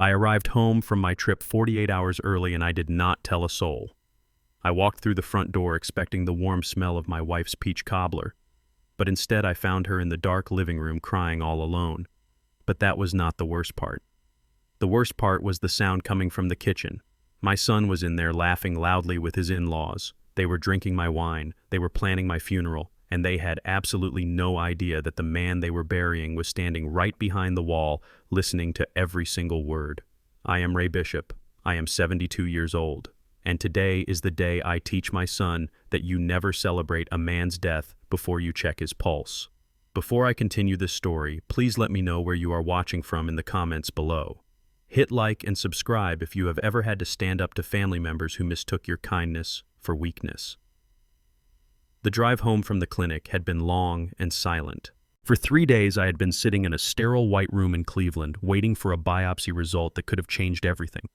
I arrived home from my trip 48 hours early and I did not tell a soul. I walked through the front door expecting the warm smell of my wife's peach cobbler, but instead I found her in the dark living room crying all alone. But that was not the worst part. The worst part was the sound coming from the kitchen. My son was in there laughing loudly with his in-laws. They were drinking my wine, they were planning my funeral, and they had absolutely no idea that the man they were burying was standing right behind the wall, listening to every single word. I am Ray Bishop. I am 72 years old. And today is the day I teach my son that you never celebrate a man's death before you check his pulse. Before I continue this story, please let me know where you are watching from in the comments below. Hit like and subscribe if you have ever had to stand up to family members who mistook your kindness for weakness. The drive home from the clinic had been long and silent. For 3 days I had been sitting in a sterile white room in Cleveland, waiting for a biopsy result that could have changed everything.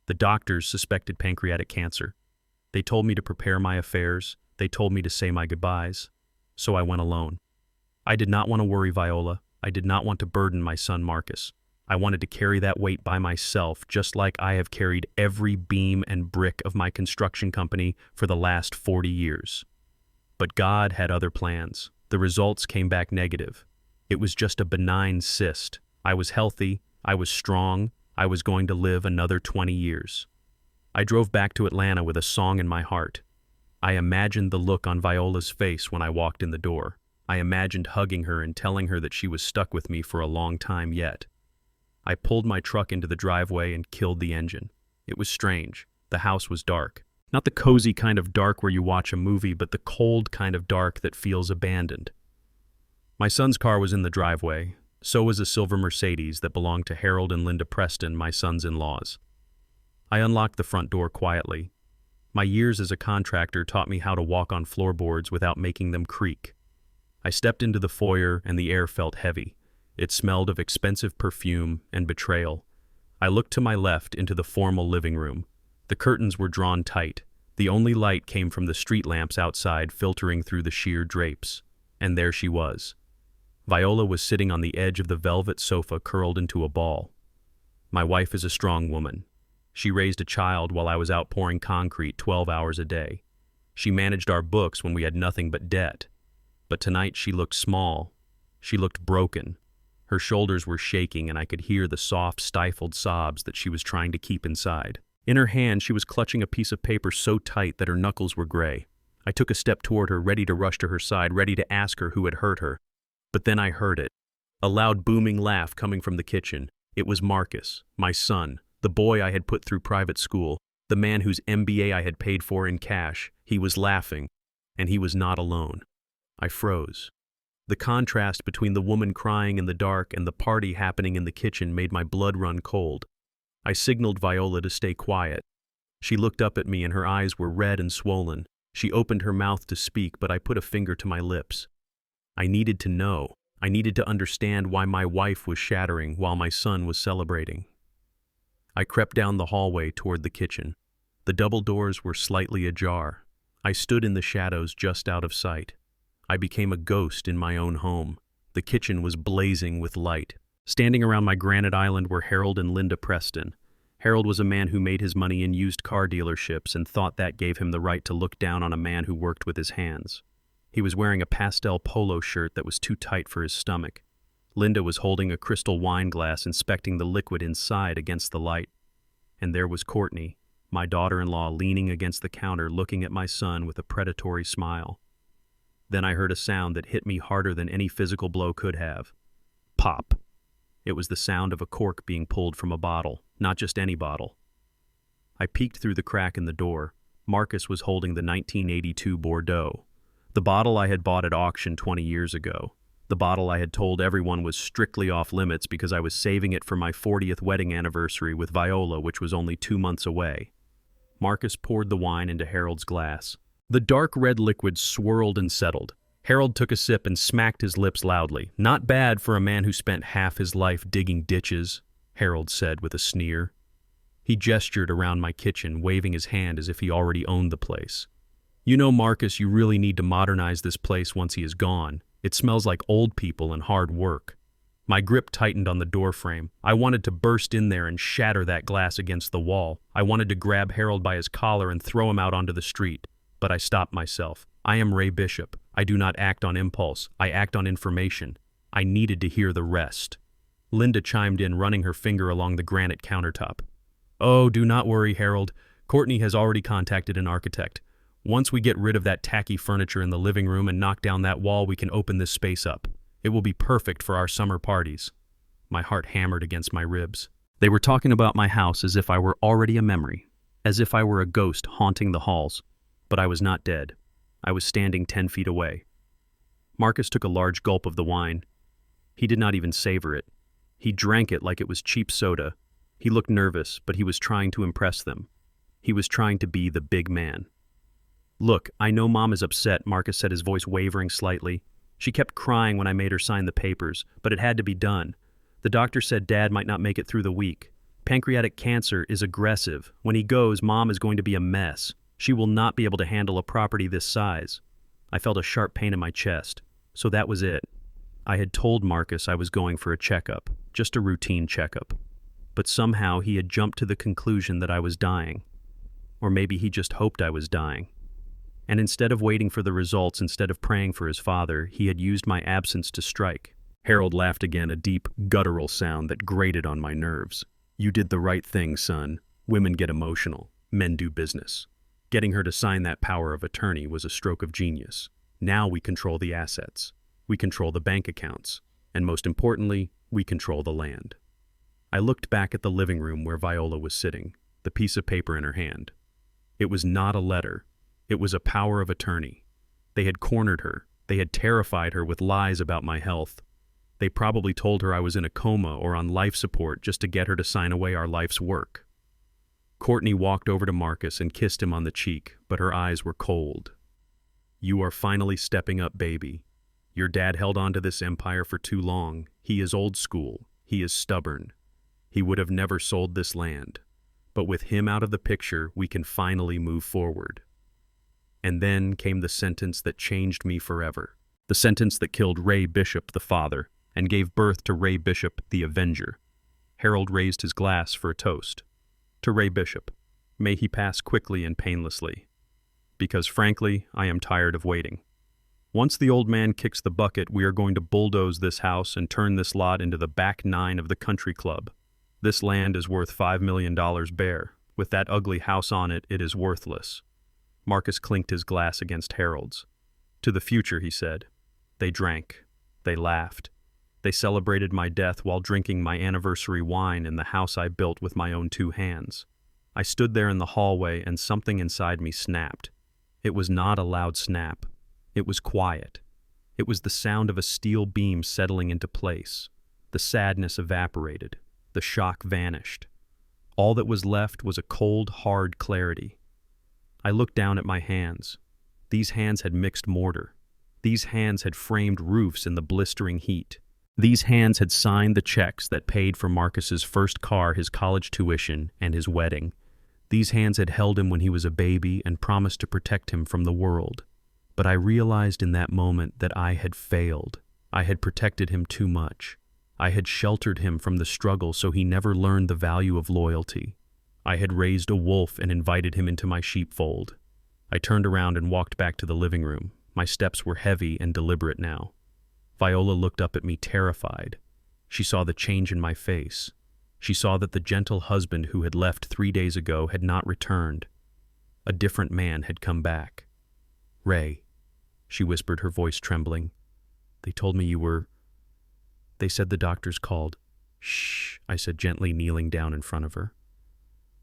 The doctors suspected pancreatic cancer. They told me to prepare my affairs. They told me to say my goodbyes. So I went alone. I did not want to worry Viola. I did not want to burden my son Marcus. I wanted to carry that weight by myself, just like I have carried every beam and brick of my construction company for the last 40 years. But God had other plans. The results came back negative. It was just a benign cyst. I was healthy. I was strong. I was going to live another 20 years. I drove back to Atlanta with a song in my heart. I imagined the look on Viola's face when I walked in the door. I imagined hugging her and telling her that she was stuck with me for a long time yet. I pulled my truck into the driveway and killed the engine. It was strange. The house was dark. Not the cozy kind of dark where you watch a movie, but the cold kind of dark that feels abandoned. My son's car was in the driveway. So was a silver Mercedes that belonged to Harold and Linda Preston, my sons in-laws. I unlocked the front door quietly. My years as a contractor taught me how to walk on floorboards without making them creak. I stepped into the foyer and the air felt heavy. It smelled of expensive perfume and betrayal. I looked to my left into the formal living room. The curtains were drawn tight. The only light came from the street lamps outside filtering through the sheer drapes. And there she was. Viola was sitting on the edge of the velvet sofa curled into a ball. My wife is a strong woman. She raised a child while I was out pouring concrete 12 hours a day. She managed our books when we had nothing but debt. But tonight she looked small. She looked broken. Her shoulders were shaking and I could hear the soft, stifled sobs that she was trying to keep inside. In her hand, she was clutching a piece of paper so tight that her knuckles were gray. I took a step toward her, ready to rush to her side, ready to ask her who had hurt her. But then I heard it. A loud booming laugh coming from the kitchen. It was Marcus, my son, the boy I had put through private school, the man whose MBA I had paid for in cash. He was laughing, and he was not alone. I froze. The contrast between the woman crying in the dark and the party happening in the kitchen made my blood run cold. I signaled Viola to stay quiet. She looked up at me and her eyes were red and swollen. She opened her mouth to speak, but I put a finger to my lips. I needed to know. I needed to understand why my wife was shattering while my son was celebrating. I crept down the hallway toward the kitchen. The double doors were slightly ajar. I stood in the shadows just out of sight. I became a ghost in my own home. The kitchen was blazing with light. Standing around my granite island were Harold and Linda Preston. Harold was a man who made his money in used car dealerships and thought that gave him the right to look down on a man who worked with his hands. He was wearing a pastel polo shirt that was too tight for his stomach. Linda was holding a crystal wine glass, inspecting the liquid inside against the light. And there was Courtney, my daughter-in-law, leaning against the counter looking at my son with a predatory smile. Then I heard a sound that hit me harder than any physical blow could have. Pop. It was the sound of a cork being pulled from a bottle, not just any bottle. I peeked through the crack in the door. Marcus was holding the 1982 Bordeaux, the bottle I had bought at auction 20 years ago, the bottle I had told everyone was strictly off limits because I was saving it for my 40th wedding anniversary with Viola, which was only 2 months away. Marcus poured the wine into Harold's glass. The dark red liquid swirled and settled. Harold took a sip and smacked his lips loudly. "Not bad for a man who spent half his life digging ditches," Harold said with a sneer. He gestured around my kitchen, waving his hand as if he already owned the place. "You know, Marcus, you really need to modernize this place once he is gone. It smells like old people and hard work." My grip tightened on the doorframe. I wanted to burst in there and shatter that glass against the wall. I wanted to grab Harold by his collar and throw him out onto the street. But I stopped myself. I am Ray Bishop. I do not act on impulse. I act on information. I needed to hear the rest. Linda chimed in, running her finger along the granite countertop. Oh, do not worry, Harold. Courtney has already contacted an architect. Once we get rid of that tacky furniture in the living room and knock down that wall, we can open this space up. It will be perfect for our summer parties. My heart hammered against my ribs. They were talking about my house as if I were already a memory, as if I were a ghost haunting the halls. But I was not dead. I was standing 10 feet away. Marcus took a large gulp of the wine. He did not even savor it. He drank it like it was cheap soda. He looked nervous, but he was trying to impress them. He was trying to be the big man. Look, I know Mom is upset, Marcus said, his voice wavering slightly. She kept crying when I made her sign the papers, but it had to be done. The doctor said Dad might not make it through the week. Pancreatic cancer is aggressive. When he goes, Mom is going to be a mess. She will not be able to handle a property this size. I felt a sharp pain in my chest. So that was it. I had told Marcus I was going for a checkup, just a routine checkup. But somehow he had jumped to the conclusion that I was dying. Or maybe he just hoped I was dying. And instead of waiting for the results, instead of praying for his father, he had used my absence to strike. Harold laughed again, a deep, guttural sound that grated on my nerves. You did the right thing, son. Women get emotional. Men do business. Getting her to sign that power of attorney was a stroke of genius. Now we control the assets. We control the bank accounts. And most importantly, we control the land. I looked back at the living room where Viola was sitting, the piece of paper in her hand. It was not a letter. It was a power of attorney. They had cornered her. They had terrified her with lies about my health. They probably told her I was in a coma or on life support just to get her to sign away our life's work. Courtney walked over to Marcus and kissed him on the cheek, but her eyes were cold. You are finally stepping up, baby. Your dad held on to this empire for too long. He is old school. He is stubborn. He would have never sold this land. But with him out of the picture, we can finally move forward. And then came the sentence that changed me forever. The sentence that killed Ray Bishop, the father, and gave birth to Ray Bishop, the avenger. Harold raised his glass for a toast. To Ray Bishop, may he pass quickly and painlessly. Because frankly, I am tired of waiting. Once the old man kicks the bucket, we are going to bulldoze this house and turn this lot into the back nine of the country club. This land is worth $5 million bare. With that ugly house on it, it is worthless. Marcus clinked his glass against Harold's. To the future, he said. They drank. They laughed. They celebrated my death while drinking my anniversary wine in the house I built with my own 2 hands. I stood there in the hallway and something inside me snapped. It was not a loud snap. It was quiet. It was the sound of a steel beam settling into place. The sadness evaporated. The shock vanished. All that was left was a cold, hard clarity. I looked down at my hands. These hands had mixed mortar. These hands had framed roofs in the blistering heat. These hands had signed the checks that paid for Marcus's first car, his college tuition, and his wedding. These hands had held him when he was a baby and promised to protect him from the world. But I realized in that moment that I had failed. I had protected him too much. I had sheltered him from the struggle so he never learned the value of loyalty. I had raised a wolf and invited him into my sheepfold. I turned around and walked back to the living room. My steps were heavy and deliberate now. Viola looked up at me terrified. She saw the change in my face. She saw that the gentle husband who had left 3 days ago had not returned. A different man had come back. Ray, she whispered, her voice trembling. They told me you were... They said the doctors called. Shh, I said gently, kneeling down in front of her.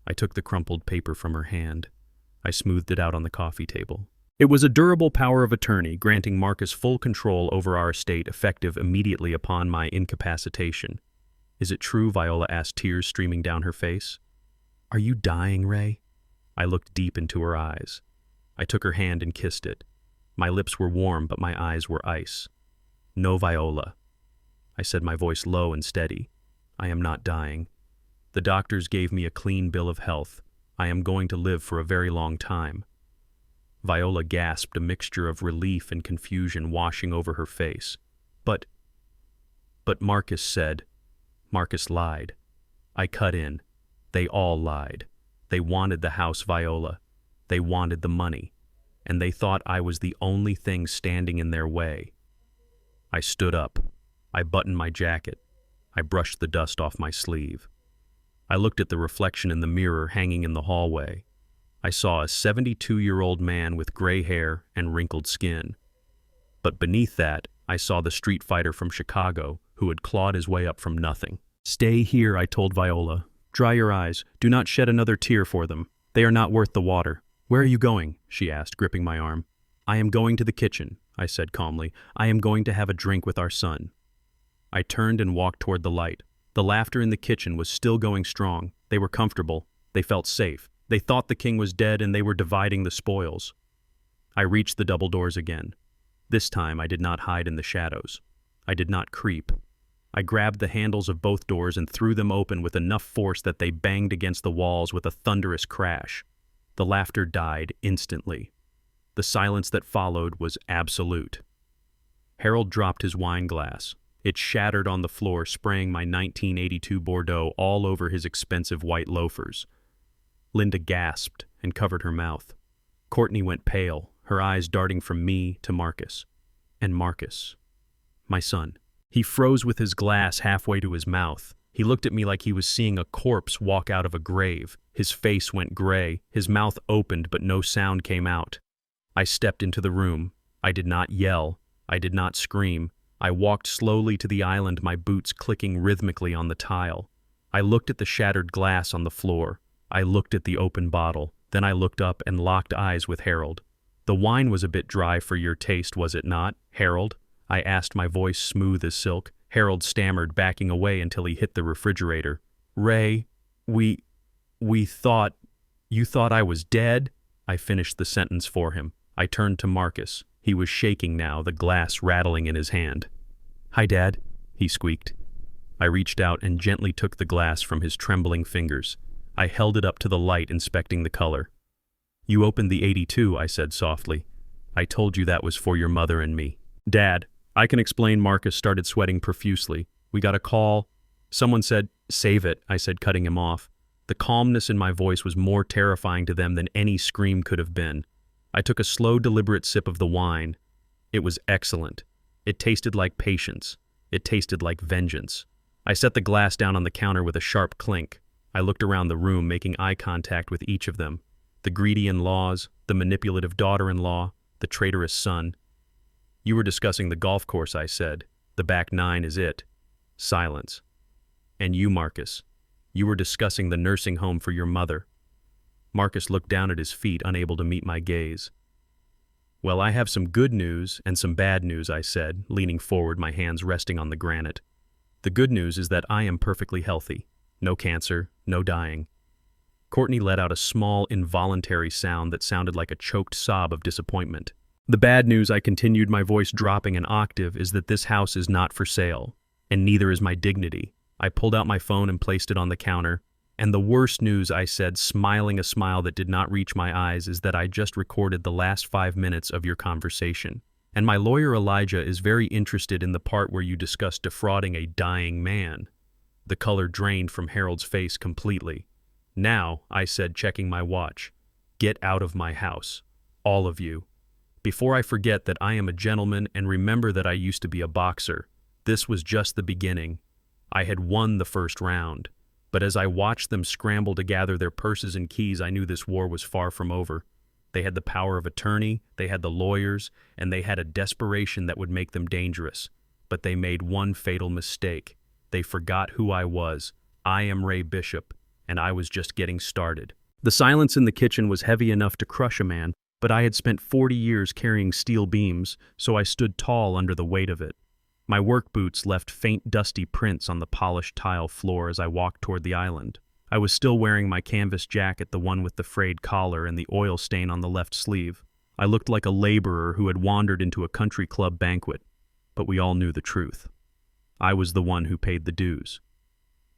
I took the crumpled paper from her hand. I smoothed it out on the coffee table. It was a durable power of attorney granting Marcus full control over our estate, effective immediately upon my incapacitation. Is it true? Viola asked, tears streaming down her face. Are you dying, Ray? I looked deep into her eyes. I took her hand and kissed it. My lips were warm, but my eyes were ice. No, Viola. I said, my voice low and steady. I am not dying. The doctors gave me a clean bill of health. I am going to live for a very long time. Viola gasped, a mixture of relief and confusion washing over her face. But But Marcus lied. I cut in. They all lied. They wanted the house, Viola. They wanted the money. And they thought I was the only thing standing in their way. I stood up. I buttoned my jacket. I brushed the dust off my sleeve. I looked at the reflection in the mirror hanging in the hallway. I saw a 72-year-old man with gray hair and wrinkled skin. But beneath that, I saw the street fighter from Chicago who had clawed his way up from nothing. "Stay here," I told Viola. "Dry your eyes. Do not shed another tear for them. They are not worth the water." "Where are you going?" she asked, gripping my arm. "I am going to the kitchen," I said calmly. "I am going to have a drink with our son." I turned and walked toward the light. The laughter in the kitchen was still going strong. They were comfortable. They felt safe. They thought the king was dead and they were dividing the spoils. I reached the double doors again. This time I did not hide in the shadows. I did not creep. I grabbed the handles of both doors and threw them open with enough force that they banged against the walls with a thunderous crash. The laughter died instantly. The silence that followed was absolute. Harold dropped his wine glass. It shattered on the floor, spraying my 1982 Bordeaux all over his expensive white loafers. Linda gasped and covered her mouth. Courtney went pale, her eyes darting from me to Marcus. And Marcus, my son. He froze with his glass halfway to his mouth. He looked at me like he was seeing a corpse walk out of a grave. His face went gray. His mouth opened, but no sound came out. I stepped into the room. I did not yell. I did not scream. I walked slowly to the island, my boots clicking rhythmically on the tile. I looked at the shattered glass on the floor. I looked at the open bottle. Then I looked up and locked eyes with Harold. "The wine was a bit dry for your taste, was it not, Harold?" I asked, my voice smooth as silk. Harold stammered, backing away until he hit the refrigerator. "Ray, we thought... You thought I was dead?" I finished the sentence for him. I turned to Marcus. He was shaking now, the glass rattling in his hand. "Hi, Dad," he squeaked. I reached out and gently took the glass from his trembling fingers. I held it up to the light, inspecting the color. "You opened the 82, I said softly. "I told you that was for your mother and me." "Dad, I can explain." Marcus started sweating profusely. "We got a call. Someone said..." "Save it," I said, cutting him off. The calmness in my voice was more terrifying to them than any scream could have been. I took a slow, deliberate sip of the wine. It was excellent. It tasted like patience. It tasted like vengeance. I set the glass down on the counter with a sharp clink. I looked around the room, making eye contact with each of them. The greedy in-laws, the manipulative daughter-in-law, the traitorous son. "You were discussing the golf course," I said. "The back nine is it." Silence. "And you, Marcus, you were discussing the nursing home for your mother." Marcus looked down at his feet, unable to meet my gaze. "Well, I have some good news and some bad news," I said, leaning forward, my hands resting on the granite. "The good news is that I am perfectly healthy. No cancer, no dying." Courtney let out a small, involuntary sound that sounded like a choked sob of disappointment. "The bad news," I continued, my voice dropping an octave, "is that this house is not for sale, and neither is my dignity." I pulled out my phone and placed it on the counter. "And the worst news," I said, smiling a smile that did not reach my eyes, "is that I just recorded the last 5 minutes of your conversation. And my lawyer Elijah is very interested in the part where you discussed defrauding a dying man." The color drained from Harold's face completely. "Now," I said, checking my watch, "get out of my house. All of you. Before I forget that I am a gentleman, and remember that I used to be a boxer. This was just the beginning. I had won the first round. But as I watched them scramble to gather their purses and keys, I knew this war was far from over. They had the power of attorney, they had the lawyers, and they had a desperation that would make them dangerous. But they made one fatal mistake. They forgot who I was. I am Ray Bishop, and I was just getting started." The silence in the kitchen was heavy enough to crush a man, but I had spent 40 years carrying steel beams, so I stood tall under the weight of it. My work boots left faint dusty prints on the polished tile floor as I walked toward the island. I was still wearing my canvas jacket, the one with the frayed collar and the oil stain on the left sleeve. I looked like a laborer who had wandered into a country club banquet, but we all knew the truth. I was the one who paid the dues.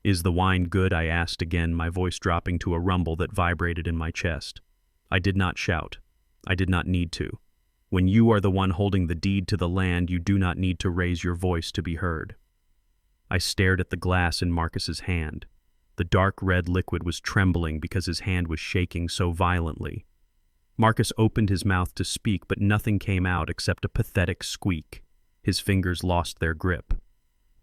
"Is the wine good?" I asked again, my voice dropping to a rumble that vibrated in my chest. I did not shout. I did not need to. When you are the one holding the deed to the land, you do not need to raise your voice to be heard. I stared at the glass in Marcus's hand. The dark red liquid was trembling because his hand was shaking so violently. Marcus opened his mouth to speak, but nothing came out except a pathetic squeak. His fingers lost their grip.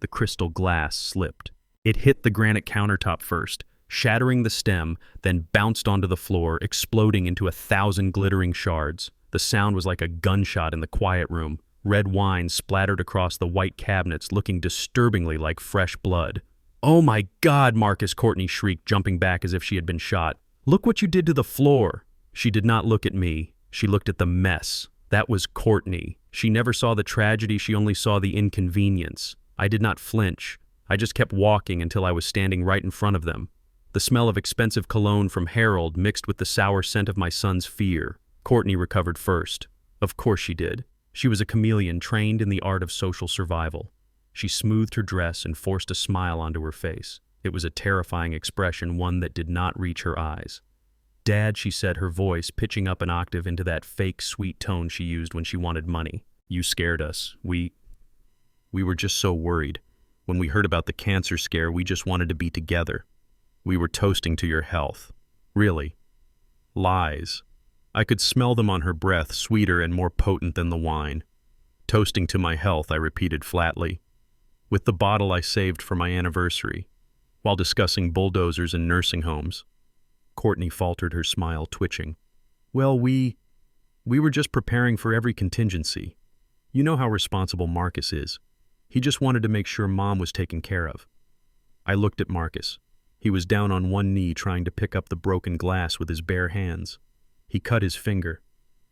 The crystal glass slipped. It hit the granite countertop first, shattering the stem, then bounced onto the floor, exploding into 1,000 glittering shards. The sound was like a gunshot in the quiet room. Red wine splattered across the white cabinets, looking disturbingly like fresh blood. "Oh my God," Marcus, Courtney shrieked, jumping back as if she had been shot. "Look what you did to the floor." She did not look at me. She looked at the mess. That was Courtney. She never saw the tragedy, she only saw the inconvenience. I did not flinch. I just kept walking until I was standing right in front of them. The smell of expensive cologne from Harold mixed with the sour scent of my son's fear. Courtney recovered first. Of course she did. She was a chameleon trained in the art of social survival. She smoothed her dress and forced a smile onto her face. It was a terrifying expression, one that did not reach her eyes. "Dad," she said, her voice pitching up an octave into that fake sweet tone she used when she wanted money. "You scared us. We were just so worried. When we heard about the cancer scare, we just wanted to be together. We were toasting to your health." Really? Lies. I could smell them on her breath, sweeter and more potent than the wine. "Toasting to my health," I repeated flatly. "With the bottle I saved for my anniversary, while discussing bulldozers and nursing homes." Courtney faltered, her smile twitching. "Well, we were just preparing for every contingency. You know how responsible Marcus is. He just wanted to make sure Mom was taken care of." I looked at Marcus. He was down on one knee trying to pick up the broken glass with his bare hands. He cut his finger.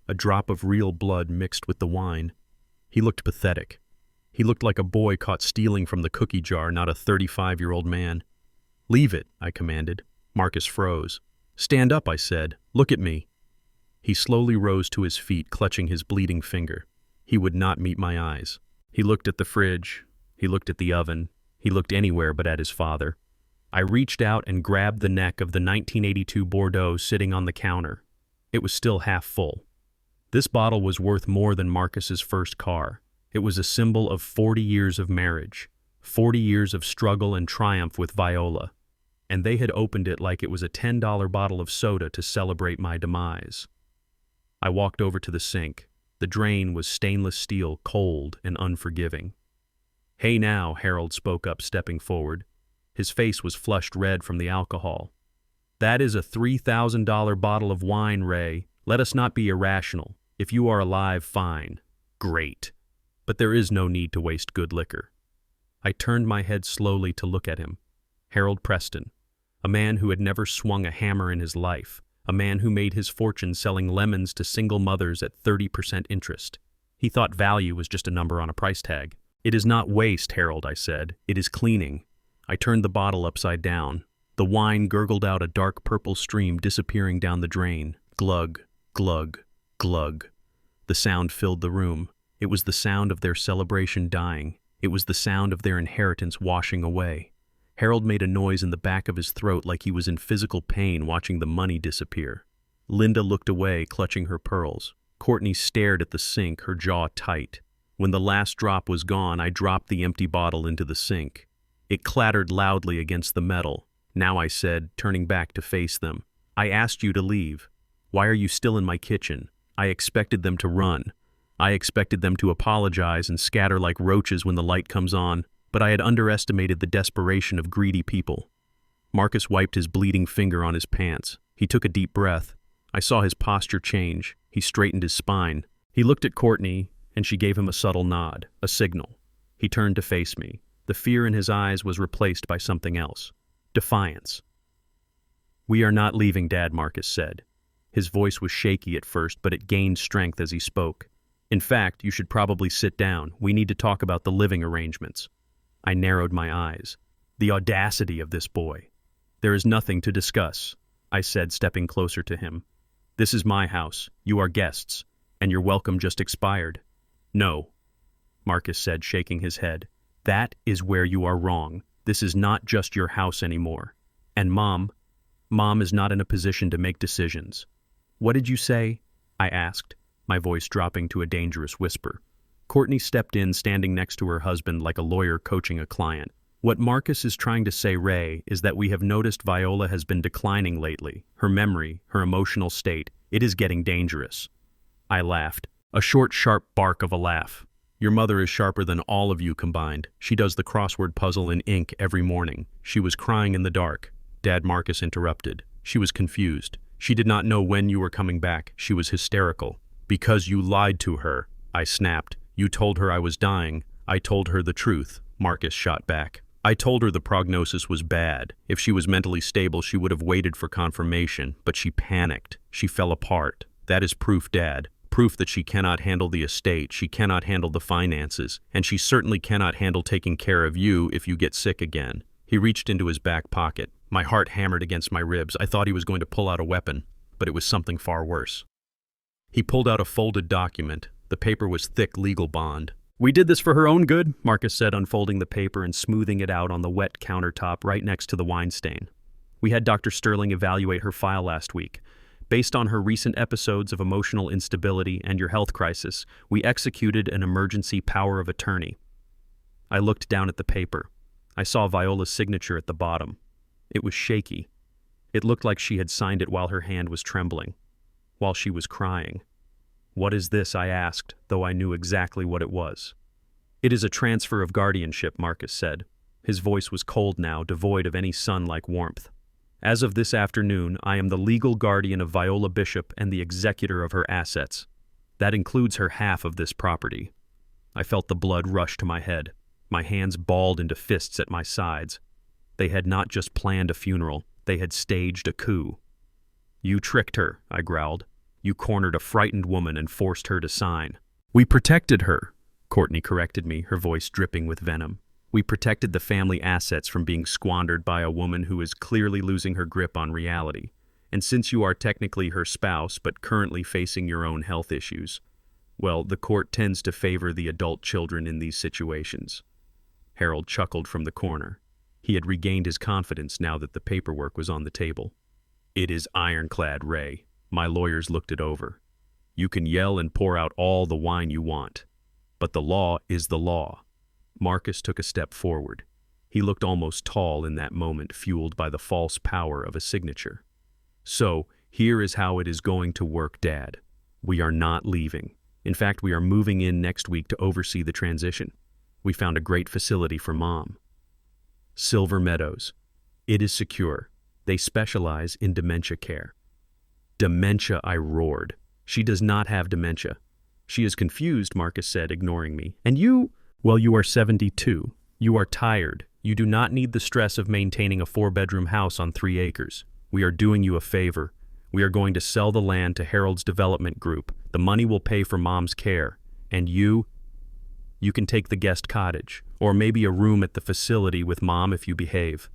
A drop of real blood mixed with the wine. He looked pathetic. He looked like a boy caught stealing from the cookie jar, not a 35-year-old man. "Leave it," I commanded. Marcus froze. "Stand up," I said. "Look at me." He slowly rose to his feet, clutching his bleeding finger. He would not meet my eyes. He looked at the fridge. He looked at the oven. He looked anywhere but at his father. I reached out and grabbed the neck of the 1982 Bordeaux sitting on the counter. It was still half full. This bottle was worth more than Marcus's first car. It was a symbol of 40 years of marriage, 40 years of struggle and triumph with Viola. And they had opened it like it was a $10 bottle of soda to celebrate my demise. I walked over to the sink. The drain was stainless steel, cold and unforgiving. "Hey now," Harold spoke up, stepping forward. His face was flushed red from the alcohol. "That is a $3,000 bottle of wine, Ray. Let us not be irrational. If you are alive, fine. Great. But there is no need to waste good liquor." I turned my head slowly to look at him. Harold Preston. A man who had never swung a hammer in his life. A man who made his fortune selling lemons to single mothers at 30% interest. He thought value was just a number on a price tag. "It is not waste, Harold," I said. "It is cleaning." I turned the bottle upside down. The wine gurgled out a dark purple stream, disappearing down the drain. Glug, glug, glug. The sound filled the room. It was the sound of their celebration dying. It was the sound of their inheritance washing away. Harold made a noise in the back of his throat like he was in physical pain watching the money disappear. Linda looked away, clutching her pearls. Courtney stared at the sink, her jaw tight. When the last drop was gone, I dropped the empty bottle into the sink. It clattered loudly against the metal. "Now," I said, turning back to face them. "I asked you to leave. Why are you still in my kitchen? I expected them to run. I expected them to apologize and scatter like roaches when the light comes on. But I had underestimated the desperation of greedy people." Marcus wiped his bleeding finger on his pants. He took a deep breath. I saw his posture change. He straightened his spine. He looked at Courtney, and she gave him a subtle nod, a signal. He turned to face me. The fear in his eyes was replaced by something else. Defiance. "We are not leaving, Dad," Marcus said. His voice was shaky at first, but it gained strength as he spoke. "In fact, you should probably sit down. We need to talk about the living arrangements." I narrowed my eyes. The audacity of this boy. "There is nothing to discuss," I said, stepping closer to him. "This is my house. You are guests, and your welcome just expired." "No," Marcus said, shaking his head. "That is where you are wrong. This is not just your house anymore. And Mom is not in a position to make decisions." "What did you say?" I asked, my voice dropping to a dangerous whisper. Courtney stepped in, standing next to her husband like a lawyer coaching a client. What Marcus is trying to say, Ray, is that we have noticed Viola has been declining lately. Her memory, her emotional state, it is getting dangerous. I laughed. A short, sharp bark of a laugh. Your mother is sharper than all of you combined. She does the crossword puzzle in ink every morning. She was crying in the dark. Dad, Marcus interrupted. She was confused. She did not know when you were coming back. She was hysterical. Because you lied to her, I snapped. You told her I was dying. I told her the truth, Marcus shot back. I told her the prognosis was bad. If she was mentally stable, she would have waited for confirmation, but she panicked. She fell apart. That is proof, Dad. Proof that she cannot handle the estate, she cannot handle the finances, and she certainly cannot handle taking care of you if you get sick again. He reached into his back pocket. My heart hammered against my ribs. I thought he was going to pull out a weapon, but it was something far worse. He pulled out a folded document. The paper was thick legal bond. We did this for her own good, Marcus said, unfolding the paper and smoothing it out on the wet countertop right next to the wine stain. We had Dr. Sterling evaluate her file last week. Based on her recent episodes of emotional instability and your health crisis, we executed an emergency power of attorney. I looked down at the paper. I saw Viola's signature at the bottom. It was shaky. It looked like she had signed it while her hand was trembling, while she was crying. What is this? I asked, though I knew exactly what it was. It is a transfer of guardianship, Marcus said. His voice was cold now, devoid of any sun-like warmth. As of this afternoon, I am the legal guardian of Viola Bishop and the executor of her assets. That includes her half of this property. I felt the blood rush to my head. My hands balled into fists at my sides. They had not just planned a funeral, they had staged a coup. You tricked her, I growled. You cornered a frightened woman and forced her to sign. We protected her, Courtney corrected me, her voice dripping with venom. We protected the family assets from being squandered by a woman who is clearly losing her grip on reality. And since you are technically her spouse but currently facing your own health issues, well, the court tends to favor the adult children in these situations. Harold chuckled from the corner. He had regained his confidence now that the paperwork was on the table. It is ironclad, Ray. My lawyers looked it over. You can yell and pour out all the wine you want, but the law is the law. Marcus took a step forward. He looked almost tall in that moment, fueled by the false power of a signature. So, here is how it is going to work, Dad. We are not leaving. In fact, we are moving in next week to oversee the transition. We found a great facility for Mom. Silver Meadows. It is secure. They specialize in dementia care. Dementia, I roared. She does not have dementia. She is confused, Marcus said, ignoring me. And you? Well, you are 72. You are tired. You do not need the stress of maintaining a 4-bedroom house on 3 acres. We are doing you a favor. We are going to sell the land to Harold's development group. The money will pay for Mom's care. And you can take the guest cottage, or maybe a room at the facility with Mom if you behave.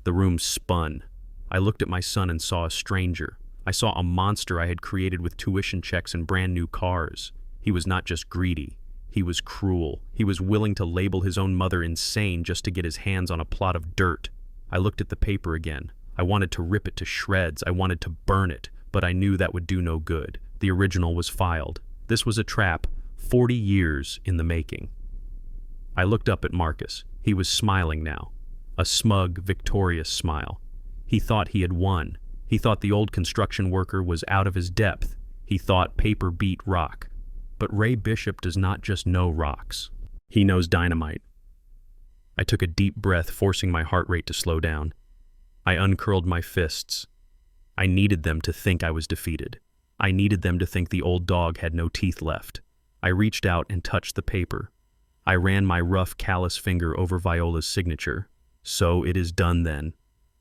The room spun. I looked at my son and saw a stranger. I saw a monster I had created with tuition checks and brand new cars. He was not just greedy. He was cruel. He was willing to label his own mother insane just to get his hands on a plot of dirt. I looked at the paper again. I wanted to rip it to shreds. I wanted to burn it, but I knew that would do no good. The original was filed. This was a trap, 40 years in the making. I looked up at Marcus. He was smiling now. A smug, victorious smile. He thought he had won. He thought the old construction worker was out of his depth. He thought paper beat rock. But Ray Bishop does not just know rocks. He knows dynamite. I took a deep breath, forcing my heart rate to slow down. I uncurled my fists. I needed them to think I was defeated. I needed them to think the old dog had no teeth left. I reached out and touched the paper. I ran my rough, callous finger over Viola's signature. So it is done then.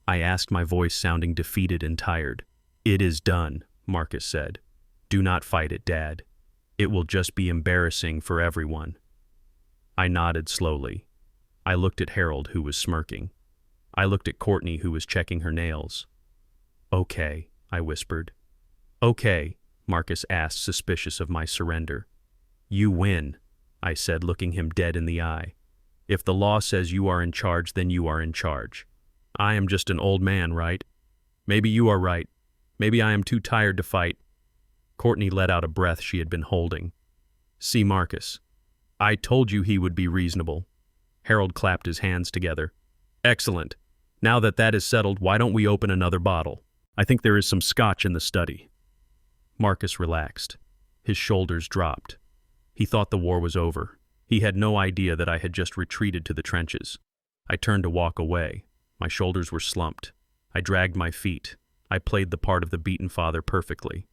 I asked, my voice sounding defeated and tired. It is done, Marcus said. Do not fight it, Dad. It will just be embarrassing for everyone. I nodded slowly. I looked at Harold, who was smirking. I looked at Courtney, who was checking her nails. Okay, I whispered. Okay, Marcus asked, suspicious of my surrender. You win, I said, looking him dead in the eye. If the law says you are in charge, then you are in charge. I am just an old man, right? Maybe you are right. Maybe I am too tired to fight. Courtney let out a breath she had been holding. See, Marcus, I told you he would be reasonable. Harold clapped his hands together. Excellent. Now that that is settled, why don't we open another bottle? I think there is some scotch in the study. Marcus relaxed. His shoulders dropped. He thought the war was over. He had no idea that I had just retreated to the trenches. I turned to walk away. My shoulders were slumped. I dragged my feet. I played the part of the beaten father perfectly.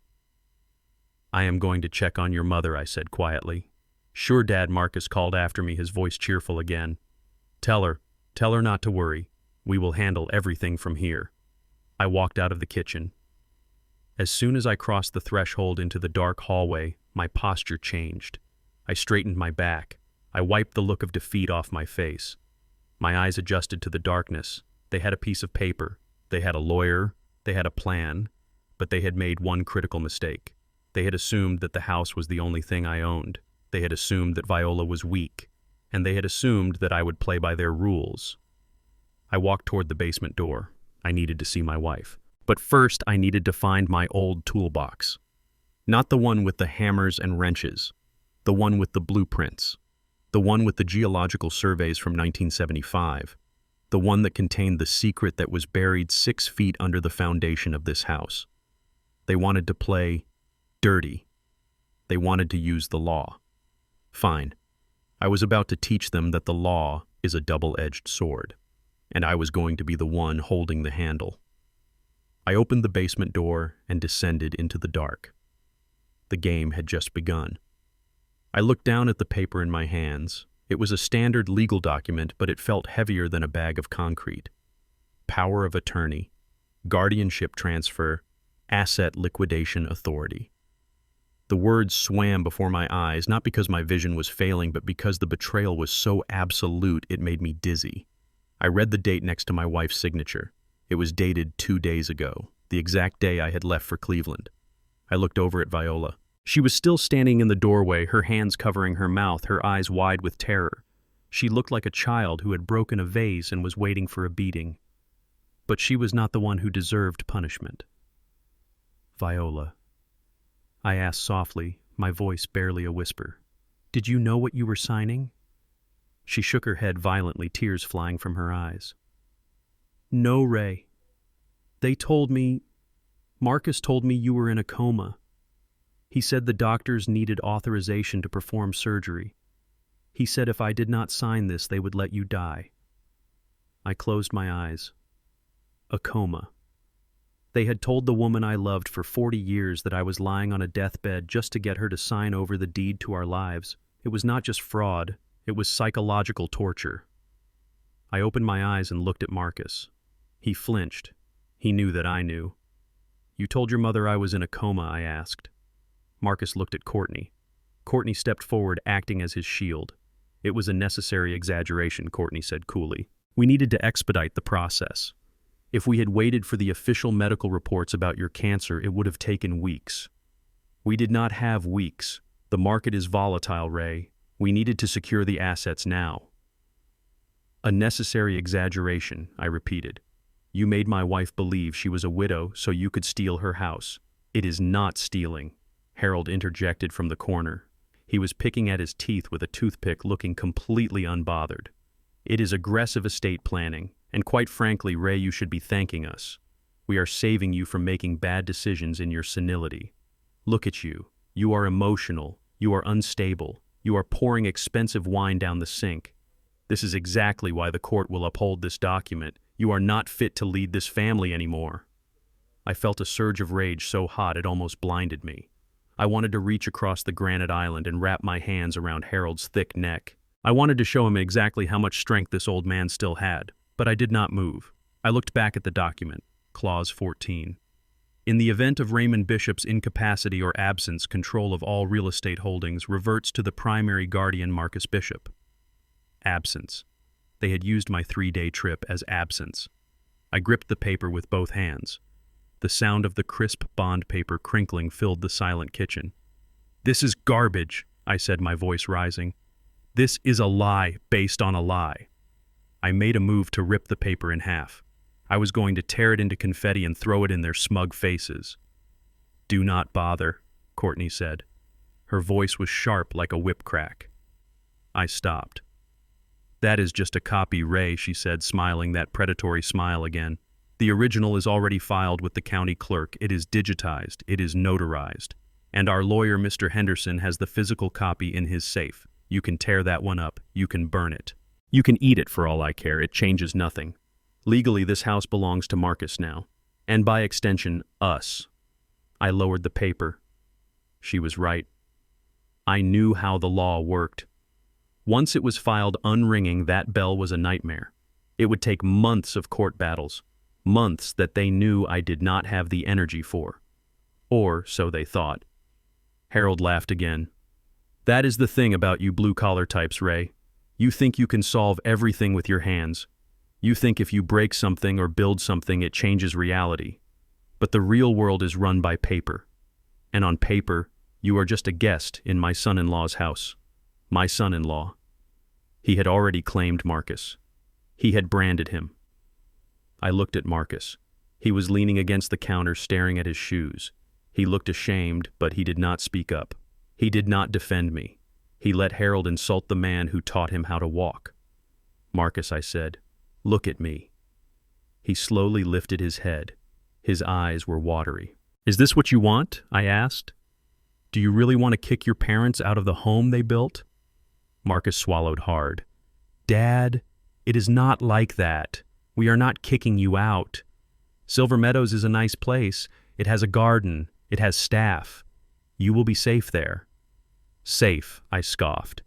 I am going to check on your mother, I said quietly. Sure, Dad, Marcus called after me, his voice cheerful again. Tell her not to worry. We will handle everything from here. I walked out of the kitchen. As soon as I crossed the threshold into the dark hallway, my posture changed. I straightened my back. I wiped the look of defeat off my face. My eyes adjusted to the darkness. They had a piece of paper. They had a lawyer. They had a plan. But they had made one critical mistake. They had assumed that the house was the only thing I owned. They had assumed that Viola was weak. And they had assumed that I would play by their rules. I walked toward the basement door. I needed to see my wife. But first, I needed to find my old toolbox. Not the one with the hammers and wrenches. The one with the blueprints. The one with the geological surveys from 1975. The one that contained the secret that was buried 6 feet under the foundation of this house. They wanted to play dirty. They wanted to use the law. Fine. I was about to teach them that the law is a double-edged sword, and I was going to be the one holding the handle. I opened the basement door and descended into the dark. The game had just begun. I looked down at the paper in my hands. It was a standard legal document, but it felt heavier than a bag of concrete. Power of attorney, guardianship transfer, asset liquidation authority. The words swam before my eyes, not because my vision was failing, but because the betrayal was so absolute it made me dizzy. I read the date next to my wife's signature. It was dated 2 days ago, the exact day I had left for Cleveland. I looked over at Viola. She was still standing in the doorway, her hands covering her mouth, her eyes wide with terror. She looked like a child who had broken a vase and was waiting for a beating. But she was not the one who deserved punishment. Viola, I asked softly, my voice barely a whisper. Did you know what you were signing? She shook her head violently, tears flying from her eyes. No, Ray. Marcus told me you were in a coma. He said the doctors needed authorization to perform surgery. He said if I did not sign this, they would let you die. I closed my eyes. A coma. They had told the woman I loved for 40 years that I was lying on a deathbed just to get her to sign over the deed to our lives. It was not just fraud, it was psychological torture. I opened my eyes and looked at Marcus. He flinched. He knew that I knew. You told your mother I was in a coma, I asked. Marcus looked at Courtney. Courtney stepped forward, acting as his shield. It was a necessary exaggeration, Courtney said coolly. We needed to expedite the process. If we had waited for the official medical reports about your cancer, it would have taken weeks. We did not have weeks. The market is volatile, Ray. We needed to secure the assets now. A necessary exaggeration, I repeated. You made my wife believe she was a widow so you could steal her house. It is not stealing, Harold interjected from the corner. He was picking at his teeth with a toothpick, looking completely unbothered. It is aggressive estate planning, and quite frankly, Ray, you should be thanking us. We are saving you from making bad decisions in your senility. Look at you. You are emotional. You are unstable. You are pouring expensive wine down the sink. This is exactly why the court will uphold this document. You are not fit to lead this family anymore. I felt a surge of rage so hot it almost blinded me. I wanted to reach across the granite island and wrap my hands around Harold's thick neck. I wanted to show him exactly how much strength this old man still had, but I did not move. I looked back at the document, Clause 14. In the event of Raymond Bishop's incapacity or absence, control of all real estate holdings reverts to the primary guardian, Marcus Bishop. Absence. They had used my 3-day trip as absence. I gripped the paper with both hands. The sound of the crisp bond paper crinkling filled the silent kitchen. This is garbage, I said, my voice rising. This is a lie based on a lie. I made a move to rip the paper in half. I was going to tear it into confetti and throw it in their smug faces. Do not bother, Courtney said. Her voice was sharp like a whip crack. I stopped. That is just a copy, Ray, she said, smiling that predatory smile again. The original is already filed with the county clerk. It is digitized. It is notarized. And our lawyer, Mr. Henderson, has the physical copy in his safe. You can tear that one up. You can burn it. You can eat it for all I care. It changes nothing. Legally, this house belongs to Marcus now. And by extension, us. I lowered the paper. She was right. I knew how the law worked. Once it was filed unringing, that bell was a nightmare. It would take months of court battles. Months that they knew I did not have the energy for. Or so they thought. Harold laughed again. That is the thing about you blue-collar types, Ray. You think you can solve everything with your hands. You think if you break something or build something, it changes reality. But the real world is run by paper. And on paper, you are just a guest in my son-in-law's house. My son-in-law. He had already claimed Marcus. He had branded him. I looked at Marcus. He was leaning against the counter staring at his shoes. He looked ashamed, but he did not speak up. He did not defend me. He let Harold insult the man who taught him how to walk. Marcus, I said, look at me. He slowly lifted his head. His eyes were watery. Is this what you want? I asked. Do you really want to kick your parents out of the home they built? Marcus swallowed hard. Dad, it is not like that. We are not kicking you out. Silver Meadows is a nice place. It has a garden. It has staff. You will be safe there. Safe, I scoffed.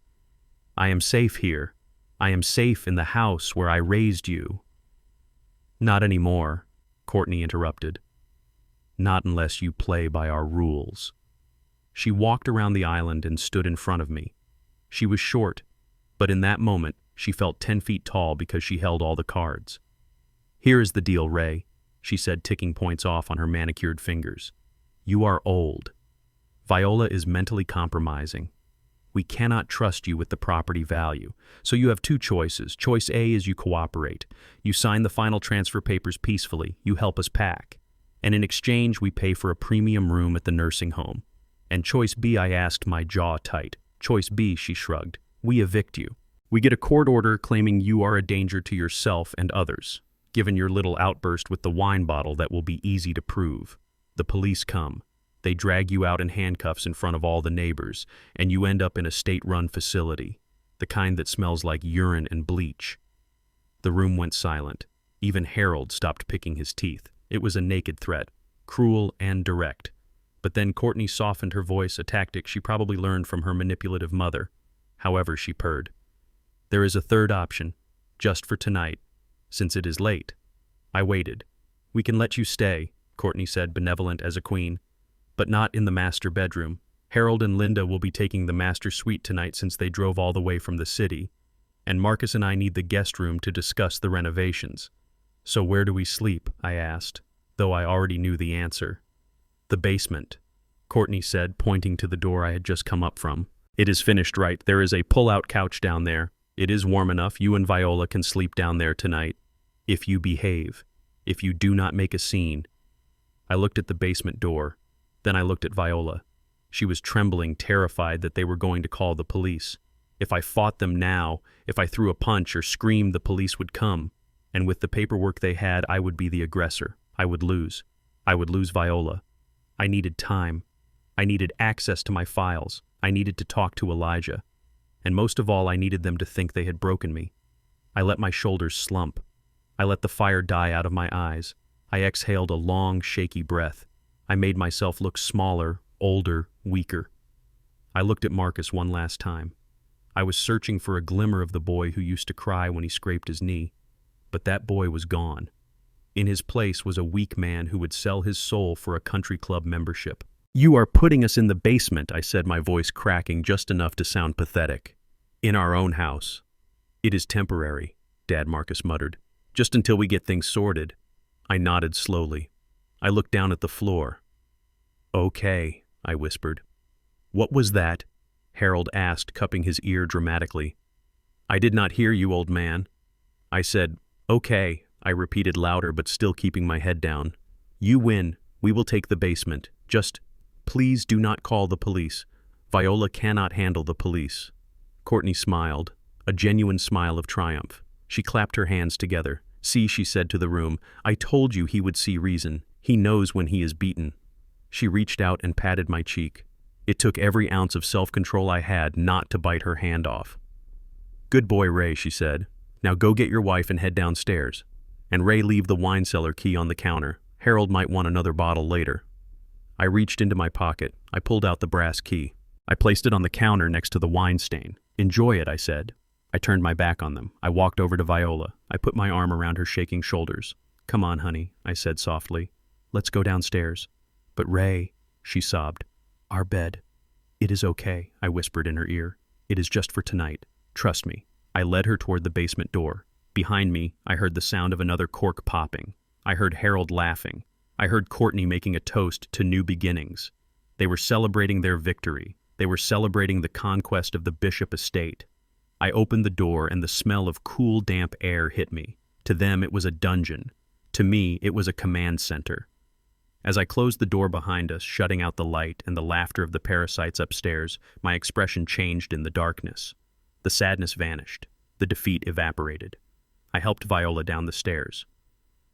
I am safe here. I am safe in the house where I raised you. Not anymore, Courtney interrupted. Not unless you play by our rules. She walked around the island and stood in front of me. She was short, but in that moment, she felt 10 feet tall because she held all the cards. Here is the deal, Ray, she said, ticking points off on her manicured fingers. You are old. Viola is mentally compromising. We cannot trust you with the property value, so you have two choices. Choice A is you cooperate. You sign the final transfer papers peacefully. You help us pack. And in exchange, we pay for a premium room at the nursing home. And choice B, I asked, my jaw tight. Choice B, she shrugged. We evict you. We get a court order claiming you are a danger to yourself and others. Given your little outburst with the wine bottle, that will be easy to prove. The police come. They drag you out in handcuffs in front of all the neighbors, and you end up in a state-run facility, the kind that smells like urine and bleach. The room went silent. Even Harold stopped picking his teeth. It was a naked threat, cruel and direct. But then Courtney softened her voice, a tactic she probably learned from her manipulative mother. However, she purred. There is a third option, just for tonight, since it is late. I waited. We can let you stay, Courtney said, benevolent as a queen. But not in the master bedroom. Harold and Linda will be taking the master suite tonight since they drove all the way from the city. And Marcus and I need the guest room to discuss the renovations. So where do we sleep? I asked, though I already knew the answer. The basement, Courtney said, pointing to the door I had just come up from. It is finished right. There is a pull-out couch down there. It is warm enough. You and Viola can sleep down there tonight. If you behave. If you do not make a scene. I looked at the basement door. Then I looked at Viola. She was trembling, terrified that they were going to call the police. If I fought them now, if I threw a punch or screamed, the police would come. And with the paperwork they had, I would be the aggressor. I would lose. I would lose Viola. I needed time. I needed access to my files. I needed to talk to Elijah. And most of all, I needed them to think they had broken me. I let my shoulders slump. I let the fire die out of my eyes. I exhaled a long, shaky breath. I made myself look smaller, older, weaker. I looked at Marcus one last time. I was searching for a glimmer of the boy who used to cry when he scraped his knee. But that boy was gone. In his place was a weak man who would sell his soul for a country club membership. You are putting us in the basement, I said, my voice cracking just enough to sound pathetic. In our own house. It is temporary, Dad, Marcus muttered. Just until we get things sorted. I nodded slowly. I looked down at the floor. Okay, I whispered. What was that? Harold asked, cupping his ear dramatically. I did not hear you, old man. I said, okay, I repeated louder but still keeping my head down. You win. We will take the basement. Just, please do not call the police. Viola cannot handle the police. Courtney smiled, a genuine smile of triumph. She clapped her hands together. "See," she said to the room, "I told you he would see reason. He knows when he is beaten." She reached out and patted my cheek. It took every ounce of self-control I had not to bite her hand off. "Good boy, Ray," she said. "Now go get your wife and head downstairs. And Ray, leave the wine cellar key on the counter. Harold might want another bottle later." I reached into my pocket. I pulled out the brass key. I placed it on the counter next to the wine stain. "Enjoy it," I said. I turned my back on them. I walked over to Viola. I put my arm around her shaking shoulders. "Come on, honey," I said softly. "Let's go downstairs." "But Ray," she sobbed. "Our bed." "It is okay," I whispered in her ear. "It is just for tonight. Trust me." I led her toward the basement door. Behind me, I heard the sound of another cork popping. I heard Harold laughing. I heard Courtney making a toast to new beginnings. They were celebrating their victory. They were celebrating the conquest of the Bishop estate. I opened the door and the smell of cool, damp air hit me. To them, it was a dungeon. To me, it was a command center. As I closed the door behind us, shutting out the light and the laughter of the parasites upstairs, my expression changed in the darkness. The sadness vanished. The defeat evaporated. I helped Viola down the stairs.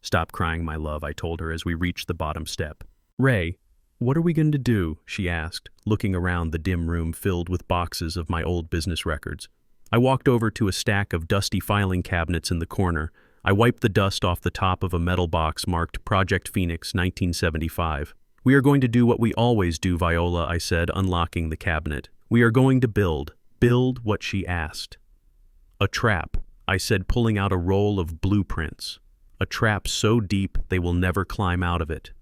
"Stop crying, my love," I told her as we reached the bottom step. "Ray, what are we going to do?" she asked, looking around the dim room filled with boxes of my old business records. I walked over to a stack of dusty filing cabinets in the corner. I wiped the dust off the top of a metal box marked Project Phoenix 1975. "We are going to do what we always do, Viola," I said, unlocking the cabinet. "We are going to build what she asked." "A trap," I said, pulling out a roll of blueprints. "A trap so deep they will never climb out of it."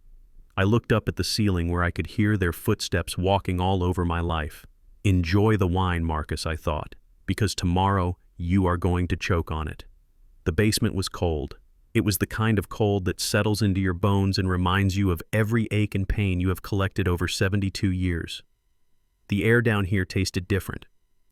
I looked up at the ceiling where I could hear their footsteps walking all over my life. "Enjoy the wine, Marcus," I thought, "because tomorrow you are going to choke on it." The basement was cold. It was the kind of cold that settles into your bones and reminds you of every ache and pain you have collected over 72 years. The air down here tasted different.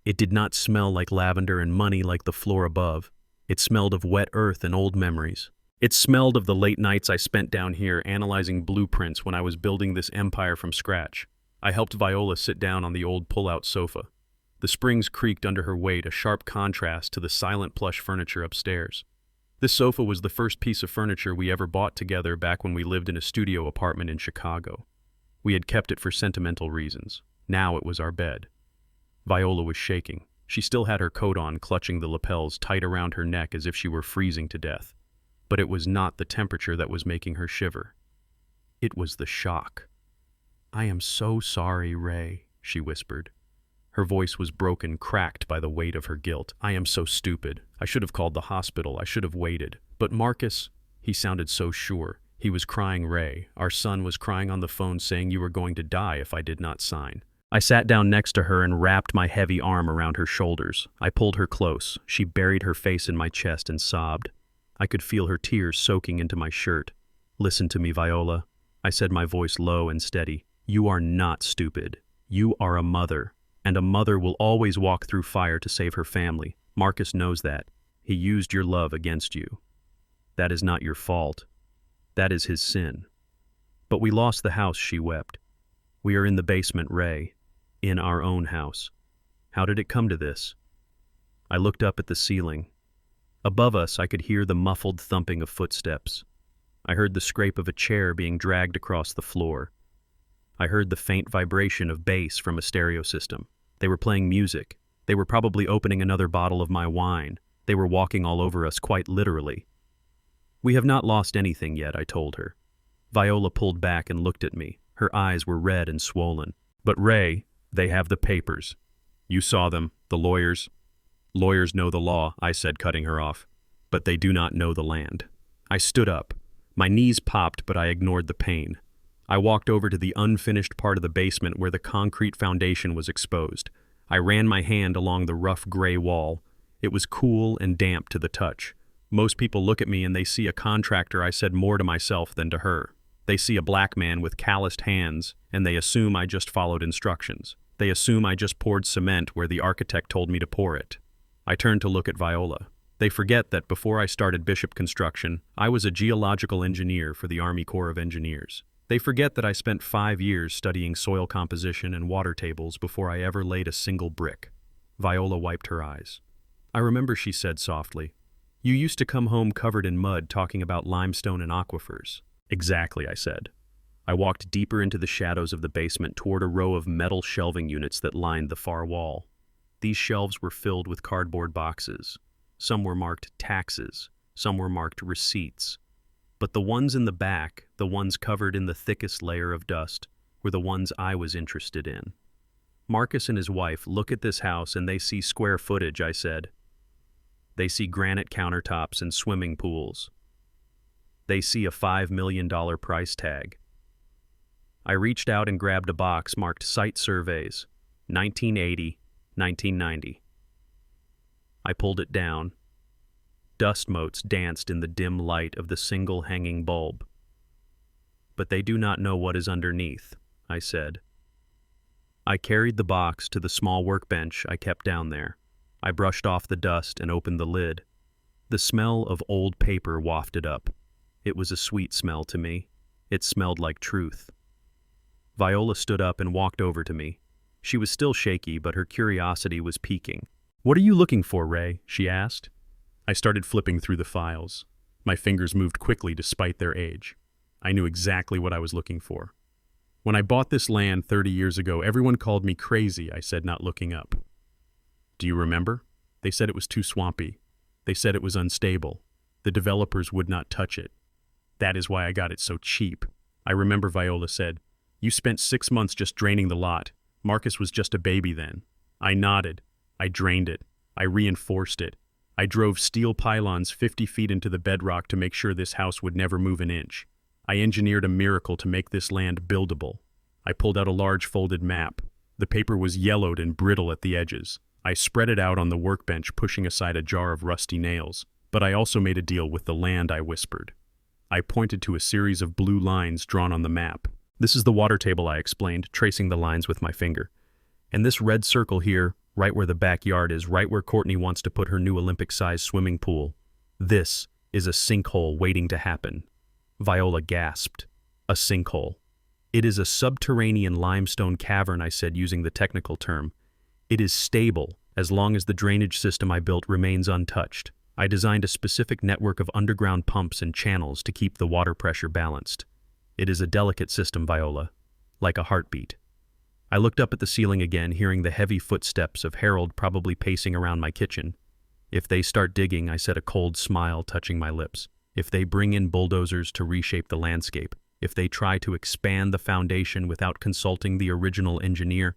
It did not smell like lavender and money like the floor above. It smelled of wet earth and old memories. It smelled of the late nights I spent down here analyzing blueprints when I was building this empire from scratch. I helped Viola sit down on the old pull-out sofa. The springs creaked under her weight, a sharp contrast to the silent plush furniture upstairs. This sofa was the first piece of furniture we ever bought together back when we lived in a studio apartment in Chicago. We had kept it for sentimental reasons. Now it was our bed. Viola was shaking. She still had her coat on, clutching the lapels tight around her neck as if she were freezing to death. But it was not the temperature that was making her shiver. It was the shock. "I am so sorry, Ray," she whispered. Her voice was broken, cracked by the weight of her guilt. "I am so stupid. I should have called the hospital. I should have waited. But Marcus," he sounded so sure. "He was crying, Ray. Our son was crying on the phone saying you were going to die if I did not sign." I sat down next to her and wrapped my heavy arm around her shoulders. I pulled her close. She buried her face in my chest and sobbed. I could feel her tears soaking into my shirt. "Listen to me, Viola," I said, my voice low and steady. "You are not stupid. You are a mother. And a mother will always walk through fire to save her family. Marcus knows that. He used your love against you. That is not your fault. That is his sin. But we lost the house," she wept. "We are in the basement, Ray. In our own house. How did it come to this?" I looked up at the ceiling. Above us, I could hear the muffled thumping of footsteps. I heard the scrape of a chair being dragged across the floor. I heard the faint vibration of bass from a stereo system. They were playing music. They were probably opening another bottle of my wine. They were walking all over us, quite literally. "We have not lost anything yet," I told her. Viola pulled back and looked at me. Her eyes were red and swollen. "But Ray, they have the papers. You saw them, the lawyers." "Lawyers know the law," I said, cutting her off. "But they do not know the land." I stood up. My knees popped, but I ignored the pain. I walked over to the unfinished part of the basement where the concrete foundation was exposed. I ran my hand along the rough gray wall. It was cool and damp to the touch. "Most people look at me and they see a contractor," I said, more to myself than to her. "They see a black man with calloused hands, and they assume I just followed instructions. They assume I just poured cement where the architect told me to pour it." I turned to look at Viola. They forget that before I started Bishop Construction, I was a geological engineer for the Army Corps of Engineers. They forget that I spent 5 years studying soil composition and water tables before I ever laid a single brick. Viola wiped her eyes. I remember, she said softly. You used to come home covered in mud talking about limestone and aquifers. Exactly, I said. I walked deeper into the shadows of the basement toward a row of metal shelving units that lined the far wall. These shelves were filled with cardboard boxes. Some were marked taxes, some were marked receipts. But the ones in the back, the ones covered in the thickest layer of dust, were the ones I was interested in. Marcus and his wife look at this house and they see square footage, I said. They see granite countertops and swimming pools. They see a $5 million price tag. I reached out and grabbed a box marked Site Surveys, 1980, 1990. I pulled it down. Dust motes danced in the dim light of the single hanging bulb. But they do not know what is underneath, I said. I carried the box to the small workbench I kept down there. I brushed off the dust and opened the lid. The smell of old paper wafted up. It was a sweet smell to me. It smelled like truth. Viola stood up and walked over to me. She was still shaky, but her curiosity was piquing. "What are you looking for, Ray?" she asked. I started flipping through the files. My fingers moved quickly despite their age. I knew exactly what I was looking for. "When I bought this land 30 years ago, everyone called me crazy," I said, not looking up. "Do you remember? They said it was too swampy. They said it was unstable. The developers would not touch it. That is why I got it so cheap." I remember Viola said, "You spent 6 months just draining the lot. Marcus was just a baby then." I nodded. I drained it. I reinforced it. I drove steel pylons 50 feet into the bedrock to make sure this house would never move an inch. I engineered a miracle to make this land buildable. I pulled out a large folded map. The paper was yellowed and brittle at the edges. I spread it out on the workbench, pushing aside a jar of rusty nails. But I also made a deal with the land, I whispered. I pointed to a series of blue lines drawn on the map. "This is the water table," I explained, tracing the lines with my finger. "And this red circle here, right where the backyard is, right where Courtney wants to put her new Olympic-sized swimming pool. This is a sinkhole waiting to happen." Viola gasped. "A sinkhole." "It is a subterranean limestone cavern," I said, using the technical term. "It is stable as long as the drainage system I built remains untouched. I designed a specific network of underground pumps and channels to keep the water pressure balanced. It is a delicate system, Viola, like a heartbeat." I looked up at the ceiling again, hearing the heavy footsteps of Harold probably pacing around my kitchen. "If they start digging," I said, a cold smile touching my lips. "If they bring in bulldozers to reshape the landscape, if they try to expand the foundation without consulting the original engineer,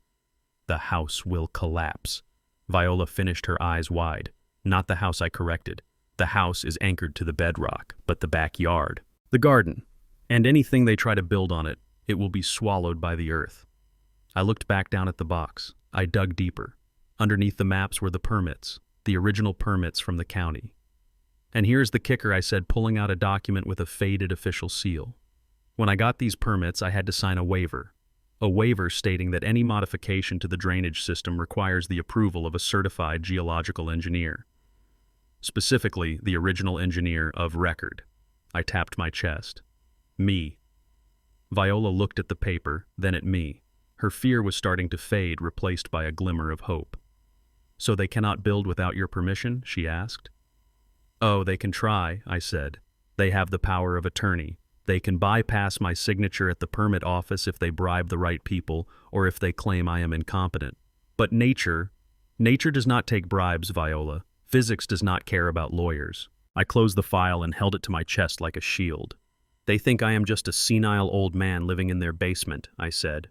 the house will collapse." Viola finished, her eyes wide. "Not the house," I corrected. "The house is anchored to the bedrock, but the backyard, the garden, and anything they try to build on it, it will be swallowed by the earth." I looked back down at the box. I dug deeper. Underneath the maps were the permits, the original permits from the county. "And here's the kicker," I said, pulling out a document with a faded official seal. "When I got these permits, I had to sign a waiver stating that any modification to the drainage system requires the approval of a certified geological engineer. Specifically, the original engineer of record." I tapped my chest. "Me." Viola looked at the paper, then at me. Her fear was starting to fade, replaced by a glimmer of hope. "So they cannot build without your permission?" she asked. "Oh, they can try," I said. "They have the power of attorney. They can bypass my signature at the permit office if they bribe the right people or if they claim I am incompetent. But nature does not take bribes, Viola. Physics does not care about lawyers." I closed the file and held it to my chest like a shield. "They think I am just a senile old man living in their basement," I said.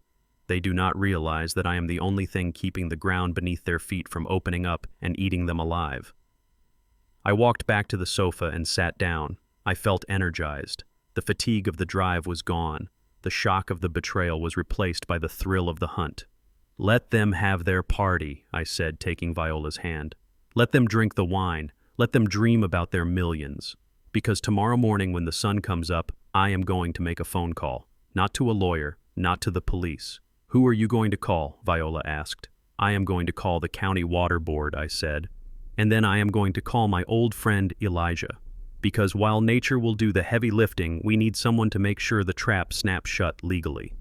"They do not realize that I am the only thing keeping the ground beneath their feet from opening up and eating them alive." I walked back to the sofa and sat down. I felt energized. The fatigue of the drive was gone. The shock of the betrayal was replaced by the thrill of the hunt. "Let them have their party," I said, taking Viola's hand. "Let them drink the wine. Let them dream about their millions. Because tomorrow morning when the sun comes up, I am going to make a phone call. Not to a lawyer, not to the police." "Who are you going to call?" Viola asked. "I am going to call the county water board," I said. "And then I am going to call my old friend Elijah. Because while nature will do the heavy lifting, we need someone to make sure the trap snaps shut legally."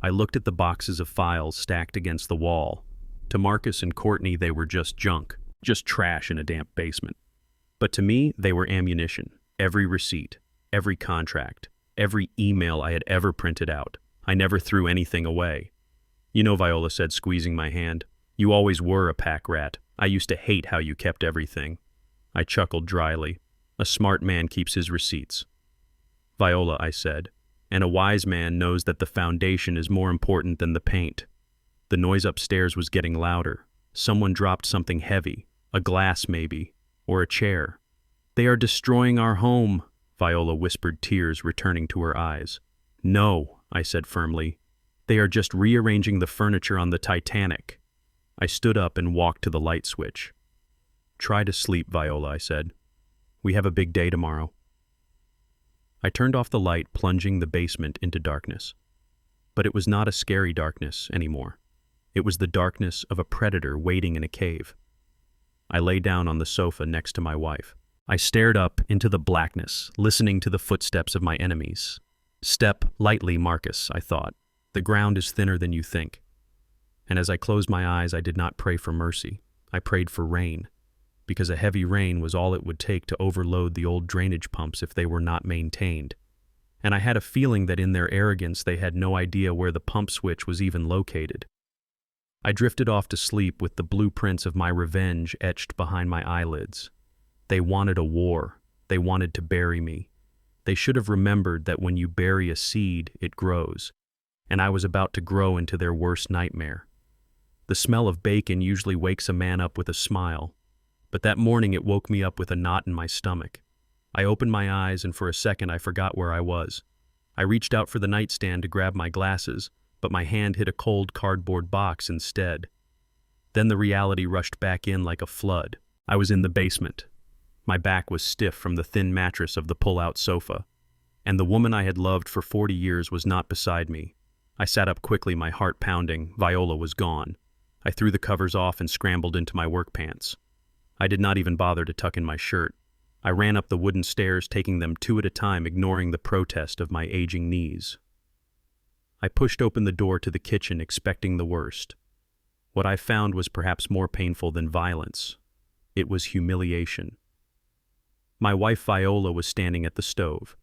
I looked at the boxes of files stacked against the wall. To Marcus and Courtney, they were just junk. just trash in a damp basement. But to me, they were ammunition. Every receipt, every contract, every email I had ever printed out. I never threw anything away. You know, Viola said, squeezing my hand, you always were a pack rat. I used to hate how you kept everything. I chuckled dryly. A smart man keeps his receipts. Viola, I said, and a wise man knows that the foundation is more important than the paint. The noise upstairs was getting louder. Someone dropped something heavy, a glass maybe, or a chair. They are destroying our home, Viola whispered, tears returning to her eyes. No, I said firmly. They are just rearranging the furniture on the Titanic. I stood up and walked to the light switch. Try to sleep, Viola, I said. We have a big day tomorrow. I turned off the light, plunging the basement into darkness. But it was not a scary darkness anymore. It was the darkness of a predator waiting in a cave. I lay down on the sofa next to my wife. I stared up into the blackness, listening to the footsteps of my enemies. Step lightly, Marcus, I thought. The ground is thinner than you think. And as I closed my eyes, I did not pray for mercy. I prayed for rain, because a heavy rain was all it would take to overload the old drainage pumps if they were not maintained. And I had a feeling that in their arrogance they had no idea where the pump switch was even located. I drifted off to sleep with the blueprints of my revenge etched behind my eyelids. They wanted a war. They wanted to bury me. They should have remembered that when you bury a seed, it grows. And I was about to grow into their worst nightmare. The smell of bacon usually wakes a man up with a smile, but that morning it woke me up with a knot in my stomach. I opened my eyes, and for a second I forgot where I was. I reached out for the nightstand to grab my glasses, but my hand hit a cold cardboard box instead. Then the reality rushed back in like a flood. I was in the basement. My back was stiff from the thin mattress of the pull-out sofa, and the woman I had loved for 40 years was not beside me. I sat up quickly, my heart pounding. Viola was gone. I threw the covers off and scrambled into my work pants. I did not even bother to tuck in my shirt. I ran up the wooden stairs, taking them 2 at a time, ignoring the protest of my aging knees. I pushed open the door to the kitchen, expecting the worst. What I found was perhaps more painful than violence. It was humiliation. My wife Viola was standing at the stove.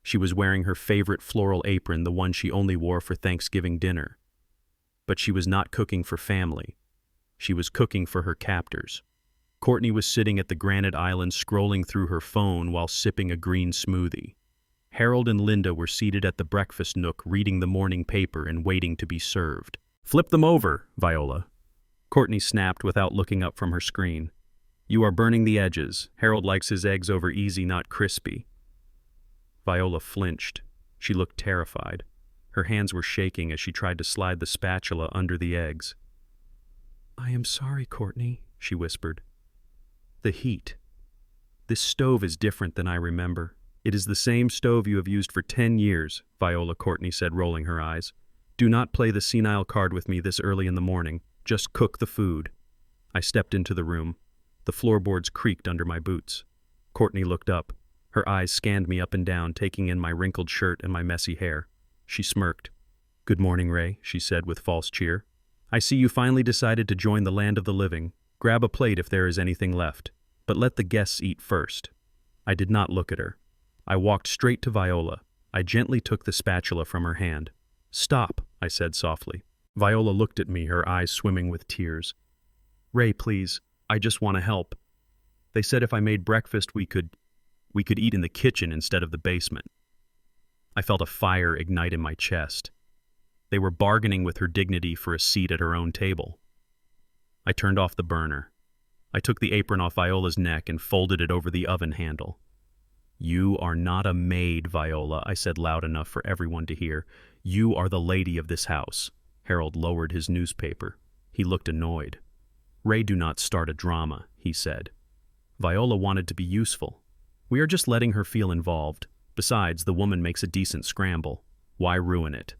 She was wearing her favorite floral apron, the one she only wore for Thanksgiving dinner. But she was not cooking for family. She was cooking for her captors. Courtney was sitting at the granite island scrolling through her phone while sipping a green smoothie. Harold and Linda were seated at the breakfast nook reading the morning paper and waiting to be served. Flip them over, Viola. Courtney snapped without looking up from her screen. You are burning the edges. Harold likes his eggs over easy, not crispy. Viola flinched. She looked terrified. Her hands were shaking as she tried to slide the spatula under the eggs. I am sorry, Courtney, she whispered. The heat. This stove is different than I remember. It is the same stove you have used for 10 years, Viola, Courtney said, rolling her eyes. Do not play the senile card with me this early in the morning. Just cook the food. I stepped into the room. The floorboards creaked under my boots. Courtney looked up. Her eyes scanned me up and down, taking in my wrinkled shirt and my messy hair. She smirked. Good morning, Ray, she said with false cheer. I see you finally decided to join the land of the living. Grab a plate if there is anything left, but let the guests eat first. I did not look at her. I walked straight to Viola. I gently took the spatula from her hand. Stop, I said softly. Viola looked at me, her eyes swimming with tears. Ray, please, I just want to help. They said if I made breakfast we could eat in the kitchen instead of the basement. I felt a fire ignite in my chest. They were bargaining with her dignity for a seat at her own table. I turned off the burner. I took the apron off Viola's neck and folded it over the oven handle. You are not a maid, Viola, I said loud enough for everyone to hear. You are the lady of this house. Harold lowered his newspaper. He looked annoyed. Ray, do not start a drama, he said. Viola wanted to be useful. We are just letting her feel involved. Besides, the woman makes a decent scramble. Why ruin it?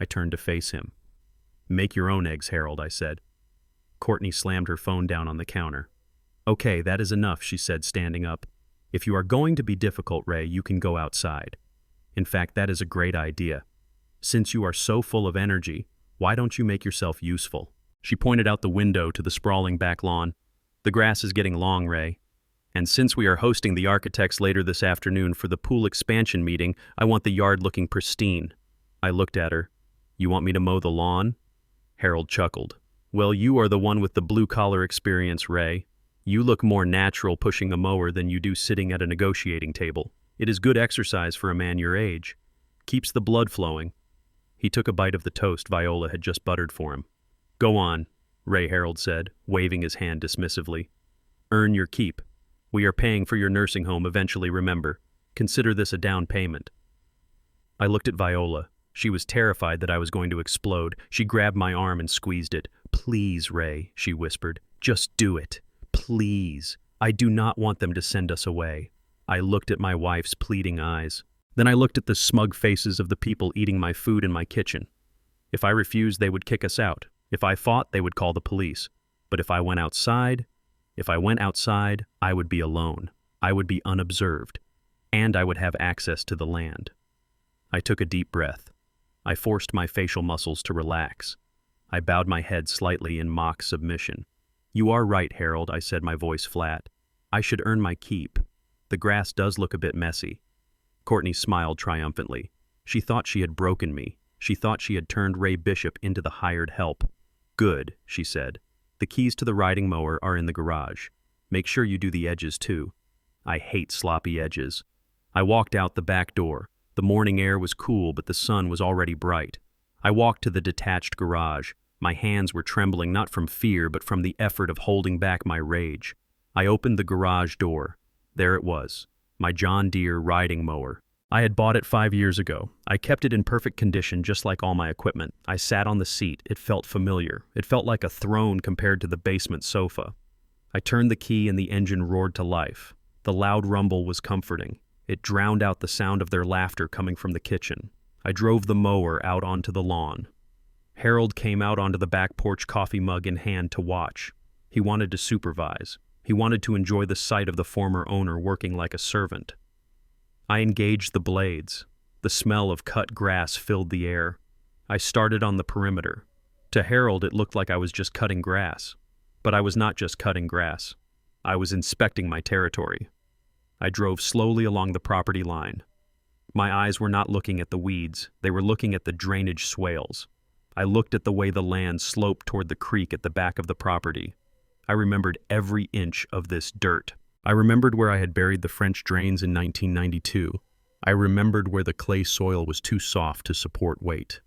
I turned to face him. Make your own eggs, Harold, I said. Courtney slammed her phone down on the counter. Okay, that is enough, she said, standing up. If you are going to be difficult, Ray, you can go outside. In fact, that is a great idea. Since you are so full of energy, why don't you make yourself useful? She pointed out the window to the sprawling back lawn. The grass is getting long, Ray. And since we are hosting the architects later this afternoon for the pool expansion meeting, I want the yard looking pristine. I looked at her. You want me to mow the lawn? Harold chuckled. Well, you are the one with the blue-collar experience, Ray. You look more natural pushing a mower than you do sitting at a negotiating table. It is good exercise for a man your age. Keeps the blood flowing. He took a bite of the toast Viola had just buttered for him. Go on, Ray Harold said, waving his hand dismissively. Earn your keep. We are paying for your nursing home eventually, remember. Consider this a down payment. I looked at Viola. She was terrified that I was going to explode. She grabbed my arm and squeezed it. Please, Ray, she whispered. Just do it. Please. I do not want them to send us away. I looked at my wife's pleading eyes. Then I looked at the smug faces of the people eating my food in my kitchen. If I refused, they would kick us out. If I fought, they would call the police. But if I went outside, I would be alone. I would be unobserved. And I would have access to the land. I took a deep breath. I forced my facial muscles to relax. I bowed my head slightly in mock submission. You are right, Harold, I said, my voice flat. I should earn my keep. The grass does look a bit messy. Courtney smiled triumphantly. She thought she had broken me. She thought she had turned Ray Bishop into the hired help. Good, she said. The keys to the riding mower are in the garage. Make sure you do the edges too. I hate sloppy edges. I walked out the back door. The morning air was cool, but the sun was already bright. I walked to the detached garage. My hands were trembling not from fear, but from the effort of holding back my rage. I opened the garage door. There it was, my John Deere riding mower. I had bought it 5 years ago. I kept it in perfect condition, just like all my equipment. I sat on the seat. It felt familiar. It felt like a throne compared to the basement sofa. I turned the key and the engine roared to life. The loud rumble was comforting. It drowned out the sound of their laughter coming from the kitchen. I drove the mower out onto the lawn. Harold came out onto the back porch, coffee mug in hand, to watch. He wanted to supervise. He wanted to enjoy the sight of the former owner working like a servant. I engaged the blades. The smell of cut grass filled the air. I started on the perimeter. To Harold, it looked like I was just cutting grass. But I was not just cutting grass. I was inspecting my territory. I drove slowly along the property line. My eyes were not looking at the weeds. They were looking at the drainage swales. I looked at the way the land sloped toward the creek at the back of the property. I remembered every inch of this dirt. I remembered where I had buried the French drains in 1992. I remembered where the clay soil was too soft to support weight.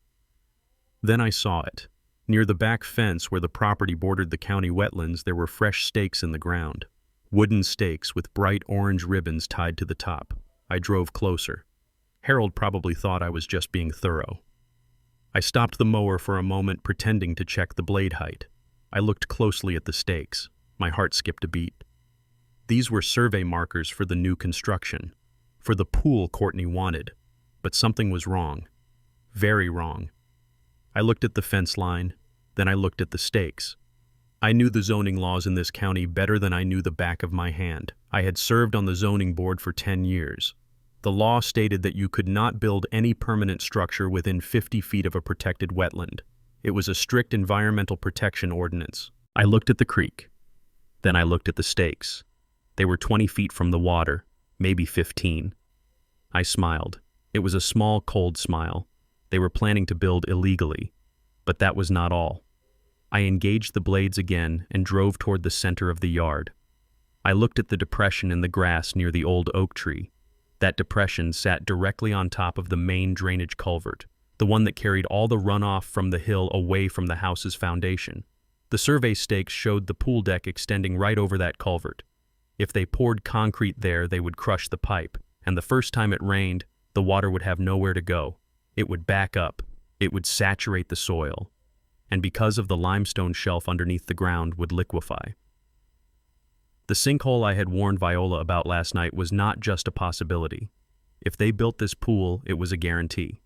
Then I saw it. Near the back fence where the property bordered the county wetlands, there were fresh stakes in the ground. Wooden stakes with bright orange ribbons tied to the top. I drove closer. Harold probably thought I was just being thorough. I stopped the mower for a moment, pretending to check the blade height. I looked closely at the stakes. My heart skipped a beat. These were survey markers for the new construction, for the pool Courtney wanted. But something was wrong. Very wrong. I looked at the fence line, then I looked at the stakes. I knew the zoning laws in this county better than I knew the back of my hand. I had served on the zoning board for 10 years. The law stated that you could not build any permanent structure within 50 feet of a protected wetland. It was a strict environmental protection ordinance. I looked at the creek. Then I looked at the stakes. They were 20 feet from the water, maybe 15. I smiled. It was a small, cold smile. They were planning to build illegally. But that was not all. I engaged the blades again and drove toward the center of the yard. I looked at the depression in the grass near the old oak tree. That depression sat directly on top of the main drainage culvert, the one that carried all the runoff from the hill away from the house's foundation. The survey stakes showed the pool deck extending right over that culvert. If they poured concrete there, they would crush the pipe, and the first time it rained, the water would have nowhere to go. It would back up. It would saturate the soil, and because of the limestone shelf underneath the ground, would liquefy. The sinkhole I had warned Viola about last night was not just a possibility. If they built this pool, it was a guarantee.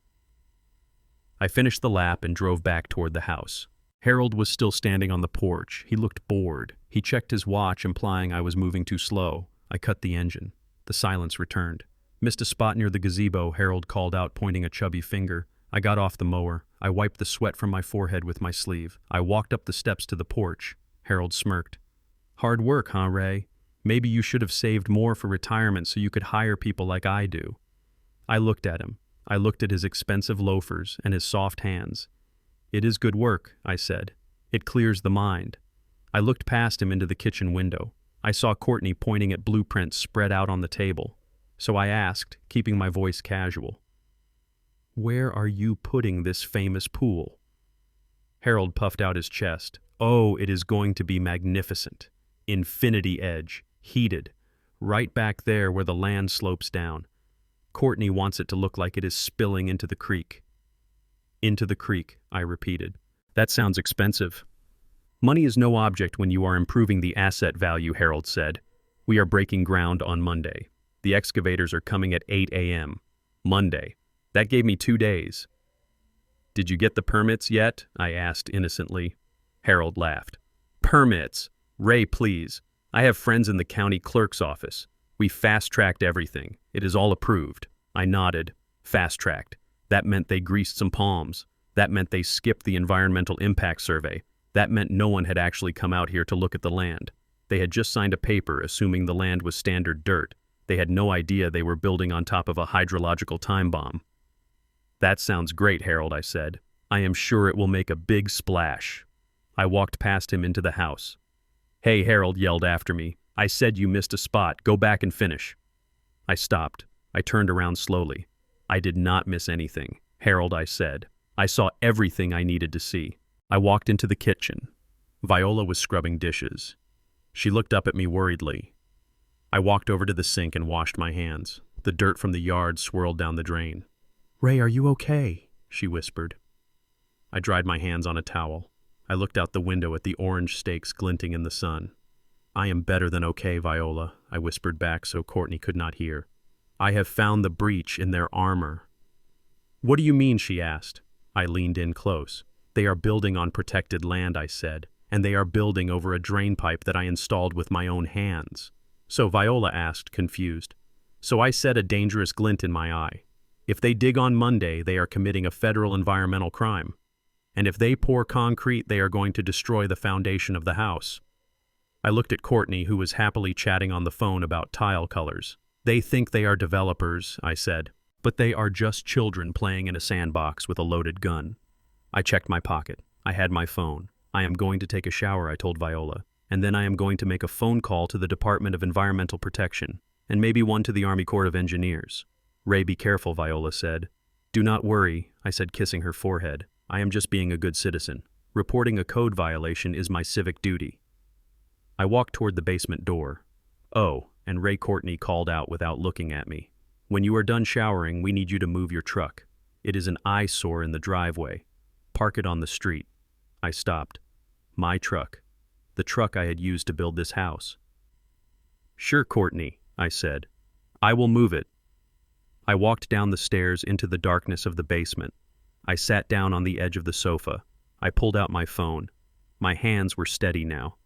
I finished the lap and drove back toward the house. Harold was still standing on the porch. He looked bored. He checked his watch, implying I was moving too slow. I cut the engine. The silence returned. Missed a spot near the gazebo, Harold called out, pointing a chubby finger. I got off the mower. I wiped the sweat from my forehead with my sleeve. I walked up the steps to the porch. Harold smirked. Hard work, huh, Ray? Maybe you should have saved more for retirement so you could hire people like I do. I looked at him. I looked at his expensive loafers and his soft hands. It is good work, I said. It clears the mind. I looked past him into the kitchen window. I saw Courtney pointing at blueprints spread out on the table. So I asked, keeping my voice casual, "Where are you putting this famous pool?" Harold puffed out his chest. "Oh, it is going to be magnificent. Infinity edge, heated, right back there where the land slopes down. Courtney wants it to look like it is spilling into the creek." "Into the creek," I repeated. "That sounds expensive." "Money is no object when you are improving the asset value," Harold said. "We are breaking ground on Monday. The excavators are coming at 8 a.m. Monday. That gave me 2 days." "Did you get the permits yet?" I asked innocently. Harold laughed. "Permits? Ray, please. I have friends in the county clerk's office. We fast-tracked everything. It is all approved." I nodded. Fast-tracked. That meant they greased some palms. That meant they skipped the environmental impact survey. That meant no one had actually come out here to look at the land. They had just signed a paper assuming the land was standard dirt. They had no idea they were building on top of a hydrological time bomb. "That sounds great, Harold," I said. "I am sure it will make a big splash." I walked past him into the house. "Hey," Harold yelled after me. "I said you missed a spot. Go back and finish." I stopped. I turned around slowly. "I did not miss anything, Harold," I said. "I saw everything I needed to see." I walked into the kitchen. Viola was scrubbing dishes. She looked up at me worriedly. I walked over to the sink and washed my hands. The dirt from the yard swirled down the drain. "Ray, are you okay?" she whispered. I dried my hands on a towel. I looked out the window at the orange steaks glinting in the sun. "I am better than okay, Viola," I whispered back so Courtney could not hear. "I have found the breach in their armor." "What do you mean?" she asked. I leaned in close. "They are building on protected land," I said, "and they are building over a drain pipe that I installed with my own hands." "So?" Viola asked, confused. "So I said, a dangerous glint in my eye. If they dig on Monday, they are committing a federal environmental crime. And if they pour concrete, they are going to destroy the foundation of the house." I looked at Courtney, who was happily chatting on the phone about tile colors. "They think they are developers," I said, "but they are just children playing in a sandbox with a loaded gun." I checked my pocket. I had my phone. "I am going to take a shower," I told Viola, "and then I am going to make a phone call to the Department of Environmental Protection, and maybe one to the Army Corps of Engineers." "Ray, be careful," Viola said. "Do not worry," I said, kissing her forehead. "I am just being a good citizen. Reporting a code violation is my civic duty." I walked toward the basement door. "Oh," and Ray Courtney called out without looking at me. "When you are done showering, we need you to move your truck. It is an eyesore in the driveway. Park it on the street." I stopped. My truck. The truck I had used to build this house. "Sure, Courtney," I said. "I will move it." I walked down the stairs into the darkness of the basement. I sat down on the edge of the sofa. I pulled out my phone. My hands were steady now.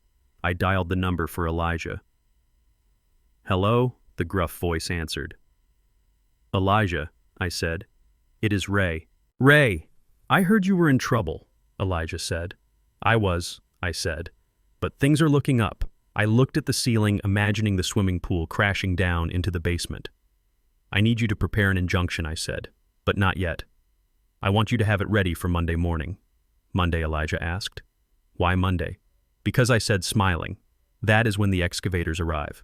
I dialed the number for Elijah. "Hello?" the gruff voice answered. "Elijah," I said. "It is Ray." "Ray, I heard you were in trouble," Elijah said. "I was," I said. "But things are looking up." I looked at the ceiling, imagining the swimming pool crashing down into the basement. "I need you to prepare an injunction," I said, "but not yet. I want you to have it ready for Monday morning." "Monday?" Elijah asked. "Why Monday?" "Because," I said, smiling, "that is when the excavators arrive.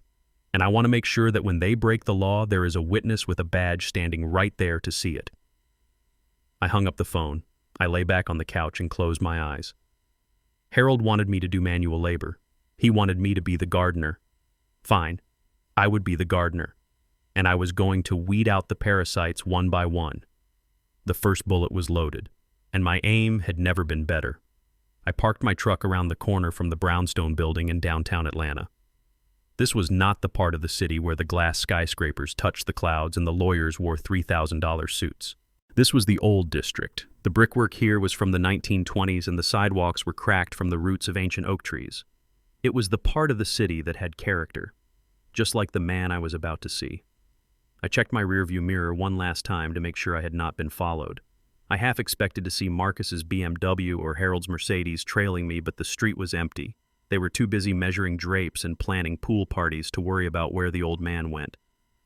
And I want to make sure that when they break the law, there is a witness with a badge standing right there to see it." I hung up the phone. I lay back on the couch and closed my eyes. Harold wanted me to do manual labor. He wanted me to be the gardener. Fine, I would be the gardener. And I was going to weed out the parasites one by one. The first bullet was loaded, and my aim had never been better. I parked my truck around the corner from the brownstone building in downtown Atlanta. This was not the part of the city where the glass skyscrapers touched the clouds and the lawyers wore $3,000 suits. This was the old district. The brickwork here was from the 1920s and the sidewalks were cracked from the roots of ancient oak trees. It was the part of the city that had character, just like the man I was about to see. I checked my rearview mirror one last time to make sure I had not been followed. I half expected to see Marcus's BMW or Harold's Mercedes trailing me, but the street was empty. They were too busy measuring drapes and planning pool parties to worry about where the old man went.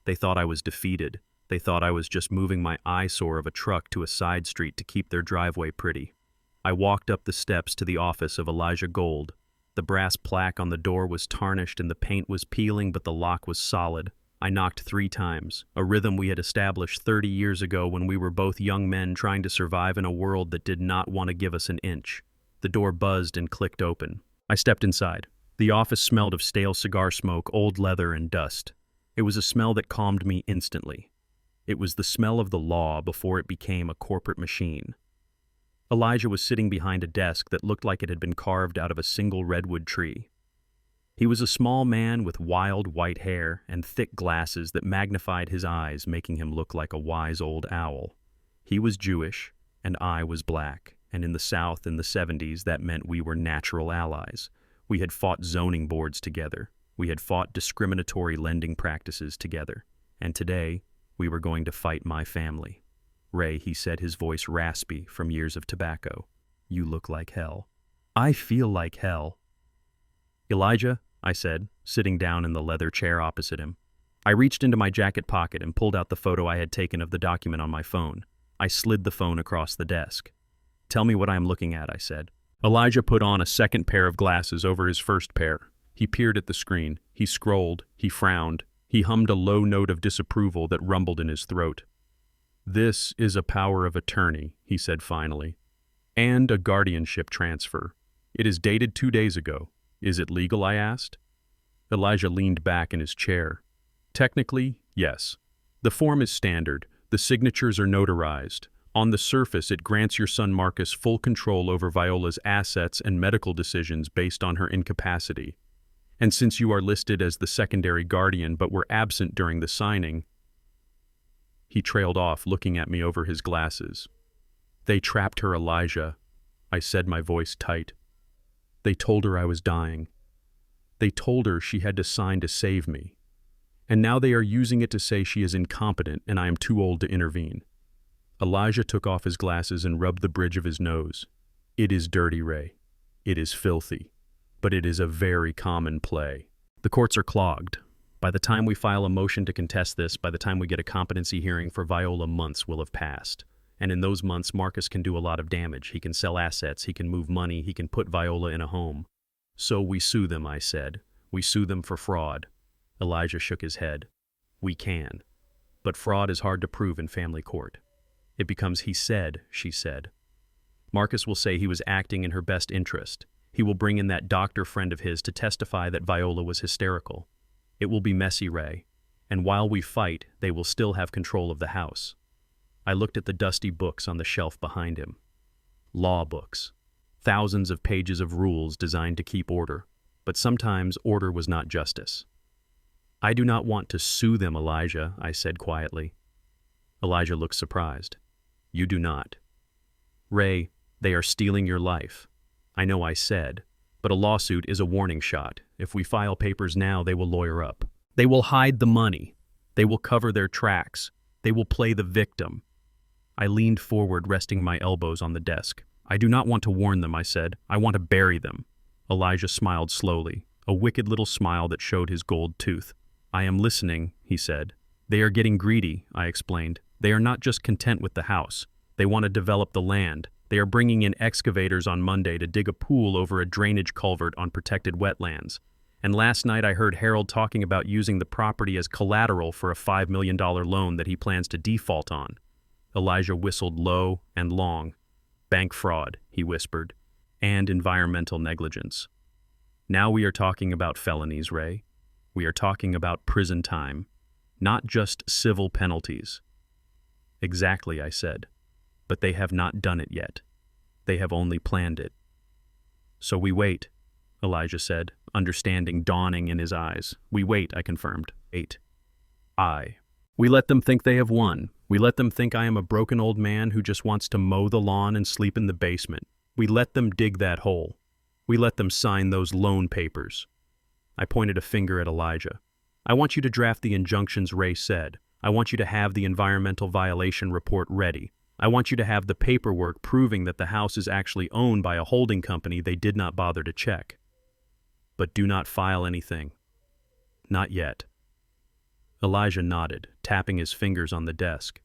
They thought I was defeated. They thought I was just moving my eyesore of a truck to a side street to keep their driveway pretty. I walked up the steps to the office of Elijah Gold. The brass plaque on the door was tarnished and the paint was peeling, but the lock was solid. I knocked 3 times, a rhythm we had established 30 years ago when we were both young men trying to survive in a world that did not want to give us an inch. The door buzzed and clicked open. I stepped inside. The office smelled of stale cigar smoke, old leather, and dust. It was a smell that calmed me instantly. It was the smell of the law before it became a corporate machine. Elijah was sitting behind a desk that looked like it had been carved out of a single redwood tree. He was a small man with wild white hair and thick glasses that magnified his eyes, making him look like a wise old owl. He was Jewish, and I was black, and in the South in the 70s that meant we were natural allies. We had fought zoning boards together. We had fought discriminatory lending practices together. And today, we were going to fight my family. "Ray," he said, his voice raspy from years of tobacco, "you look like hell." "I feel like hell." "Elijah," I said, sitting down in the leather chair opposite him. I reached into my jacket pocket and pulled out the photo I had taken of the document on my phone. I slid the phone across the desk. "Tell me what I am looking at," I said. Elijah put on a second pair of glasses over his first pair. He peered at the screen. He scrolled. He frowned. He hummed a low note of disapproval that rumbled in his throat. "This is a power of attorney," he said finally, "and a guardianship transfer. It is dated 2 days ago. Is it legal?" I asked. Elijah leaned back in his chair. "Technically, yes. The form is standard. The signatures are notarized. On the surface, it grants your son Marcus full control over Viola's assets and medical decisions based on her incapacity. And since you are listed as the secondary guardian but were absent during the signing..." He trailed off, looking at me over his glasses. "They trapped her, Elijah," I said, my voice tight. "They told her I was dying. They told her she had to sign to save me. And now they are using it to say she is incompetent and I am too old to intervene." Elijah took off his glasses and rubbed the bridge of his nose. "It is dirty, Ray. It is filthy. But it is a very common play. The courts are clogged. By the time we file a motion to contest this, by the time we get a competency hearing for Viola, months will have passed. And in those months, Marcus can do a lot of damage. He can sell assets, he can move money, he can put Viola in a home. So we sue them," I said. "We sue them for fraud." Elijah shook his head. "We can. But fraud is hard to prove in family court. It becomes he said, she said. Marcus will say he was acting in her best interest. He will bring in that doctor friend of his to testify that Viola was hysterical. It will be messy, Ray. And while we fight, they will still have control of the house." I looked at the dusty books on the shelf behind him. Law books. Thousands of pages of rules designed to keep order. But sometimes order was not justice. "I do not want to sue them, Elijah," I said quietly. Elijah looked surprised. "You do not." "Ray, they are stealing your life. I know I said, but a lawsuit is a warning shot. If we file papers now, they will lawyer up. They will hide the money. They will cover their tracks. They will play the victim." I leaned forward, resting my elbows on the desk. "I do not want to warn them," I said. "I want to bury them." Elijah smiled slowly, a wicked little smile that showed his gold tooth. "I am listening," he said. "They are getting greedy," I explained. "They are not just content with the house. They want to develop the land. They are bringing in excavators on Monday to dig a pool over a drainage culvert on protected wetlands. And last night I heard Harold talking about using the property as collateral for a $5 million loan that he plans to default on." Elijah whistled low and long. "Bank fraud," he whispered, "and environmental negligence. Now we are talking about felonies, Ray. We are talking about prison time, not just civil penalties." "Exactly," I said. "But they have not done it yet. They have only planned it." "So we wait," Elijah said, understanding dawning in his eyes. "We wait," I confirmed. "Wait. We let them think they have won. We let them think I am a broken old man who just wants to mow the lawn and sleep in the basement. We let them dig that hole. We let them sign those loan papers." I pointed a finger at Elijah. "I want you to draft the injunctions Ray said. I want you to have the environmental violation report ready. I want you to have the paperwork proving that the house is actually owned by a holding company they did not bother to check." but do not file anything. Not yet. Elijah nodded, tapping his fingers on the desk.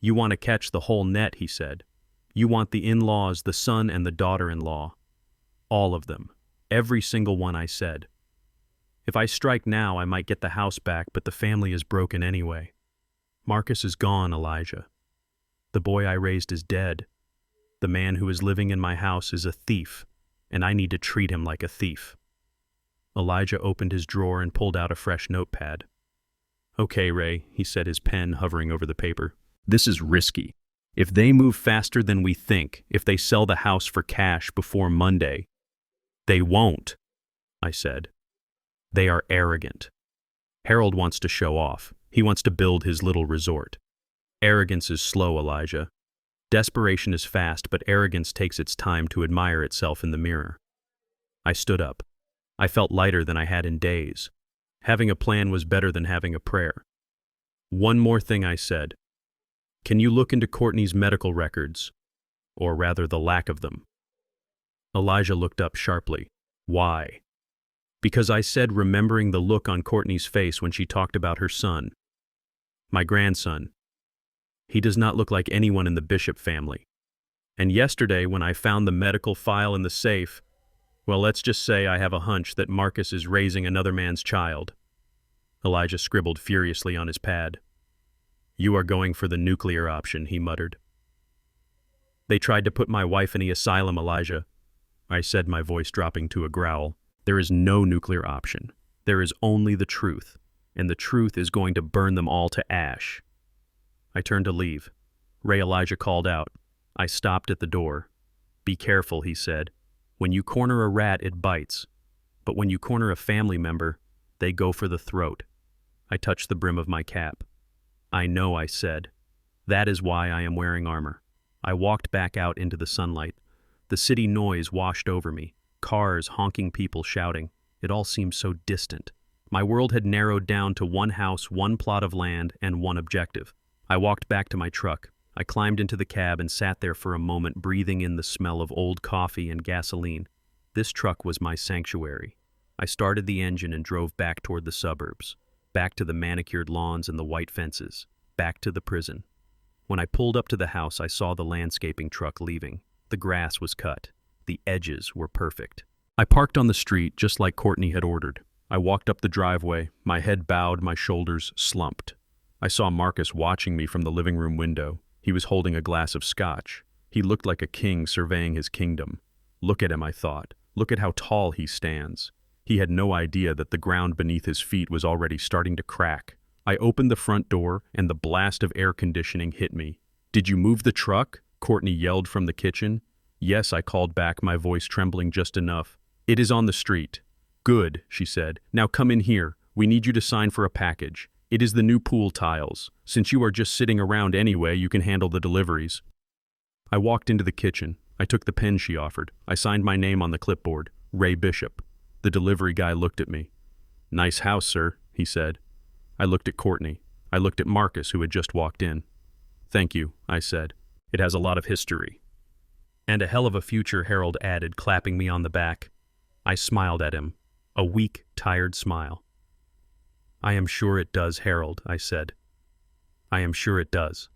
You want to catch the whole net, he said. You want the in-laws, the son and the daughter-in-law. All of them. Every single one, I said. If I strike now, I might get the house back, but the family is broken anyway. Marcus is gone, Elijah. The boy I raised is dead. The man who is living in my house is a thief, and I need to treat him like a thief. Elijah opened his drawer and pulled out a fresh notepad. Okay, Ray, he said, his pen hovering over the paper. This is risky. If they move faster than we think, if they sell the house for cash before Monday, they won't, I said. They are arrogant. Harold wants to show off. He wants to build his little resort. Arrogance is slow, Elijah. Desperation is fast, but arrogance takes its time to admire itself in the mirror. I stood up. I felt lighter than I had in days. Having a plan was better than having a prayer. One more thing, I said. Can you look into Courtney's medical records? Or rather, the lack of them. Elijah looked up sharply. Why? Because I said, remembering the look on Courtney's face when she talked about her son. My grandson. He does not look like anyone in the Bishop family. And yesterday, when I found the medical file in the safe, well, let's just say I have a hunch that Marcus is raising another man's child. Elijah scribbled furiously on his pad. You are going for the nuclear option, he muttered. They tried to put my wife in the asylum, Elijah. I said, my voice dropping to a growl. There is no nuclear option. There is only the truth, and the truth is going to burn them all to ash. I turned to leave. Ray, Elijah called out. I stopped at the door. Be careful, he said. When you corner a rat, it bites. But when you corner a family member, they go for the throat. I touched the brim of my cap. I know, I said. That is why I am wearing armor. I walked back out into the sunlight. The city noise washed over me. Cars, honking people shouting. It all seemed so distant. My world had narrowed down to one house, one plot of land, and one objective. I walked back to my truck. I climbed into the cab and sat there for a moment, breathing in the smell of old coffee and gasoline. This truck was my sanctuary. I started the engine and drove back toward the suburbs, back to the manicured lawns and the white fences, back to the prison. When I pulled up to the house, I saw the landscaping truck leaving. The grass was cut. The edges were perfect. I parked on the street just like Courtney had ordered. I walked up the driveway, my head bowed, my shoulders slumped. I saw Marcus watching me from the living room window. He was holding a glass of scotch. He looked like a king surveying his kingdom. Look at him, I thought. Look at how tall he stands. He had no idea that the ground beneath his feet was already starting to crack. I opened the front door, and the blast of air conditioning hit me. Did you move the truck? Courtney yelled from the kitchen. Yes, I called back, my voice trembling just enough. It is on the street. Good, she said. Now come in here. We need you to sign for a package. It is the new pool tiles. Since you are just sitting around anyway, you can handle the deliveries. I walked into the kitchen. I took the pen she offered. I signed my name on the clipboard, Ray Bishop. The delivery guy looked at me. Nice house, sir, he said. I looked at Courtney. I looked at Marcus, who had just walked in. Thank you, I said. It has a lot of history. And a hell of a future, Harold added, clapping me on the back. I smiled at him, a weak, tired smile. I am sure it does, Harold, I said. I am sure it does.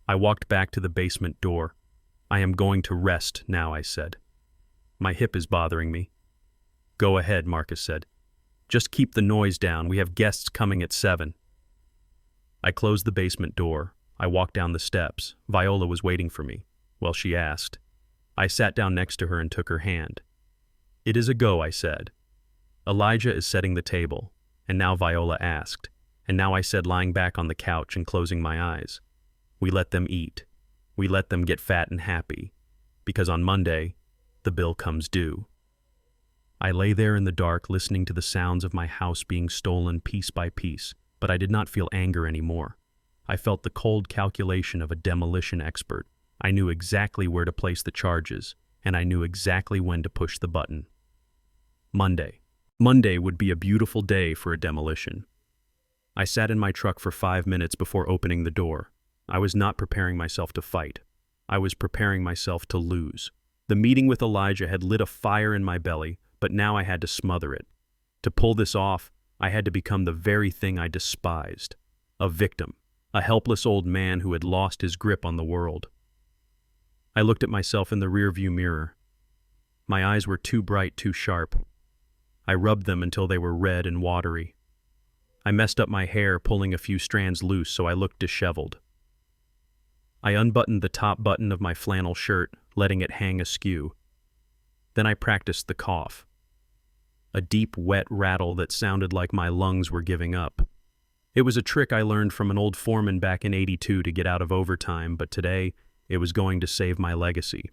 I walked back to the basement door. I am going to rest now, I said. My hip is bothering me. Go ahead, Marcus said. Just keep the noise down. We have guests coming at 7. I closed the basement door. I walked down the steps. Viola was waiting for me. Well, she asked. I sat down next to her and took her hand. It is a go, I said. Elijah is setting the table. And now Viola asked. And now I said, lying back on the couch and closing my eyes. We let them eat. We let them get fat and happy. Because on Monday, the bill comes due. I lay there in the dark listening to the sounds of my house being stolen piece by piece, but I did not feel anger anymore. I felt the cold calculation of a demolition expert. I knew exactly where to place the charges, and I knew exactly when to push the button. Monday. Monday would be a beautiful day for a demolition. I sat in my truck for 5 minutes before opening the door. I was not preparing myself to fight. I was preparing myself to lose. The meeting with Elijah had lit a fire in my belly, but now I had to smother it. To pull this off, I had to become the very thing I despised. A victim, a helpless old man who had lost his grip on the world. I looked at myself in the rearview mirror. My eyes were too bright, too sharp. I rubbed them until they were red and watery. I messed up my hair, pulling a few strands loose so I looked disheveled. I unbuttoned the top button of my flannel shirt, letting it hang askew. Then I practiced the cough. A deep, wet rattle that sounded like my lungs were giving up. It was a trick I learned from an old foreman back in '82 to get out of overtime, but today it was going to save my legacy.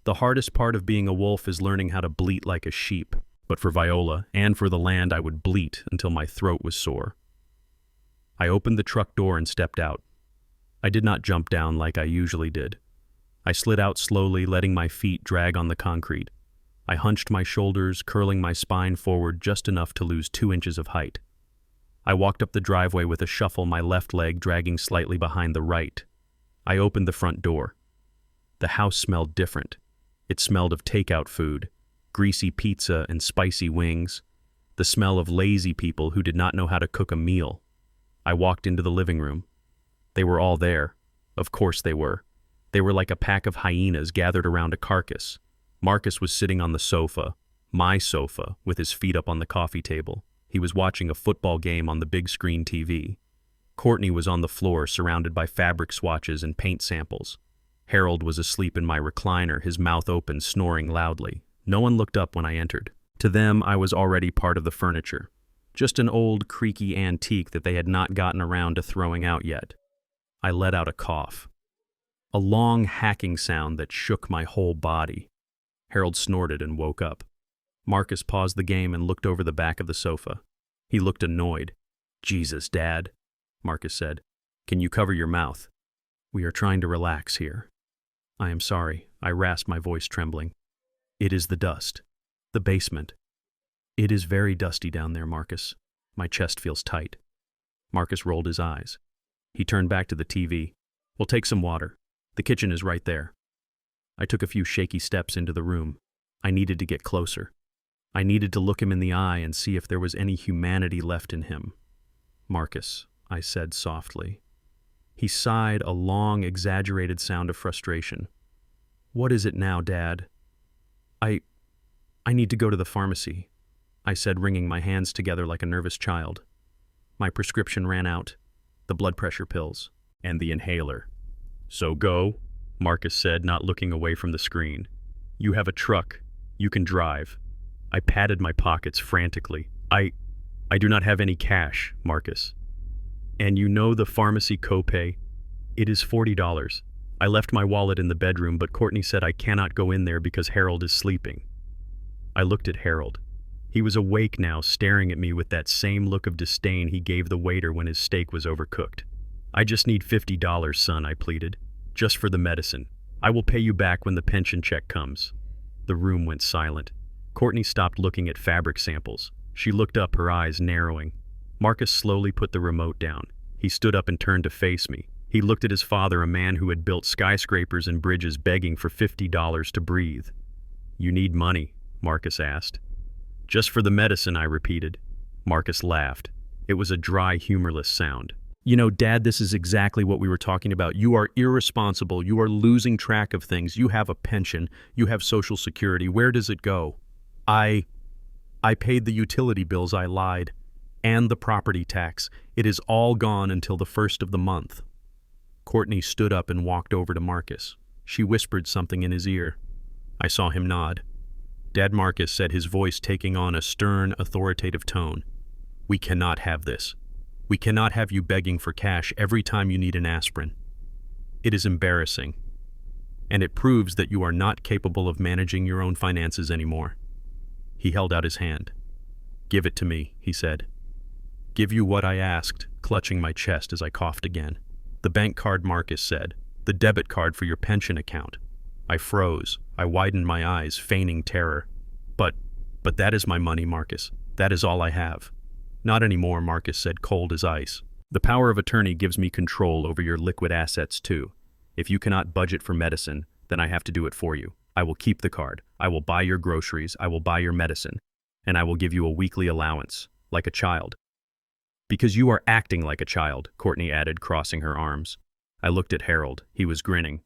The hardest part of being a wolf is learning how to bleat like a sheep, but for Viola and for the land I would bleat until my throat was sore. I opened the truck door and stepped out. I did not jump down like I usually did. I slid out slowly, letting my feet drag on the concrete. I hunched my shoulders, curling my spine forward just enough to lose 2 inches of height. I walked up the driveway with a shuffle, my left leg dragging slightly behind the right. I opened the front door. The house smelled different. It smelled of takeout food, greasy pizza and spicy wings, the smell of lazy people who did not know how to cook a meal. I walked into the living room. They were all there. Of course they were. They were like a pack of hyenas gathered around a carcass. Marcus was sitting on the sofa, my sofa, with his feet up on the coffee table. He was watching a football game on the big screen TV. Courtney was on the floor, surrounded by fabric swatches and paint samples. Harold was asleep in my recliner, his mouth open, snoring loudly. No one looked up when I entered. To them, I was already part of the furniture. Just an old, creaky antique that they had not gotten around to throwing out yet. I let out a cough. A long, hacking sound that shook my whole body. Harold snorted and woke up. Marcus paused the game and looked over the back of the sofa. He looked annoyed. "Jesus, Dad," Marcus said. "Can you cover your mouth? We are trying to relax here." "I am sorry," I rasped, my voice trembling. "It is the dust. The basement. It is very dusty down there, Marcus. My chest feels tight." Marcus rolled his eyes. He turned back to the TV. "We'll take some water. The kitchen is right there." I took a few shaky steps into the room. I needed to get closer. I needed to look him in the eye and see if there was any humanity left in him. "Marcus," I said softly. He sighed, a long, exaggerated sound of frustration. "What is it now, Dad?" I need to go to the pharmacy," I said, wringing my hands together like a nervous child. My prescription ran out, the blood pressure pills, and the inhaler. "So go," Marcus said, not looking away from the screen. "You have a truck. You can drive." I patted my pockets frantically. I do not have any cash, Marcus. "And you know the pharmacy copay? It is $40. I left my wallet in the bedroom, but Courtney said I cannot go in there because Harold is sleeping." I looked at Harold. He was awake now, staring at me with that same look of disdain he gave the waiter when his steak was overcooked. "I just need $50, son," I pleaded. "Just for the medicine. I will pay you back when the pension check comes." The room went silent. Courtney stopped looking at fabric samples. She looked up, her eyes narrowing. Marcus slowly put the remote down. He stood up and turned to face me. He looked at his father, a man who had built skyscrapers and bridges, begging for $50 to breathe. "You need money?" Marcus asked. "Just for the medicine," I repeated. Marcus laughed. It was a dry, humorless sound. "You know, Dad, this is exactly what we were talking about. You are irresponsible. You are losing track of things. You have a pension. You have Social Security. Where does it go?" I paid the utility bills, I lied, and the property tax. It is all gone until the 1st of the month. Courtney stood up and walked over to Marcus. She whispered something in his ear. I saw him nod. Dad, Marcus said, his voice taking on a stern, authoritative tone. "We cannot have this. We cannot have you begging for cash every time you need an aspirin. It is embarrassing. And it proves that you are not capable of managing your own finances anymore." He held out his hand. "Give it to me," he said. "Give you what I asked," clutching my chest as I coughed again. "The bank card," Marcus said. "The debit card for your pension account." I froze. I widened my eyes, feigning terror. But that is my money, Marcus. That is all I have." "Not anymore," Marcus said, cold as ice. "The power of attorney gives me control over your liquid assets too. If you cannot budget for medicine, then I have to do it for you. I will keep the card. I will buy your groceries. I will buy your medicine. And I will give you a weekly allowance, like a child. Because you are acting like a child, Courtney added, crossing her arms. I looked at Harold. He was grinning.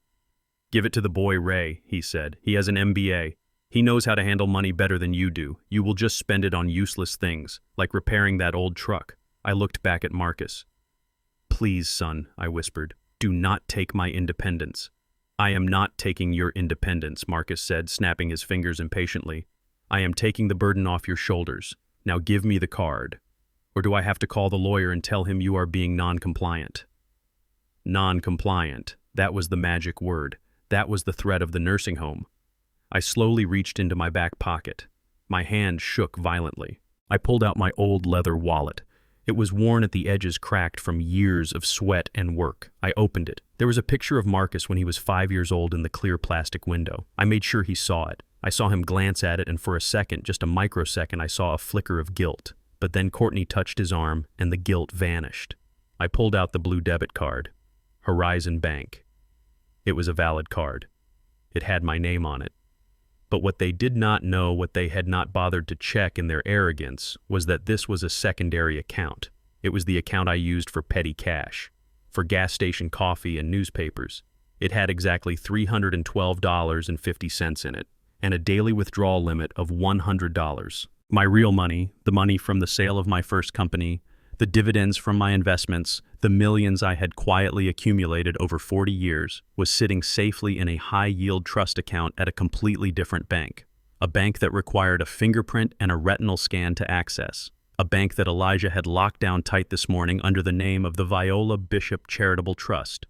Give it to the boy Ray, he said. He has an MBA. He knows how to handle money better than you do. You will just spend it on useless things, like repairing that old truck. I looked back at Marcus. Please, son, I whispered, do not take my independence. I am not taking your independence, Marcus said, snapping his fingers impatiently. I am taking the burden off your shoulders. Now give me the card. Or do I have to call the lawyer and tell him you are being non-compliant? Non-compliant. That was the magic word. That was the threat of the nursing home. I slowly reached into my back pocket. My hand shook violently. I pulled out my old leather wallet. It was worn at the edges, cracked from years of sweat and work. I opened it. There was a picture of Marcus when he was 5 years old in the clear plastic window. I made sure he saw it. I saw him glance at it, and for a second, just a microsecond, I saw a flicker of guilt. But then Courtney touched his arm, and the guilt vanished. I pulled out the blue debit card. Horizon Bank. It was a valid card. It had my name on it. But what they did not know, what they had not bothered to check in their arrogance, was that this was a secondary account. It was the account I used for petty cash, for gas station coffee and newspapers. It had exactly $312.50 in it, and a daily withdrawal limit of $100. My real money, the money from the sale of my first company, the dividends from my investments, the millions I had quietly accumulated over 40 years, was sitting safely in a high-yield trust account at a completely different bank. A bank that required a fingerprint and a retinal scan to access. A bank that Elijah had locked down tight this morning under the name of the Viola Bishop Charitable Trust.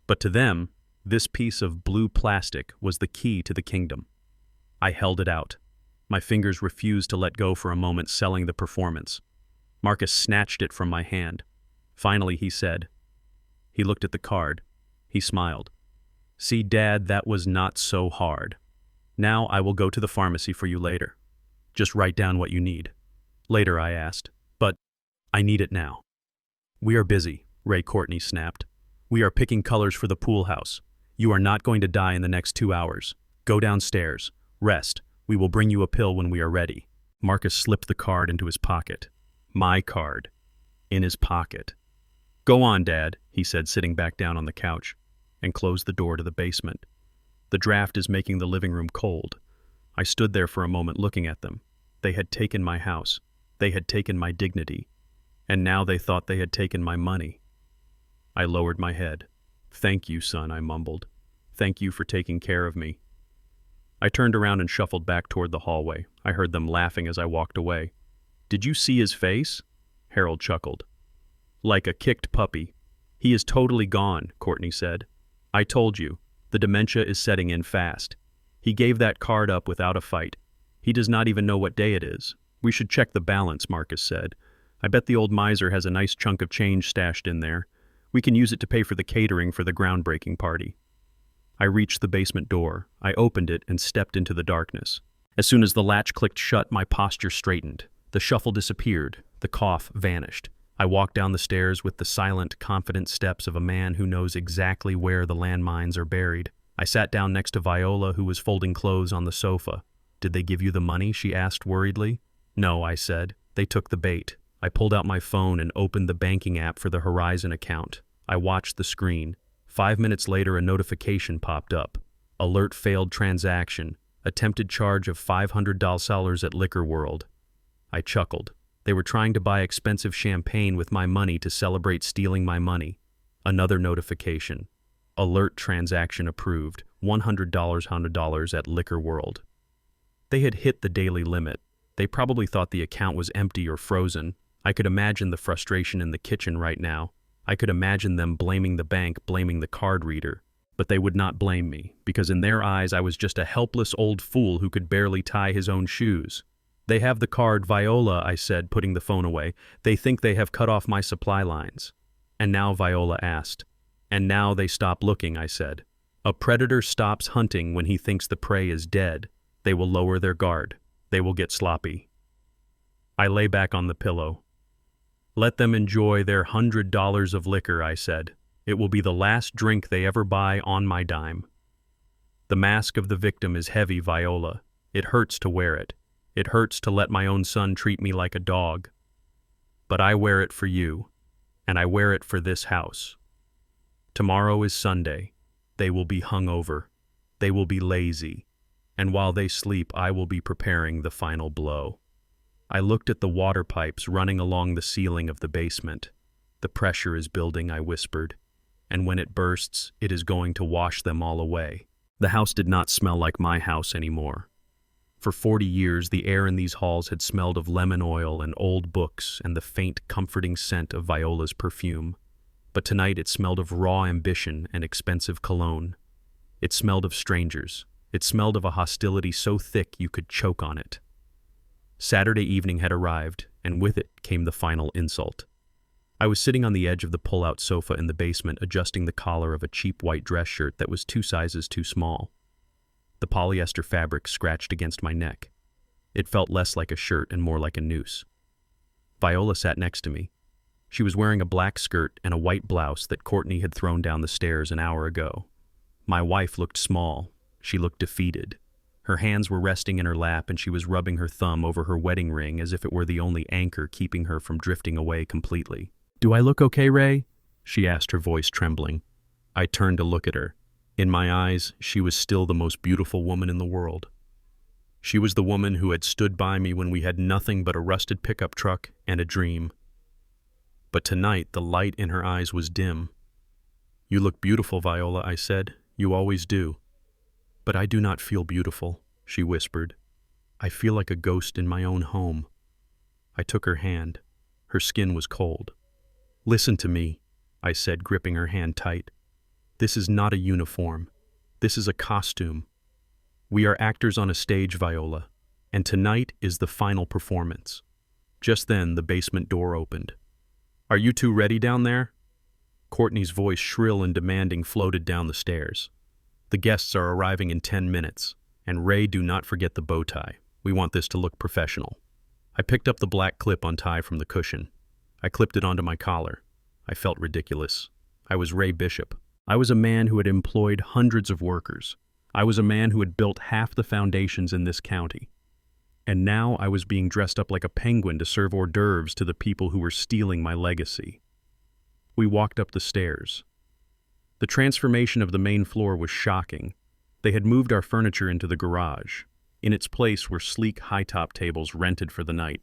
But to them, this piece of blue plastic was the key to the kingdom. I held it out. My fingers refused to let go for a moment, selling the performance. Marcus snatched it from my hand. Finally, he said. He looked at the card. He smiled. See, Dad, that was not so hard. Now I will go to the pharmacy for you later. Just write down what you need. Later, I asked. But I need it now. We are busy, Ray Courtney snapped. We are picking colors for the pool house. You are not going to die in the next 2 hours. Go downstairs. Rest. We will bring you a pill when we are ready. Marcus slipped the card into his pocket. My card. In his pocket. Go on, Dad, he said, sitting back down on the couch, and closed the door to the basement. The draft is making the living room cold. I stood there for a moment looking at them. They had taken my house. They had taken my dignity. And now they thought they had taken my money. I lowered my head. Thank you, son, I mumbled. Thank you for taking care of me. I turned around and shuffled back toward the hallway. I heard them laughing as I walked away. Did you see his face? Harold chuckled. Like a kicked puppy. He is totally gone, Courtney said. I told you, the dementia is setting in fast. He gave that card up without a fight. He does not even know what day it is. We should check the balance, Marcus said. I bet the old miser has a nice chunk of change stashed in there. We can use it to pay for the catering for the groundbreaking party. I reached the basement door. I opened it and stepped into the darkness. As soon as the latch clicked shut, my posture straightened. The shuffle disappeared. The cough vanished. I walked down the stairs with the silent, confident steps of a man who knows exactly where the landmines are buried. I sat down next to Viola, who was folding clothes on the sofa. Did they give you the money? She asked worriedly. No, I said. They took the bait. I pulled out my phone and opened the banking app for the Horizon account. I watched the screen. 5 minutes later, a notification popped up. Alert failed transaction. Attempted charge of $500 at Liquor World. I chuckled. They were trying to buy expensive champagne with my money to celebrate stealing my money. Another notification. Alert transaction approved. $100 at Liquor World. They had hit the daily limit. They probably thought the account was empty or frozen. I could imagine the frustration in the kitchen right now. I could imagine them blaming the bank, blaming the card reader. But they would not blame me, because in their eyes I was just a helpless old fool who could barely tie his own shoes. They have the card, Viola, I said, putting the phone away. They think they have cut off my supply lines. And now, Viola asked. And now they stop looking, I said. A predator stops hunting when he thinks the prey is dead. They will lower their guard. They will get sloppy. I lay back on the pillow. Let them enjoy their $100 of liquor, I said. It will be the last drink they ever buy on my dime. The mask of the victim is heavy, Viola. It hurts to wear it. It hurts to let my own son treat me like a dog. But I wear it for you, and I wear it for this house. Tomorrow is Sunday. They will be hungover. They will be lazy. And while they sleep, I will be preparing the final blow. I looked at the water pipes running along the ceiling of the basement. The pressure is building, I whispered, and when it bursts, it is going to wash them all away. The house did not smell like my house anymore. For 40 years, the air in these halls had smelled of lemon oil and old books and the faint, comforting scent of Viola's perfume. But tonight it smelled of raw ambition and expensive cologne. It smelled of strangers. It smelled of a hostility so thick you could choke on it. Saturday evening had arrived, and with it came the final insult. I was sitting on the edge of the pull-out sofa in the basement adjusting the collar of a cheap white dress shirt that was 2 sizes too small. The polyester fabric scratched against my neck. It felt less like a shirt and more like a noose. Viola sat next to me. She was wearing a black skirt and a white blouse that Courtney had thrown down the stairs an hour ago. My wife looked small. She looked defeated. Her hands were resting in her lap and she was rubbing her thumb over her wedding ring as if it were the only anchor keeping her from drifting away completely. "Do I look okay, Ray?" she asked, her voice trembling. I turned to look at her. In my eyes, she was still the most beautiful woman in the world. She was the woman who had stood by me when we had nothing but a rusted pickup truck and a dream. But tonight, the light in her eyes was dim. "You look beautiful, Viola," I said. "You always do." "But I do not feel beautiful," she whispered. "I feel like a ghost in my own home." I took her hand. Her skin was cold. "Listen to me," I said, gripping her hand tight. "This is not a uniform. This is a costume. We are actors on a stage, Viola, and tonight is the final performance." Just then, the basement door opened. "Are you two ready down there?" Courtney's voice, shrill and demanding, floated down the stairs. "The guests are arriving in 10 minutes. And Ray, do not forget the bow tie. We want this to look professional." I picked up the black clip-on tie from the cushion. I clipped it onto my collar. I felt ridiculous. I was Ray Bishop. I was a man who had employed hundreds of workers. I was a man who had built half the foundations in this county. And now I was being dressed up like a penguin to serve hors d'oeuvres to the people who were stealing my legacy. We walked up the stairs. The transformation of the main floor was shocking. They had moved our furniture into the garage. In its place were sleek high-top tables rented for the night.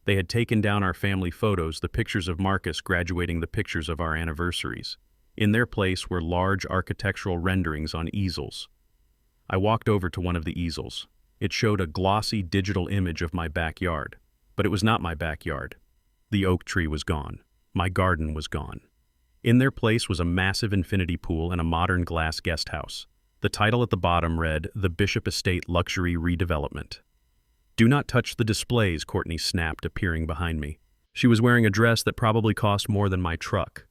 They had taken down our family photos, the pictures of Marcus graduating, the pictures of our anniversaries. In their place were large architectural renderings on easels. I walked over to one of the easels. It showed a glossy digital image of my backyard. But it was not my backyard. The oak tree was gone. My garden was gone. In their place was a massive infinity pool and a modern glass guest house. The title at the bottom read, "The Bishop Estate Luxury Redevelopment." "Do not touch the displays," Courtney snapped, appearing behind me. She was wearing a dress that probably cost more than my truck.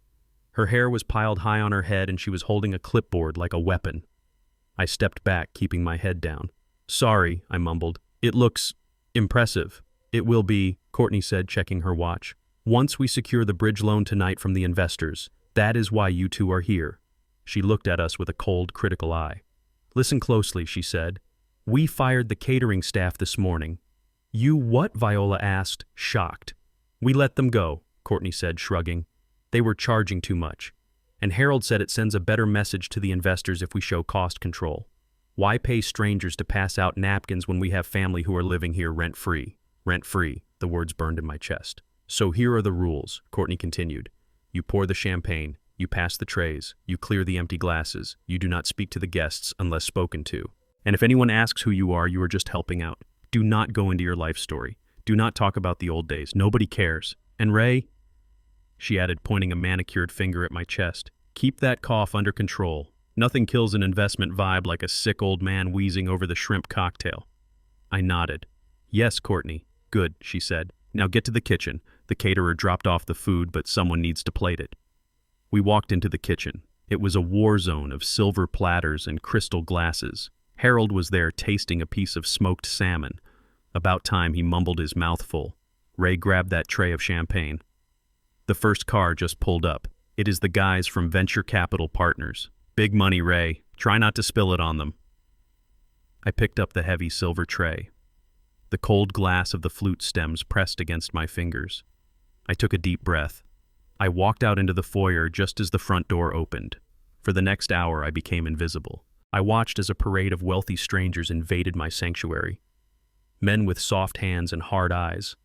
Her hair was piled high on her head and she was holding a clipboard like a weapon. I stepped back, keeping my head down. "Sorry," I mumbled. "It looks impressive." "It will be," Courtney said, checking her watch. "Once we secure the bridge loan tonight from the investors. That is why you two are here." She looked at us with a cold, critical eye. "Listen closely," she said. "We fired the catering staff this morning." "You what?" Viola asked, shocked. "We let them go," Courtney said, shrugging. "They were charging too much. And Harold said it sends a better message to the investors if we show cost control. Why pay strangers to pass out napkins when we have family who are living here rent-free?" Rent-free, the words burned in my chest. "So here are the rules," Courtney continued. "You pour the champagne. You pass the trays. You clear the empty glasses. You do not speak to the guests unless spoken to. And if anyone asks who you are just helping out. Do not go into your life story. Do not talk about the old days. Nobody cares. And Ray," she added, pointing a manicured finger at my chest, "keep that cough under control. Nothing kills an investment vibe like a sick old man wheezing over the shrimp cocktail." I nodded. "Yes, Courtney." "Good," she said. "Now get to the kitchen. The caterer dropped off the food, but someone needs to plate it." We walked into the kitchen. It was a war zone of silver platters and crystal glasses. Harold was there tasting a piece of smoked salmon. About time he mumbled his mouth full. Ray grabbed that tray of champagne. The first car just pulled up. "It is the guys from Venture Capital Partners. Big money, Ray. Try not to spill it on them." I picked up the heavy silver tray. The cold glass of the flute stems pressed against my fingers. I took a deep breath. I walked out into the foyer just as the front door opened. For the next hour, I became invisible. I watched as a parade of wealthy strangers invaded my sanctuary. Men with soft hands and hard eyes.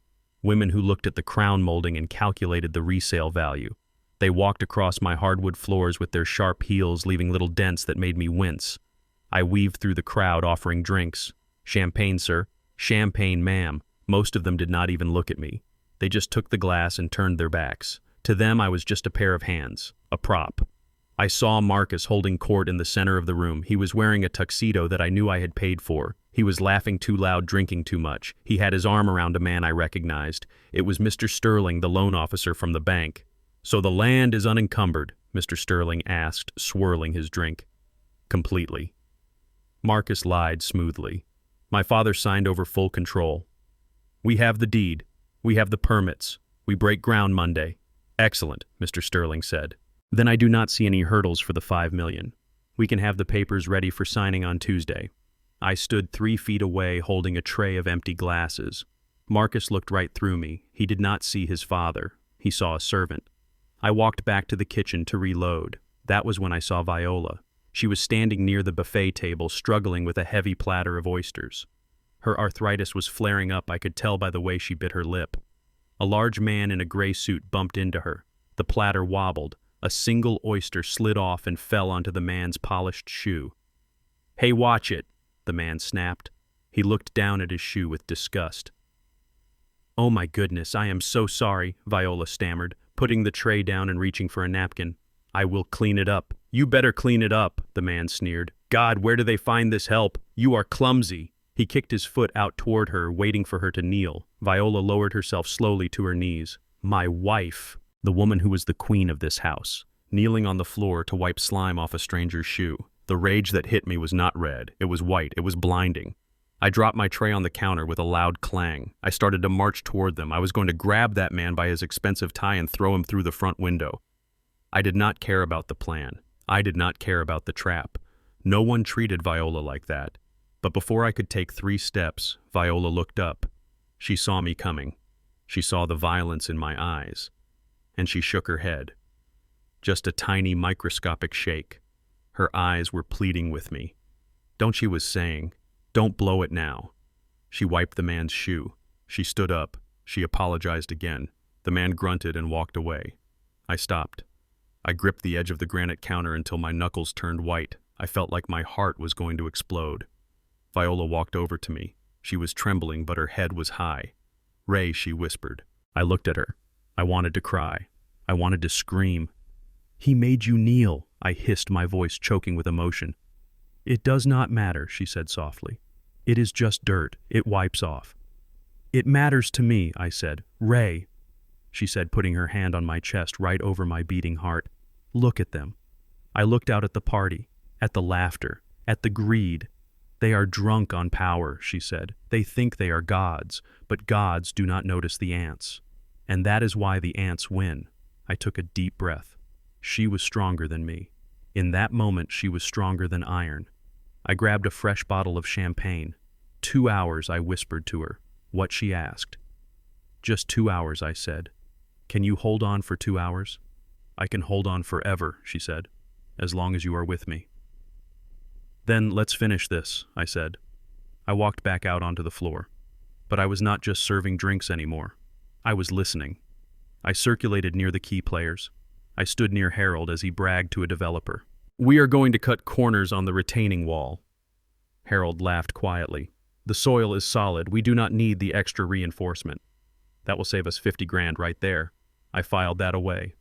Women who looked at the crown molding and calculated the resale value. They walked across my hardwood floors with their sharp heels, leaving little dents that made me wince. I weaved through the crowd offering drinks. Champagne, sir. Champagne, ma'am. Most of them did not even look at me. They just took the glass and turned their backs. To them, I was just a pair of hands, a prop. I saw Marcus holding court in the center of the room. He was wearing a tuxedo that I knew I had paid for. He was laughing too loud, drinking too much. He had his arm around a man I recognized. It was Mr. Sterling, the loan officer from the bank. "So the land is unencumbered?" Mr. Sterling asked, swirling his drink. "Completely." Marcus lied smoothly. "My father signed over full control. We have the deed. We have the permits. We break ground Monday." "Excellent," Mr. Sterling said. "Then I do not see any hurdles for the $5 million. We can have the papers ready for signing on Tuesday." I stood 3 feet away holding a tray of empty glasses. Marcus looked right through me. He did not see his father. He saw a servant. I walked back to the kitchen to reload. That was when I saw Viola. She was standing near the buffet table, struggling with a heavy platter of oysters. Her arthritis was flaring up, I could tell by the way she bit her lip. A large man in a gray suit bumped into her. The platter wobbled. A single oyster slid off and fell onto the man's polished shoe. "Hey, watch it," the man snapped. He looked down at his shoe with disgust. "Oh my goodness, I am so sorry," Viola stammered, putting the tray down and reaching for a napkin. "I will clean it up." "You better clean it up," the man sneered. "God, where do they find this help? You are clumsy." He kicked his foot out toward her, waiting for her to kneel. Viola lowered herself slowly to her knees. My wife, the woman who was the queen of this house, kneeling on the floor to wipe slime off a stranger's shoe. The rage that hit me was not red. It was white. It was blinding. I dropped my tray on the counter with a loud clang. I started to march toward them. I was going to grab that man by his expensive tie and throw him through the front window. I did not care about the plan. I did not care about the trap. No one treated Viola like that. But before I could take 3 steps, Viola looked up. She saw me coming. She saw the violence in my eyes. And she shook her head. Just a tiny microscopic shake. Her eyes were pleading with me. She was saying, "Don't blow it now." She wiped the man's shoe. She stood up. She apologized again. The man grunted and walked away. I stopped. I gripped the edge of the granite counter until my knuckles turned white. I felt like my heart was going to explode. Viola walked over to me. She was trembling, but her head was high. "Ray," she whispered. I looked at her. I wanted to cry. I wanted to scream. "He made you kneel," I hissed, my voice choking with emotion. "It does not matter," she said softly. "It is just dirt. It wipes off." "It matters to me," I said. "Ray," she said, putting her hand on my chest right over my beating heart. "Look at them." I looked out at the party, at the laughter, at the greed. "They are drunk on power," she said. "They think they are gods, but gods do not notice the ants. And that is why the ants win." I took a deep breath. She was stronger than me. In that moment, she was stronger than iron. I grabbed a fresh bottle of champagne. 2 hours, I whispered to her. What she asked. "Just 2 hours," I said. "Can you hold on for 2 hours?" "I can hold on forever," she said, "as long as you are with me." "Then let's finish this," I said. I walked back out onto the floor. But I was not just serving drinks anymore. I was listening. I circulated near the key players. I stood near Harold as he bragged to a developer. "We are going to cut corners on the retaining wall." Harold laughed quietly. "The soil is solid. We do not need the extra reinforcement. That will save us 50 grand right there." I filed that away.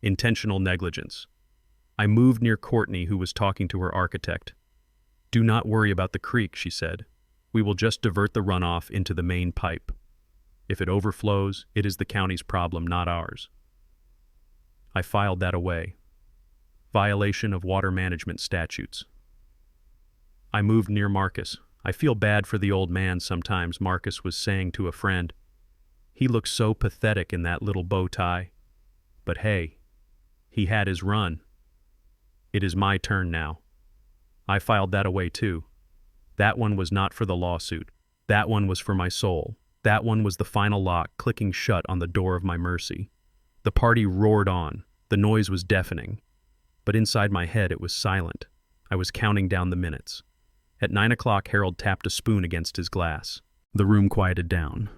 Intentional negligence. I moved near Courtney, who was talking to her architect. "Do not worry about the creek," she said. "We will just divert the runoff into the main pipe. If it overflows, it is the county's problem, not ours." I filed that away. Violation of water management statutes. I moved near Marcus. "I feel bad for the old man sometimes," Marcus was saying to a friend. "He looks so pathetic in that little bow tie. But hey, he had his run. It is my turn now." I filed that away too. That one was not for the lawsuit. That one was for my soul. That one was the final lock clicking shut on the door of my mercy. The party roared on. The noise was deafening. But inside my head it was silent. I was counting down the minutes. At 9 o'clock, Harold tapped a spoon against his glass. The room quieted down.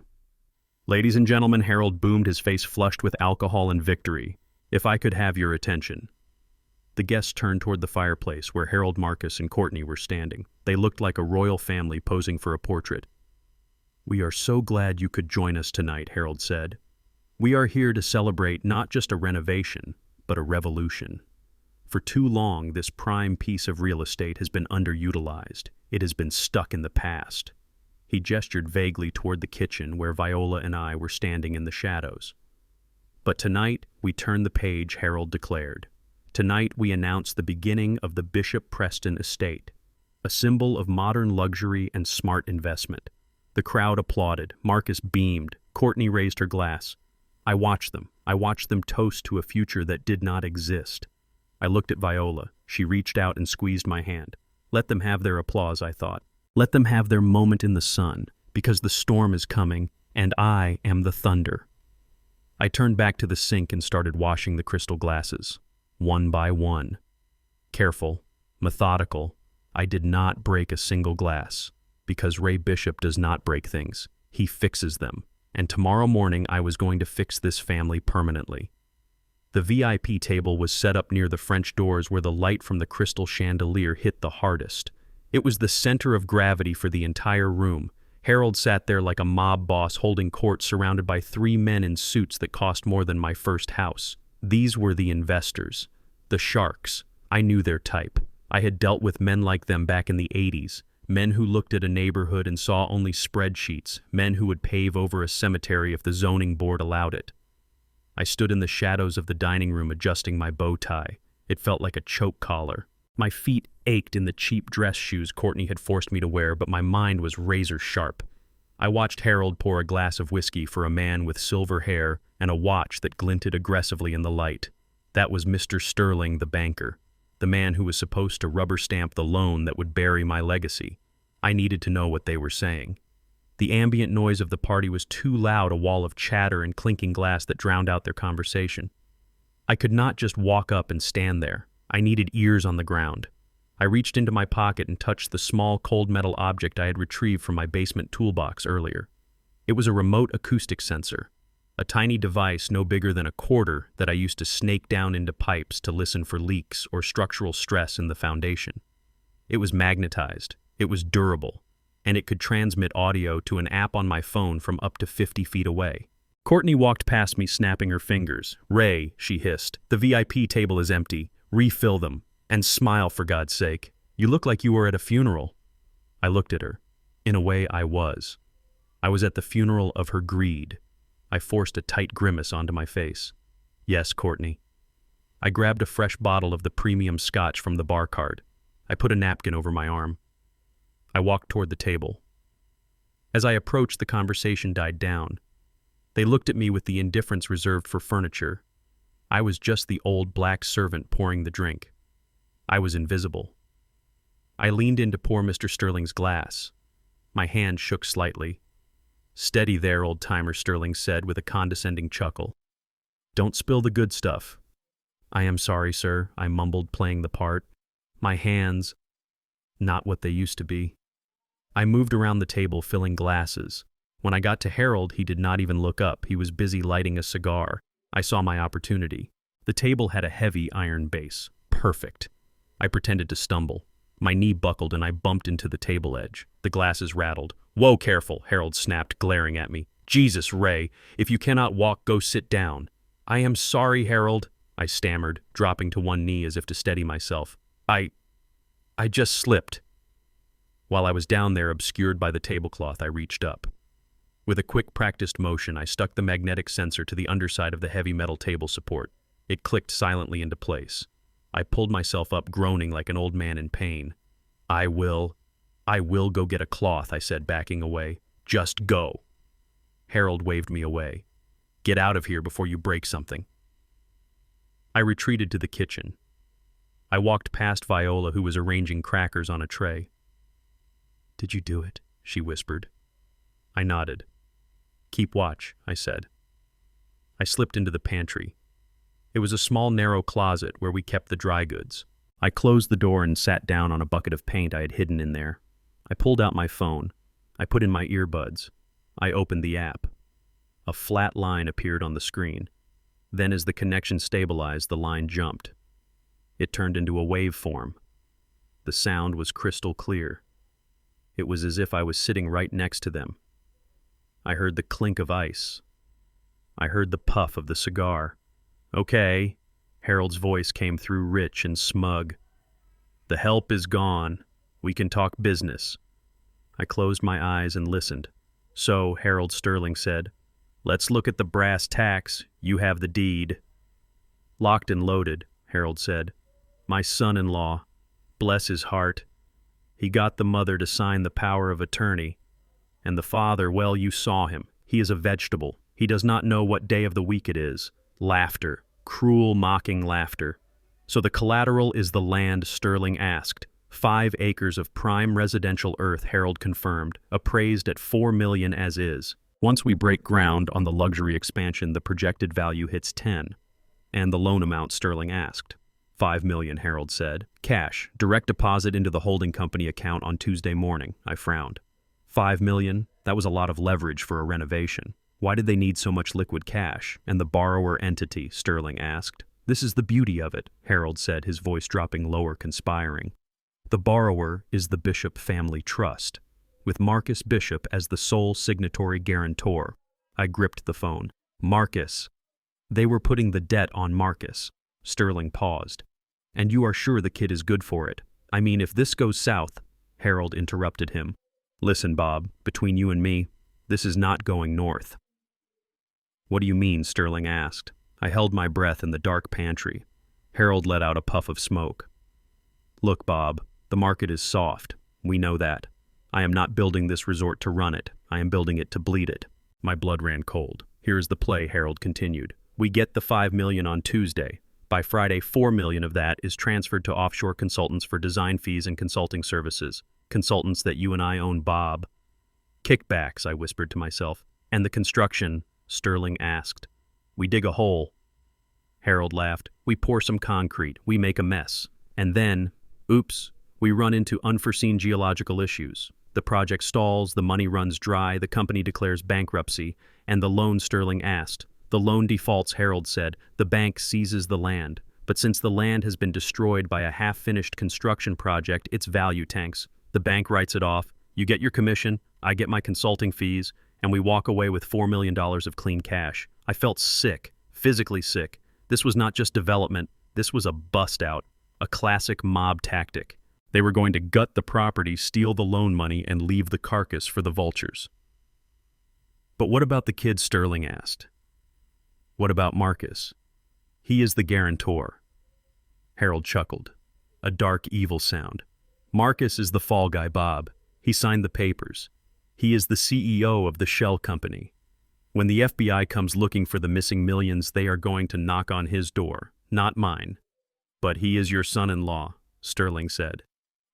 "Ladies and gentlemen," Harold boomed, his face flushed with alcohol and victory. "If I could have your attention." The guests turned toward the fireplace where Harold, Marcus, and Courtney were standing. They looked like a royal family posing for a portrait. "We are so glad you could join us tonight," Harold said. "We are here to celebrate not just a renovation, but a revolution. For too long, this prime piece of real estate has been underutilized. It has been stuck in the past." He gestured vaguely toward the kitchen where Viola and I were standing in the shadows. "But tonight, we turn the page," Harold declared. "Tonight, we announce the beginning of the Bishop Preston estate, a symbol of modern luxury and smart investment." The crowd applauded. Marcus beamed. Courtney raised her glass. I watched them. I watched them toast to a future that did not exist. I looked at Viola. She reached out and squeezed my hand. Let them have their applause, I thought. Let them have their moment in the sun, because the storm is coming, and I am the thunder. I turned back to the sink and started washing the crystal glasses, one by one. Careful, methodical, I did not break a single glass, because Ray Bishop does not break things. He fixes them, and tomorrow morning I was going to fix this family permanently. The VIP table was set up near the French doors where the light from the crystal chandelier hit the hardest. It was the center of gravity for the entire room. Harold sat there like a mob boss holding court surrounded by 3 men in suits that cost more than my first house. These were the investors, the sharks. I knew their type. I had dealt with men like them back in the 80s, men who looked at a neighborhood and saw only spreadsheets, men who would pave over a cemetery if the zoning board allowed it. I stood in the shadows of the dining room adjusting my bow tie. It felt like a choke collar. My feet ached in the cheap dress shoes Courtney had forced me to wear, but my mind was razor sharp. I watched Harold pour a glass of whiskey for a man with silver hair and a watch that glinted aggressively in the light. That was Mr. Sterling, the banker, the man who was supposed to rubber stamp the loan that would bury my legacy. I needed to know what they were saying. The ambient noise of the party was too loud, a wall of chatter and clinking glass that drowned out their conversation. I could not just walk up and stand there. I needed ears on the ground. I reached into my pocket and touched the small cold metal object I had retrieved from my basement toolbox earlier. It was a remote acoustic sensor, a tiny device no bigger than a quarter that I used to snake down into pipes to listen for leaks or structural stress in the foundation. It was magnetized, it was durable, and it could transmit audio to an app on my phone from up to 50 feet away. Courtney walked past me, snapping her fingers. "Ray," she hissed, "the VIP table is empty. Refill them. And smile, for God's sake. You look like you were at a funeral." I looked at her. In a way, I was. I was at the funeral of her greed. I forced a tight grimace onto my face. "Yes, Courtney." I grabbed a fresh bottle of the premium scotch from the bar card. I put a napkin over my arm. I walked toward the table. As I approached, the conversation died down. They looked at me with the indifference reserved for furniture. I was just the old black servant pouring the drink. I was invisible. I leaned in to pour Mr. Sterling's glass. My hand shook slightly. "Steady there, old-timer," Sterling said with a condescending chuckle. "Don't spill the good stuff." "I am sorry, sir," I mumbled, playing the part. My hands, not what they used to be. I moved around the table, filling glasses. When I got to Harold, he did not even look up. He was busy lighting a cigar. I saw my opportunity. The table had a heavy iron base. Perfect. I pretended to stumble. My knee buckled and I bumped into the table edge. The glasses rattled. "Whoa, careful," Harold snapped, glaring at me. "Jesus, Ray, if you cannot walk, go sit down." "I am sorry, Harold," I stammered, dropping to one knee as if to steady myself. I just slipped." While I was down there, obscured by the tablecloth, I reached up. With a quick, practiced motion, I stuck the magnetic sensor to the underside of the heavy metal table support. It clicked silently into place. I pulled myself up, groaning like an old man in pain. I will go get a cloth," I said, backing away. "Just go." Harold waved me away. "Get out of here before you break something." I retreated to the kitchen. I walked past Viola, who was arranging crackers on a tray. "Did you do it?" she whispered. I nodded. "Keep watch," I said. I slipped into the pantry. It was a small, narrow closet where we kept the dry goods. I closed the door and sat down on a bucket of paint I had hidden in there. I pulled out my phone. I put in my earbuds. I opened the app. A flat line appeared on the screen. Then as the connection stabilized, the line jumped. It turned into a waveform. The sound was crystal clear. It was as if I was sitting right next to them. I heard the clink of ice. I heard the puff of the cigar. "Okay," Harold's voice came through rich and smug. "The help is gone. We can talk business." I closed my eyes and listened. "So," Harold Sterling said, "let's look at the brass tacks. You have the deed." "Locked and loaded," Harold said. "My son-in-law, bless his heart. He got the mother to sign the power of attorney. And the father, well, you saw him. He is a vegetable. He does not know what day of the week it is." Laughter, cruel, mocking laughter. "So the collateral is the land?" Sterling asked. 5 acres of prime residential earth, Harold confirmed, appraised at $4 million as is. Once we break ground on the luxury expansion, the projected value hits 10. "And the loan amount?" Sterling asked. $5 million, Harold said. "Cash, direct deposit into the holding company account on Tuesday morning." I frowned. $5 million? That was a lot of leverage for a renovation. Why did they need so much liquid cash? And the borrower entity? Sterling asked. "This is the beauty of it," Harold said, his voice dropping lower, conspiring. "The borrower is the Bishop Family Trust, with Marcus Bishop as the sole signatory guarantor." I gripped the phone. "Marcus." "They were putting the debt on Marcus." Sterling paused. "And you are sure the kid is good for it? I mean, if this goes south," Harold interrupted him. "Listen, Bob, between you and me, this is not going north." "What do you mean?" Sterling asked. I held my breath in the dark pantry. Harold let out a puff of smoke. "Look, Bob, the market is soft. We know that. I am not building this resort to run it. I am building it to bleed it." My blood ran cold. "Here is the play," Harold continued. "We get the $5 million on Tuesday. By Friday, $4 million of that is transferred to offshore consultants for design fees and consulting services. Consultants that you and I own, Bob." "Kickbacks," I whispered to myself. "And the construction?" Sterling asked. "We dig a hole." Harold laughed. "We pour some concrete. We make a mess. And then, oops, we run into unforeseen geological issues. The project stalls, the money runs dry, the company declares bankruptcy, and the loan?" Sterling asked. "The loan defaults," Harold said. "The bank seizes the land. But since the land has been destroyed by a half-finished construction project, its value tanks. The bank writes it off. You get your commission, I get my consulting fees, and we walk away with $4 million of clean cash." I felt sick, physically sick. This was not just development. This was a bust-out, a classic mob tactic. They were going to gut the property, steal the loan money, and leave the carcass for the vultures. "But what about the kid?" Sterling asked. "What about Marcus? He is the guarantor." Harold chuckled. A dark, evil sound. "Marcus is the fall guy, Bob. He signed the papers. He is the CEO of the shell company. When the FBI comes looking for the missing millions, they are going to knock on his door, not mine." "But he is your son-in-law," Sterling said.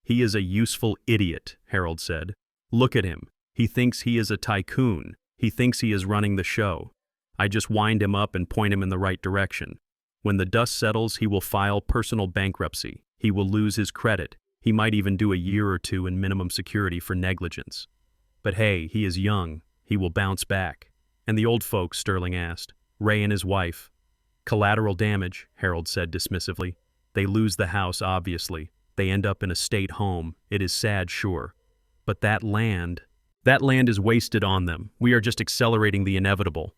"He is a useful idiot," Harold said. "Look at him. He thinks he is a tycoon. He thinks he is running the show. I just wind him up and point him in the right direction. When the dust settles, he will file personal bankruptcy. He will lose his credit. He might even do a year or 2 in minimum security for negligence. But hey, he is young. He will bounce back." "And the old folks?" Sterling asked. "Ray and his wife?" "Collateral damage," Harold said dismissively. "They lose the house, obviously. They end up in a state home. It is sad, sure. But that land is wasted on them. We are just accelerating the inevitable."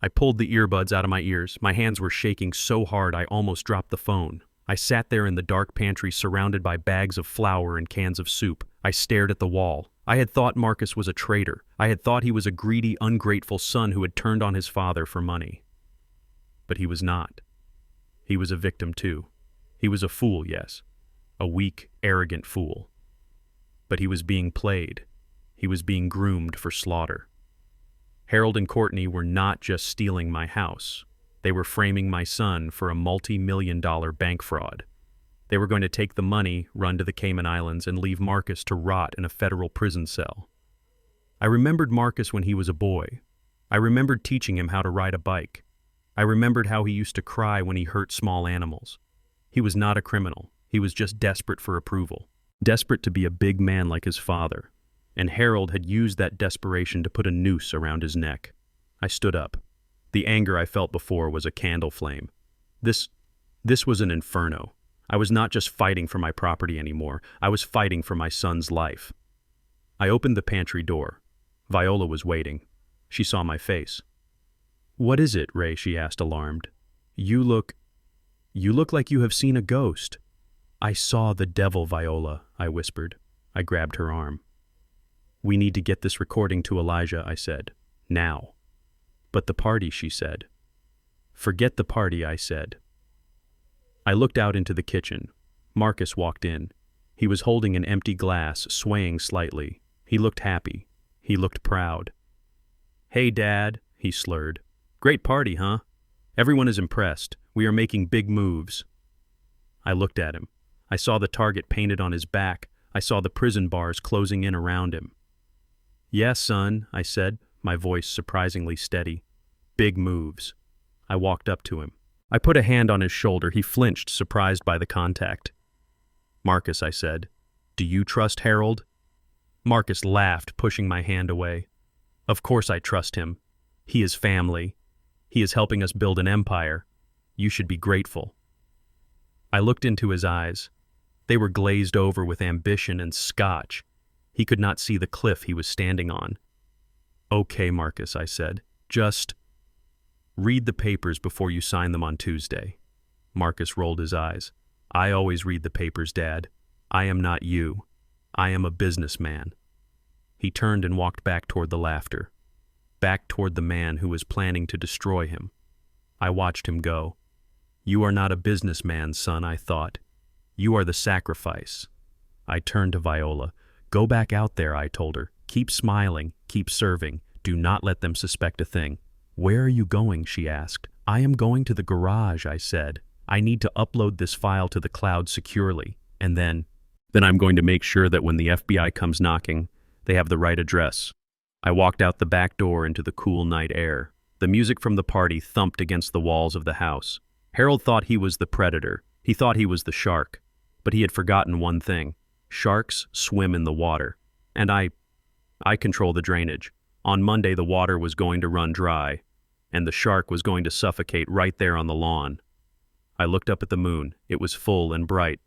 I pulled the earbuds out of my ears. My hands were shaking so hard I almost dropped the phone. I sat there in the dark pantry surrounded by bags of flour and cans of soup. I stared at the wall. I had thought Marcus was a traitor. I had thought he was a greedy, ungrateful son who had turned on his father for money. But he was not. He was a victim too. He was a fool, yes. A weak, arrogant fool. But he was being played. He was being groomed for slaughter. Harold and Courtney were not just stealing my house. They were framing my son for a multi-million-dollar bank fraud. They were going to take the money, run to the Cayman Islands, and leave Marcus to rot in a federal prison cell. I remembered Marcus when he was a boy. I remembered teaching him how to ride a bike. I remembered how he used to cry when he hurt small animals. He was not a criminal. He was just desperate for approval. Desperate to be a big man like his father. And Harold had used that desperation to put a noose around his neck. I stood up. The anger I felt before was a candle flame. This was an inferno. I was not just fighting for my property anymore. I was fighting for my son's life. I opened the pantry door. Viola was waiting. She saw my face. "What is it, Ray?" she asked, alarmed. You look like you have seen a ghost." "I saw the devil, Viola," I whispered. I grabbed her arm. "We need to get this recording to Elijah," I said. "Now." "But the party," she said. "Forget the party," I said. I looked out into the kitchen. Marcus walked in. He was holding an empty glass, swaying slightly. He looked happy. He looked proud. "Hey, Dad," he slurred. "Great party, huh? Everyone is impressed. We are making big moves." I looked at him. I saw the target painted on his back. I saw the prison bars closing in around him. "Yes, son," I said, my voice surprisingly steady. "Big moves." I walked up to him. I put a hand on his shoulder. He flinched, surprised by the contact. "Marcus," I said, "do you trust Harold?" Marcus laughed, pushing my hand away. "Of course I trust him. He is family. He is helping us build an empire. You should be grateful." I looked into his eyes. They were glazed over with ambition and scotch. He could not see the cliff he was standing on. "Okay, Marcus," I said. "Just read the papers before you sign them on Tuesday." Marcus rolled his eyes. "I always read the papers, Dad. I am not you. I am a businessman." He turned and walked back toward the laughter, back toward the man who was planning to destroy him. I watched him go. "You are not a businessman, son," I thought. "You are the sacrifice." I turned to Viola. "Go back out there," I told her. "Keep smiling, keep serving. Do not let them suspect a thing." "Where are you going?" she asked. "I am going to the garage," I said. "I need to upload this file to the cloud securely, and then I'm going to make sure that when the FBI comes knocking, they have the right address." I walked out the back door into the cool night air. The music from the party thumped against the walls of the house. Harold thought he was the predator. He thought he was the shark. But he had forgotten one thing. Sharks swim in the water. And I control the drainage. On Monday, the water was going to run dry, and the shark was going to suffocate right there on the lawn. I looked up at the moon. It was full and bright.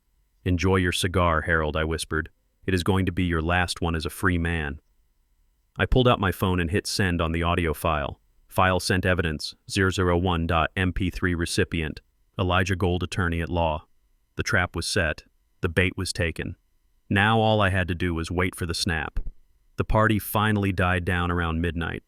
"Enjoy your cigar, Harold," I whispered. "It is going to be your last one as a free man." I pulled out my phone and hit send on the audio file. File sent evidence, 001.mp3 recipient, Elijah Gold, attorney at law. The trap was set. The bait was taken. Now all I had to do was wait for the snap. The party finally died down around midnight.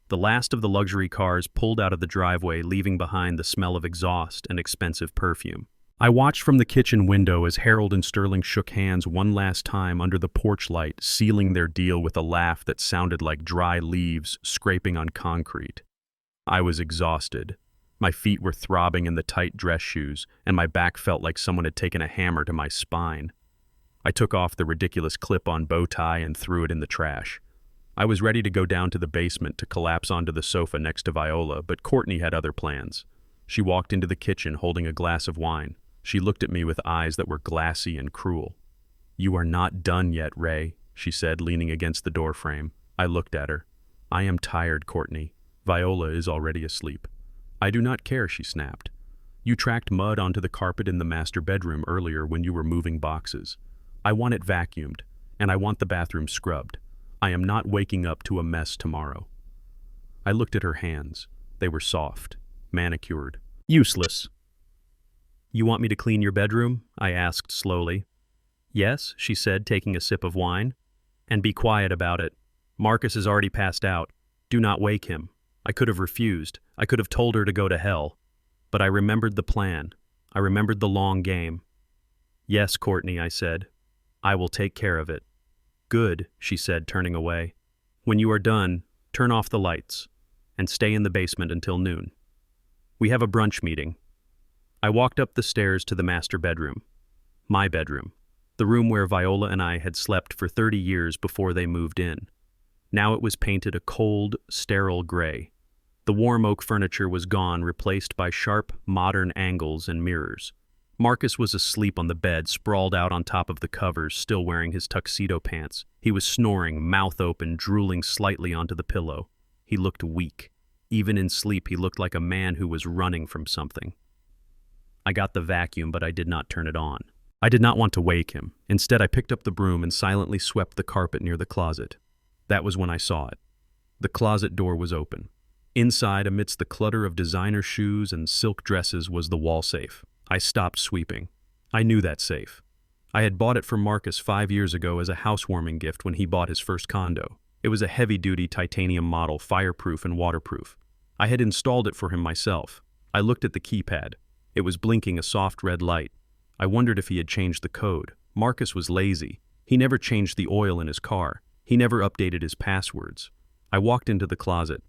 The last of the luxury cars pulled out of the driveway, leaving behind the smell of exhaust and expensive perfume. I watched from the kitchen window as Harold and Sterling shook hands one last time under the porch light, sealing their deal with a laugh that sounded like dry leaves scraping on concrete. I was exhausted. My feet were throbbing in the tight dress shoes, and my back felt like someone had taken a hammer to my spine. I took off the ridiculous clip-on bow tie and threw it in the trash. I was ready to go down to the basement to collapse onto the sofa next to Viola, but Courtney had other plans. She walked into the kitchen holding a glass of wine. She looked at me with eyes that were glassy and cruel. "You are not done yet, Ray," she said, leaning against the doorframe. I looked at her. "I am tired, Courtney. Viola is already asleep." "I do not care," she snapped. "You tracked mud onto the carpet in the master bedroom earlier when you were moving boxes. I want it vacuumed, and I want the bathroom scrubbed. I am not waking up to a mess tomorrow." I looked at her hands. They were soft, manicured, useless. "You want me to clean your bedroom?" I asked slowly. "Yes," she said, taking a sip of wine. "And be quiet about it. Marcus is already passed out. Do not wake him." I could have refused. I could have told her to go to hell. But I remembered the plan. I remembered the long game. "Yes, Courtney," I said. "I will take care of it." "Good," she said, turning away. "When you are done, turn off the lights and stay in the basement until noon. We have a brunch meeting." I walked up the stairs to the master bedroom. My bedroom. The room where Viola and I had slept for 30 years before they moved in. Now it was painted a cold, sterile gray. The warm oak furniture was gone, replaced by sharp, modern angles and mirrors. Marcus was asleep on the bed, sprawled out on top of the covers, still wearing his tuxedo pants. He was snoring, mouth open, drooling slightly onto the pillow. He looked weak. Even in sleep, he looked like a man who was running from something. I got the vacuum, but I did not turn it on. I did not want to wake him. Instead, I picked up the broom and silently swept the carpet near the closet. That was when I saw it. The closet door was open. Inside, amidst the clutter of designer shoes and silk dresses, was the wall safe. I stopped sweeping. I knew that safe. I had bought it for Marcus 5 years ago as a housewarming gift when he bought his first condo. It was a heavy-duty titanium model, fireproof and waterproof. I had installed it for him myself. I looked at the keypad. It was blinking a soft red light. I wondered if he had changed the code. Marcus was lazy. He never changed the oil in his car. He never updated his passwords. I walked into the closet.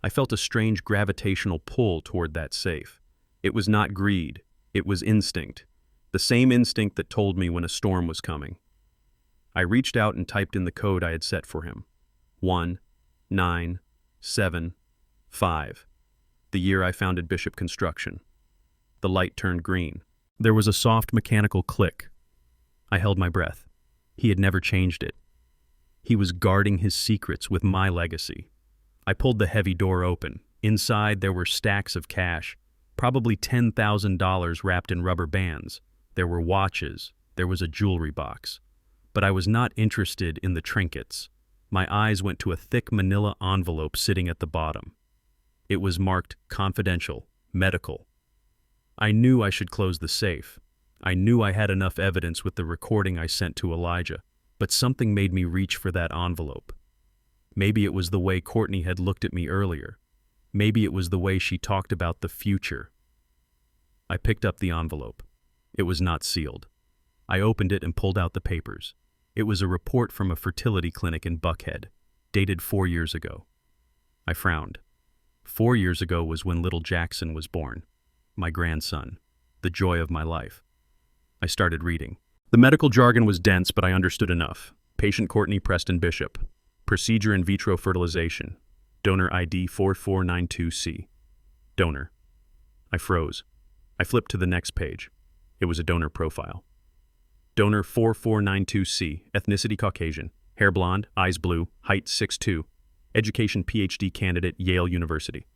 I felt a strange gravitational pull toward that safe. It was not greed. It was instinct. The same instinct that told me when a storm was coming. I reached out and typed in the code I had set for him. 1975. The year I founded Bishop Construction. The light turned green. There was a soft mechanical click. I held my breath. He had never changed it. He was guarding his secrets with my legacy. I pulled the heavy door open. Inside there were stacks of cash, probably $10,000 wrapped in rubber bands. There were watches. There was a jewelry box. But I was not interested in the trinkets. My eyes went to a thick manila envelope sitting at the bottom. It was marked confidential, medical. I knew I should close the safe. I knew I had enough evidence with the recording I sent to Elijah, but something made me reach for that envelope. Maybe it was the way Courtney had looked at me earlier. Maybe it was the way she talked about the future. I picked up the envelope. It was not sealed. I opened it and pulled out the papers. It was a report from a fertility clinic in Buckhead, dated 4 years ago. I frowned. 4 years ago was when little Jackson was born. My grandson, the joy of my life. I started reading. The medical jargon was dense, but I understood enough. Patient Courtney Preston Bishop. Procedure in vitro fertilization. Donor ID 4492C. Donor. I froze. I flipped to the next page. It was a donor profile. Donor 4492C, ethnicity Caucasian, hair blonde, eyes blue, height 6'2", education PhD candidate, Yale University.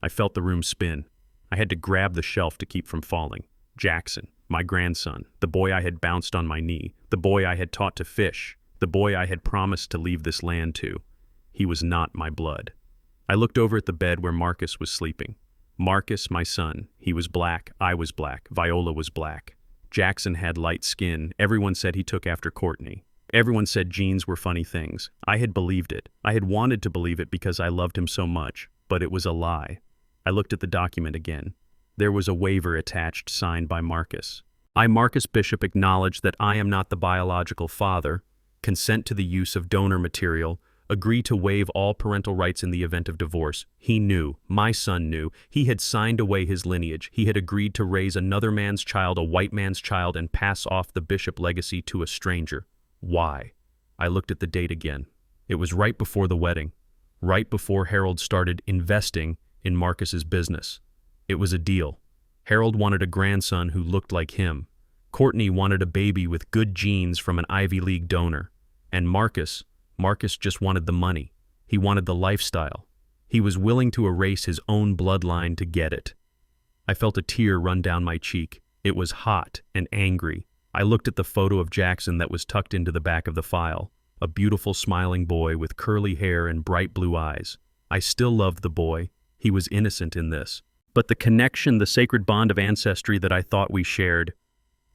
I felt the room spin. I had to grab the shelf to keep from falling. Jackson, my grandson, the boy I had bounced on my knee, the boy I had taught to fish, the boy I had promised to leave this land to. He was not my blood. I looked over at the bed where Marcus was sleeping. Marcus, my son, he was black, I was black, Viola was black. Jackson had light skin. Everyone said he took after Courtney. Everyone said genes were funny things. I had believed it. I had wanted to believe it because I loved him so much, but it was a lie. I looked at the document again. There was a waiver attached, signed by Marcus. I, Marcus Bishop, acknowledge that I am not the biological father, consent to the use of donor material, agree to waive all parental rights in the event of divorce. He knew, my son knew, he had signed away his lineage. He had agreed to raise another man's child, a white man's child, and pass off the Bishop legacy to a stranger. Why? I looked at the date again. It was right before the wedding, right before Harold started investing in Marcus's business. It was a deal. Harold wanted a grandson who looked like him. Courtney wanted a baby with good genes from an Ivy League donor. And Marcus just wanted the money. He wanted the lifestyle. He was willing to erase his own bloodline to get it. I felt a tear run down my cheek. It was hot and angry. I looked at the photo of Jackson that was tucked into the back of the file. A beautiful smiling boy with curly hair and bright blue eyes. I still loved the boy. He was innocent in this. But the connection, the sacred bond of ancestry that I thought we shared,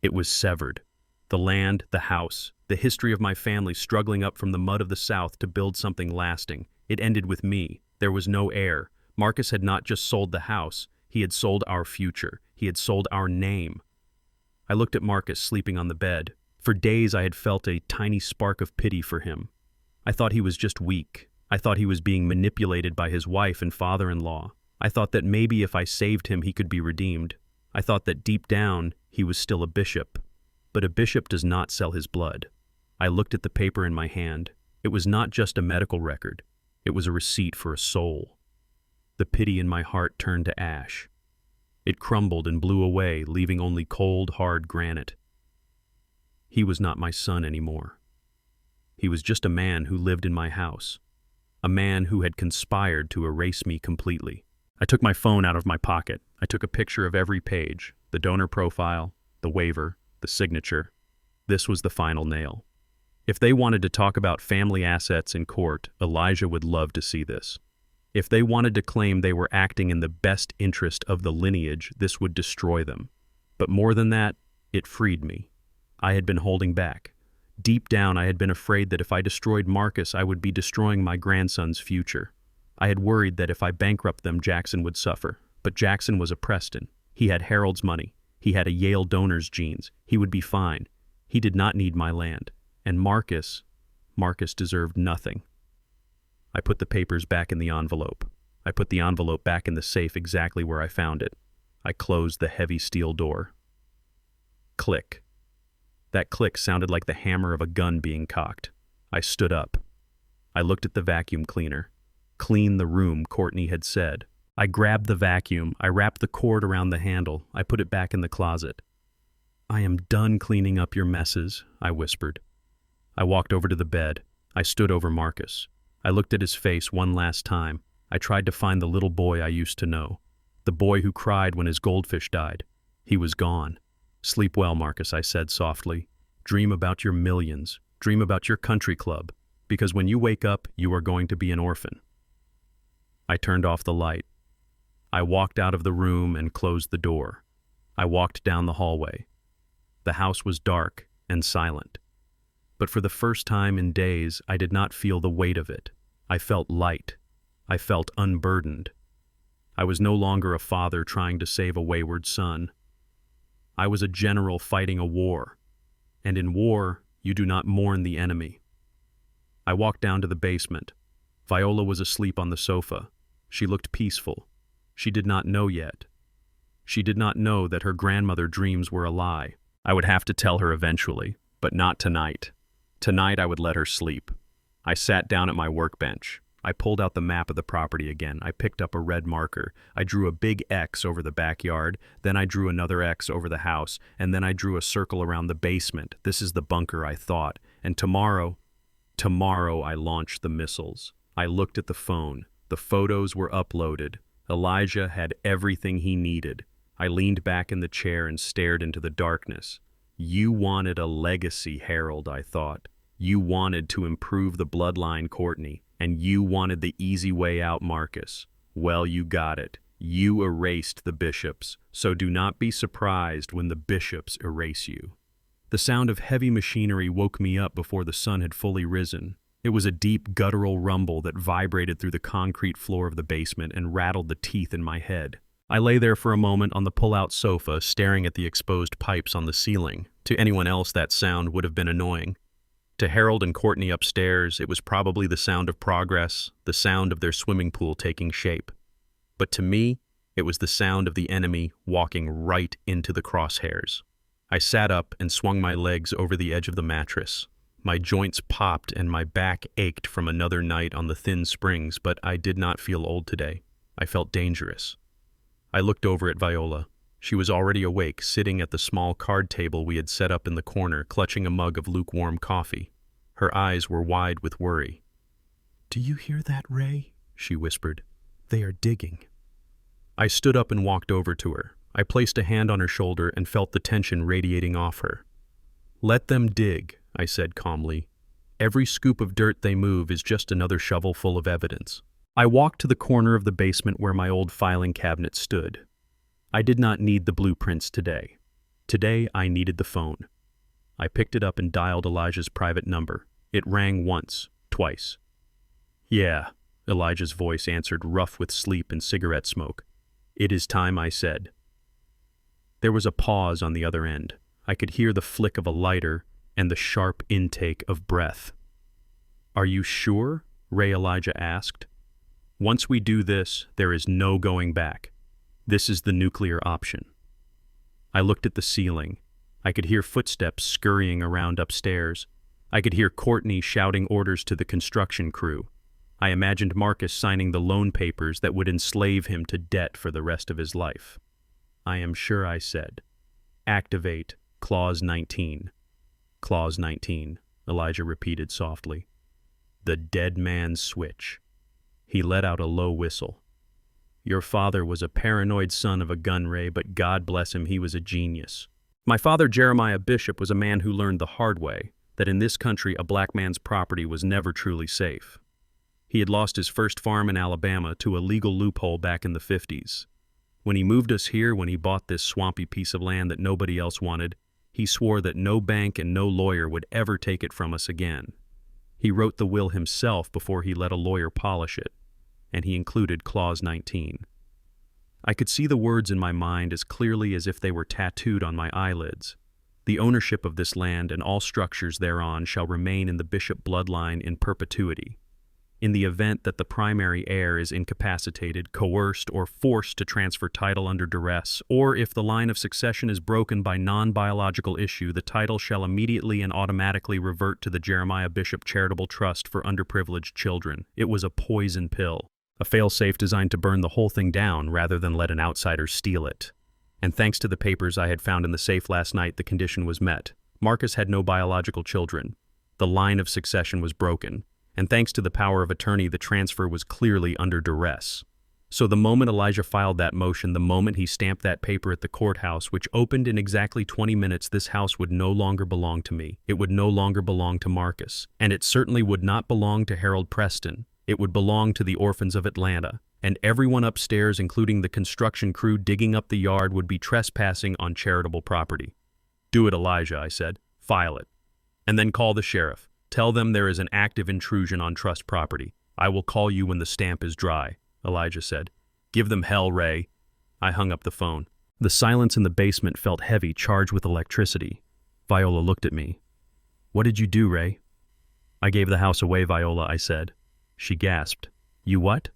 it was severed. The land, the house, the history of my family struggling up from the mud of the South to build something lasting. It ended with me. There was no heir. Marcus had not just sold the house. He had sold our future. He had sold our name. I looked at Marcus sleeping on the bed. For days I had felt a tiny spark of pity for him. I thought he was just weak. I thought he was being manipulated by his wife and father-in-law. I thought that maybe if I saved him he could be redeemed. I thought that deep down he was still a bishop. But a bishop does not sell his blood. I looked at the paper in my hand. It was not just a medical record. It was a receipt for a soul. The pity in my heart turned to ash. It crumbled and blew away, leaving only cold, hard granite. He was not my son anymore. He was just a man who lived in my house. A man who had conspired to erase me completely. I took my phone out of my pocket. I took a picture of every page, the donor profile, the waiver, the signature. This was the final nail. If they wanted to talk about family assets in court, Elijah would love to see this. If they wanted to claim they were acting in the best interest of the lineage, this would destroy them. But more than that, it freed me. I had been holding back. Deep down, I had been afraid that if I destroyed Marcus, I would be destroying my grandson's future. I had worried that if I bankrupt them, Jackson would suffer. But Jackson was a Preston. He had Harold's money. He had a Yale donor's genes. He would be fine. He did not need my land. And Marcus deserved nothing. I put the papers back in the envelope. I put the envelope back in the safe exactly where I found it. I closed the heavy steel door. Click. That click sounded like the hammer of a gun being cocked. I stood up. I looked at the vacuum cleaner. Clean the room, Courtney had said. I grabbed the vacuum. I wrapped the cord around the handle. I put it back in the closet. I am done cleaning up your messes, I whispered. I walked over to the bed. I stood over Marcus. I looked at his face one last time. I tried to find the little boy I used to know. The boy who cried when his goldfish died. He was gone. Sleep well, Marcus, I said softly. Dream about your millions. Dream about your country club. Because when you wake up, you are going to be an orphan. I turned off the light. I walked out of the room and closed the door. I walked down the hallway. The house was dark and silent. But for the first time in days, I did not feel the weight of it. I felt light. I felt unburdened. I was no longer a father trying to save a wayward son. I was a general fighting a war. And in war, you do not mourn the enemy. I walked down to the basement. Viola was asleep on the sofa. She looked peaceful. She did not know yet. She did not know that her grandmother's dreams were a lie. I would have to tell her eventually, but not tonight. Tonight I would let her sleep. I sat down at my workbench. I pulled out the map of the property again. I picked up a red marker. I drew a big X over the backyard. Then I drew another X over the house. And then I drew a circle around the basement. This is the bunker, I thought. And tomorrow I launched the missiles. I looked at the phone. The photos were uploaded. Elijah had everything he needed. I leaned back in the chair and stared into the darkness. You wanted a legacy, Harold, I thought. You wanted to improve the bloodline, Courtney. And you wanted the easy way out, Marcus. Well, you got it. You erased the bishops, so do not be surprised when the bishops erase you. The sound of heavy machinery woke me up before the sun had fully risen. It was a deep, guttural rumble that vibrated through the concrete floor of the basement and rattled the teeth in my head. I lay there for a moment on the pull-out sofa, staring at the exposed pipes on the ceiling. To anyone else, that sound would have been annoying. To Harold and Courtney upstairs, it was probably the sound of progress, the sound of their swimming pool taking shape. But to me, it was the sound of the enemy walking right into the crosshairs. I sat up and swung my legs over the edge of the mattress. My joints popped and my back ached from another night on the thin springs, but I did not feel old today. I felt dangerous. I looked over at Viola. She was already awake, sitting at the small card table we had set up in the corner, clutching a mug of lukewarm coffee. Her eyes were wide with worry. "Do you hear that, Ray?" she whispered. "They are digging." I stood up and walked over to her. I placed a hand on her shoulder and felt the tension radiating off her. "Let them dig," I said calmly. "Every scoop of dirt they move is just another shovel full of evidence." I walked to the corner of the basement where my old filing cabinet stood. I did not need the blueprints today. Today, I needed the phone. I picked it up and dialed Elijah's private number. It rang once, twice. "Yeah," Elijah's voice answered, rough with sleep and cigarette smoke. "It is time," I said. There was a pause on the other end. I could hear the flick of a lighter and the sharp intake of breath. "Are you sure?" Ray Elijah asked. "Once we do this, there is no going back. This is the nuclear option." I looked at the ceiling. I could hear footsteps scurrying around upstairs. I could hear Courtney shouting orders to the construction crew. I imagined Marcus signing the loan papers that would enslave him to debt for the rest of his life. I am sure I said, "Activate Clause 19. Clause 19, Elijah repeated softly. The dead man's switch. He let out a low whistle. Your father was a paranoid son of a gun ray, but God bless him, he was a genius. My father, Jeremiah Bishop, was a man who learned the hard way that in this country a black man's property was never truly safe. He had lost his first farm in Alabama to a legal loophole back in the 50s. When he moved us here, when he bought this swampy piece of land that nobody else wanted, he swore that no bank and no lawyer would ever take it from us again. He wrote the will himself before he let a lawyer polish it, and he included Clause 19. I could see the words in my mind as clearly as if they were tattooed on my eyelids. The ownership of this land and all structures thereon shall remain in the Bishop bloodline in perpetuity. In the event that the primary heir is incapacitated, coerced, or forced to transfer title under duress, or if the line of succession is broken by non-biological issue, the title shall immediately and automatically revert to the Jeremiah Bishop Charitable Trust for Underprivileged Children. It was a poison pill, a fail-safe designed to burn the whole thing down rather than let an outsider steal it. And thanks to the papers I had found in the safe last night, the condition was met. Marcus had no biological children. The line of succession was broken. And thanks to the power of attorney, the transfer was clearly under duress. So the moment Elijah filed that motion, the moment he stamped that paper at the courthouse, which opened in exactly 20 minutes, this house would no longer belong to me. It would no longer belong to Marcus. And it certainly would not belong to Harold Preston. It would belong to the orphans of Atlanta. And everyone upstairs, including the construction crew digging up the yard, would be trespassing on charitable property. Do it, Elijah, I said. File it. And then call the sheriff. Tell them there is an active intrusion on trust property. I will call you when the stamp is dry, Elijah said. Give them hell, Ray. I hung up the phone. The silence in the basement felt heavy, charged with electricity. Viola looked at me. What did you do, Ray? I gave the house away, Viola, I said. She gasped. You what?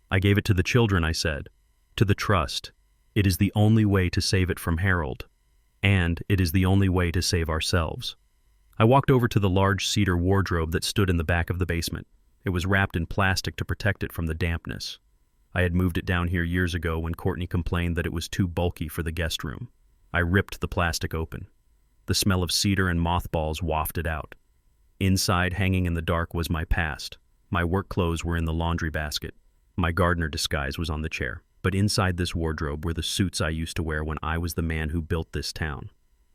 I gave it to the children, I said. To the trust. It is the only way to save it from Harold. And it is the only way to save ourselves. I walked over to the large cedar wardrobe that stood in the back of the basement. It was wrapped in plastic to protect it from the dampness. I had moved it down here years ago when Courtney complained that it was too bulky for the guest room. I ripped the plastic open. The smell of cedar and mothballs wafted out. Inside, hanging in the dark, was my past. My work clothes were in the laundry basket. My gardener disguise was on the chair. But inside this wardrobe were the suits I used to wear when I was the man who built this town.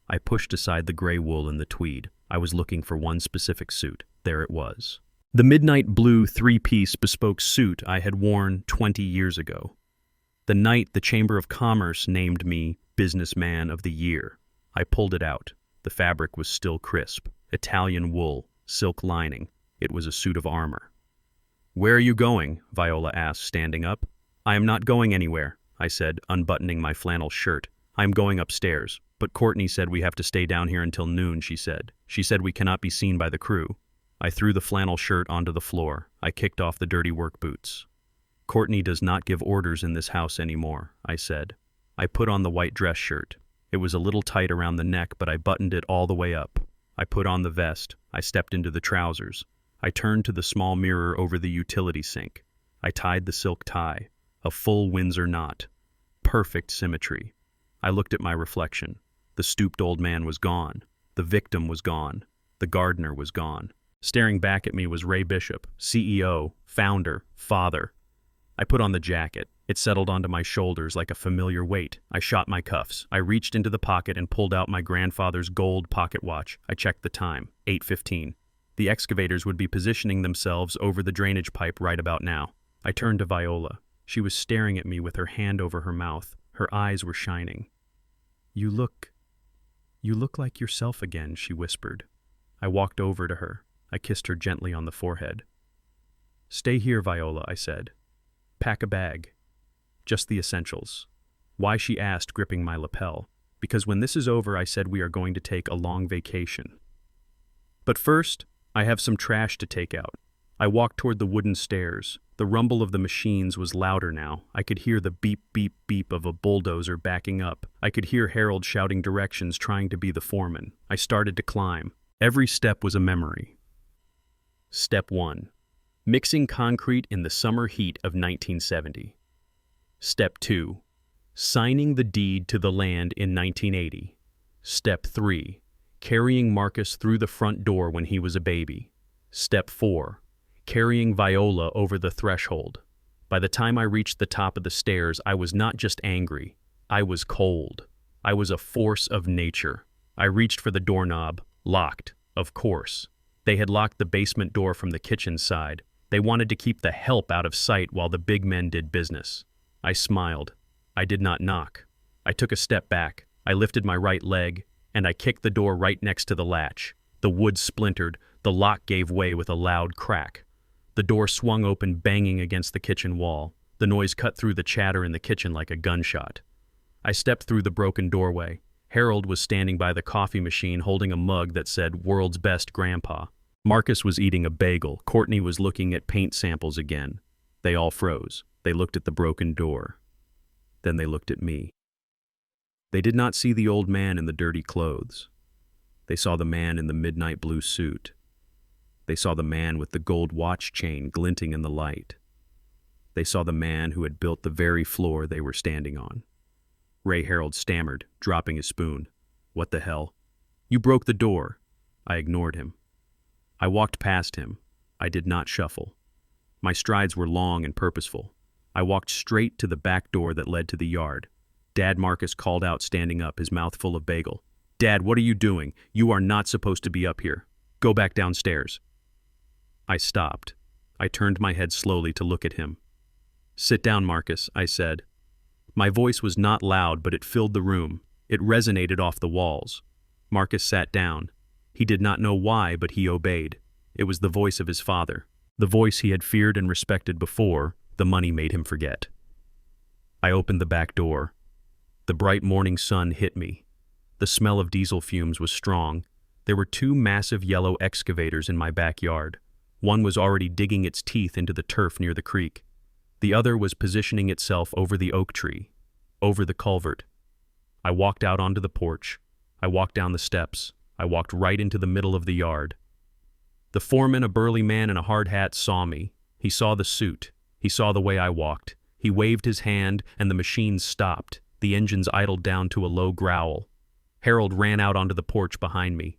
I pushed aside the gray wool and the tweed. I was looking for one specific suit. There it was. The midnight blue three-piece bespoke suit I had worn 20 years ago. The night the Chamber of Commerce named me Businessman of the Year. I pulled it out. The fabric was still crisp. Italian wool, silk lining. It was a suit of armor. Where are you going? Viola asked, standing up. I am not going anywhere, I said, unbuttoning my flannel shirt. I am going upstairs. But Courtney said we have to stay down here until noon, she said. She said we cannot be seen by the crew. I threw the flannel shirt onto the floor. I kicked off the dirty work boots. Courtney does not give orders in this house anymore, I said. I put on the white dress shirt. It was a little tight around the neck, but I buttoned it all the way up. I put on the vest. I stepped into the trousers. I turned to the small mirror over the utility sink. I tied the silk tie, a full Windsor knot. Perfect symmetry. I looked at my reflection. The stooped old man was gone. The victim was gone. The gardener was gone. Staring back at me was Ray Bishop, CEO, founder, father. I put on the jacket. It settled onto my shoulders like a familiar weight. I shot my cuffs. I reached into the pocket and pulled out my grandfather's gold pocket watch. I checked the time, 8:15. The excavators would be positioning themselves over the drainage pipe right about now. I turned to Viola. She was staring at me with her hand over her mouth. Her eyes were shining. You look like yourself again, she whispered. I walked over to her. I kissed her gently on the forehead. Stay here, Viola, I said. Pack a bag. Just the essentials. Why, she asked, gripping my lapel. Because when this is over, I said, we are going to take a long vacation. But first, I have some trash to take out. I walked toward the wooden stairs. The rumble of the machines was louder now. I could hear the beep, beep, beep of a bulldozer backing up. I could hear Harold shouting directions, trying to be the foreman. I started to climb. Every step was a memory. Step 1. Mixing concrete in the summer heat of 1970. Step 2. Signing the deed to the land in 1980. Step 3. Carrying Marcus through the front door when he was a baby. Step 4. Carrying Viola over the threshold. By the time I reached the top of the stairs, I was not just angry. I was cold. I was a force of nature. I reached for the doorknob. Locked, of course. They had locked the basement door from the kitchen side. They wanted to keep the help out of sight while the big men did business. I smiled. I did not knock. I took a step back. I lifted my right leg, and I kicked the door right next to the latch. The wood splintered. The lock gave way with a loud crack. The door swung open, banging against the kitchen wall. The noise cut through the chatter in the kitchen like a gunshot. I stepped through the broken doorway. Harold was standing by the coffee machine holding a mug that said, "World's Best Grandpa." Marcus was eating a bagel. Courtney was looking at paint samples again. They all froze. They looked at the broken door. Then they looked at me. They did not see the old man in the dirty clothes. They saw the man in the midnight blue suit. They saw the man with the gold watch chain glinting in the light. They saw the man who had built the very floor they were standing on. Ray Harold stammered, dropping his spoon. "What the hell?" "You broke the door." I ignored him. I walked past him. I did not shuffle. My strides were long and purposeful. I walked straight to the back door that led to the yard. Dad, Marcus called out, standing up, his mouth full of bagel. "Dad, what are you doing? You are not supposed to be up here. Go back downstairs." I stopped. I turned my head slowly to look at him. "Sit down, Marcus," I said. My voice was not loud, but it filled the room. It resonated off the walls. Marcus sat down. He did not know why, but he obeyed. It was the voice of his father. The voice he had feared and respected before. The money made him forget. I opened the back door. The bright morning sun hit me. The smell of diesel fumes was strong. There were 2 massive yellow excavators in my backyard. One was already digging its teeth into the turf near the creek. The other was positioning itself over the oak tree, over the culvert. I walked out onto the porch. I walked down the steps. I walked right into the middle of the yard. The foreman, a burly man in a hard hat, saw me. He saw the suit. He saw the way I walked. He waved his hand, and the machines stopped. The engines idled down to a low growl. Harold ran out onto the porch behind me.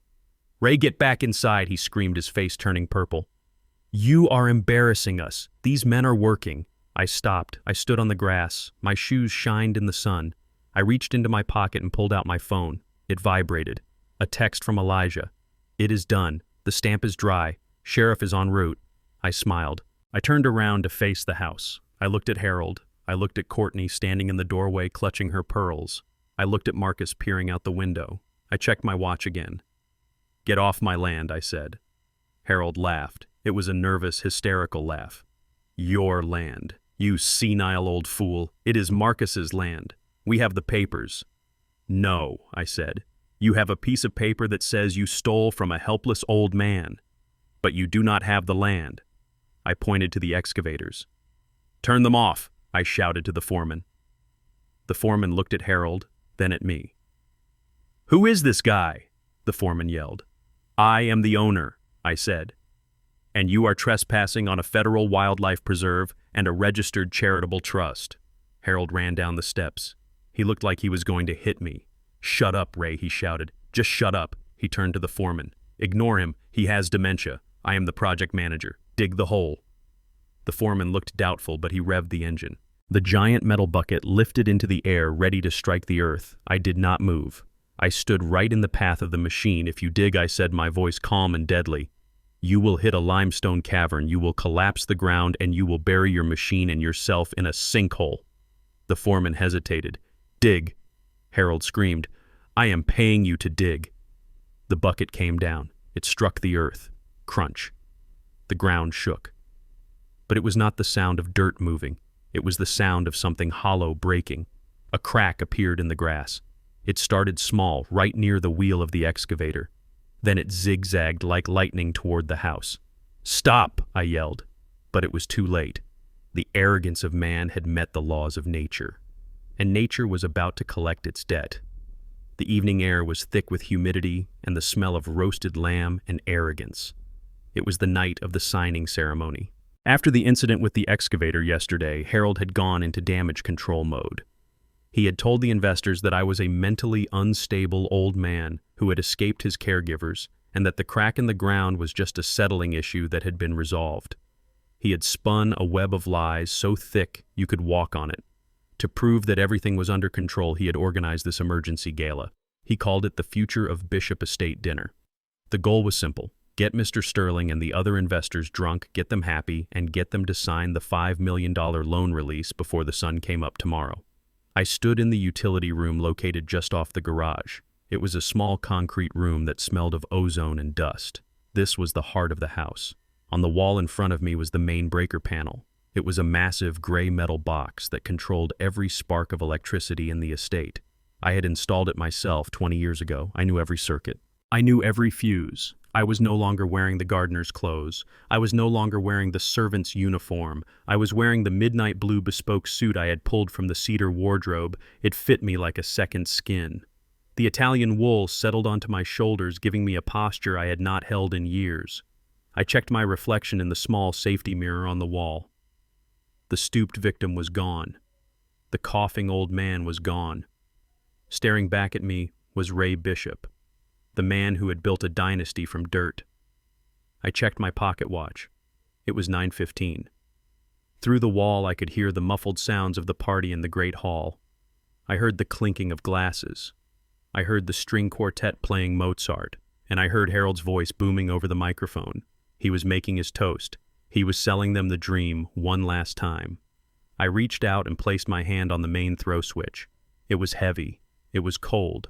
"Ray, get back inside," he screamed, his face turning purple. "You are embarrassing us. These men are working." I stopped. I stood on the grass. My shoes shined in the sun. I reached into my pocket and pulled out my phone. It vibrated. A text from Elijah. "It is done. The stamp is dry. Sheriff is en route." I smiled. I turned around to face the house. I looked at Harold. I looked at Courtney standing in the doorway clutching her pearls. I looked at Marcus peering out the window. I checked my watch again. "Get off my land," I said. Harold laughed. It was a nervous, hysterical laugh. "Your land. You senile old fool. It is Marcus's land. We have the papers." "No," I said. "You have a piece of paper that says you stole from a helpless old man. But you do not have the land." I pointed to the excavators. "Turn them off," I shouted to the foreman. The foreman looked at Harold, then at me. "Who is this guy?" the foreman yelled. "I am the owner," I said. "And you are trespassing on a federal wildlife preserve and a registered charitable trust." Harold ran down the steps. He looked like he was going to hit me. "Shut up, Ray," he shouted. "Just shut up." He turned to the foreman. "Ignore him. He has dementia. I am the project manager. Dig the hole." The foreman looked doubtful, but he revved the engine. The giant metal bucket lifted into the air, ready to strike the earth. I did not move. I stood right in the path of the machine. "If you dig," I said, my voice calm and deadly, "you will hit a limestone cavern, you will collapse the ground, and you will bury your machine and yourself in a sinkhole." The foreman hesitated. "Dig," Harold screamed. "I am paying you to dig." The bucket came down. It struck the earth. Crunch. The ground shook. But it was not the sound of dirt moving. It was the sound of something hollow breaking. A crack appeared in the grass. It started small, right near the wheel of the excavator. Then it zigzagged like lightning toward the house. "Stop!" I yelled, but it was too late. The arrogance of man had met the laws of nature, and nature was about to collect its debt. The evening air was thick with humidity and the smell of roasted lamb and arrogance. It was the night of the signing ceremony. After the incident with the excavator yesterday, Harold had gone into damage control mode. He had told the investors that I was a mentally unstable old man who had escaped his caregivers and that the crack in the ground was just a settling issue that had been resolved. He had spun a web of lies so thick you could walk on it. To prove that everything was under control, he had organized this emergency gala. He called it the Future of Bishop Estate Dinner. The goal was simple: get Mr. Sterling and the other investors drunk, get them happy, and get them to sign the $5 million loan release before the sun came up tomorrow. I stood in the utility room located just off the garage. It was a small concrete room that smelled of ozone and dust. This was the heart of the house. On the wall in front of me was the main breaker panel. It was a massive gray metal box that controlled every spark of electricity in the estate. I had installed it myself 20 years ago. I knew every circuit. I knew every fuse. I was no longer wearing the gardener's clothes. I was no longer wearing the servant's uniform. I was wearing the midnight blue bespoke suit I had pulled from the cedar wardrobe. It fit me like a second skin. The Italian wool settled onto my shoulders, giving me a posture I had not held in years. I checked my reflection in the small safety mirror on the wall. The stooped victim was gone. The coughing old man was gone. Staring back at me was Ray Bishop, the man who had built a dynasty from dirt. I checked my pocket watch. It was 9:15. Through the wall I could hear the muffled sounds of the party in the great hall. I heard the clinking of glasses. I heard the string quartet playing Mozart, and I heard Harold's voice booming over the microphone. He was making his toast. He was selling them the dream one last time. I reached out and placed my hand on the main throw switch. It was heavy. It was cold.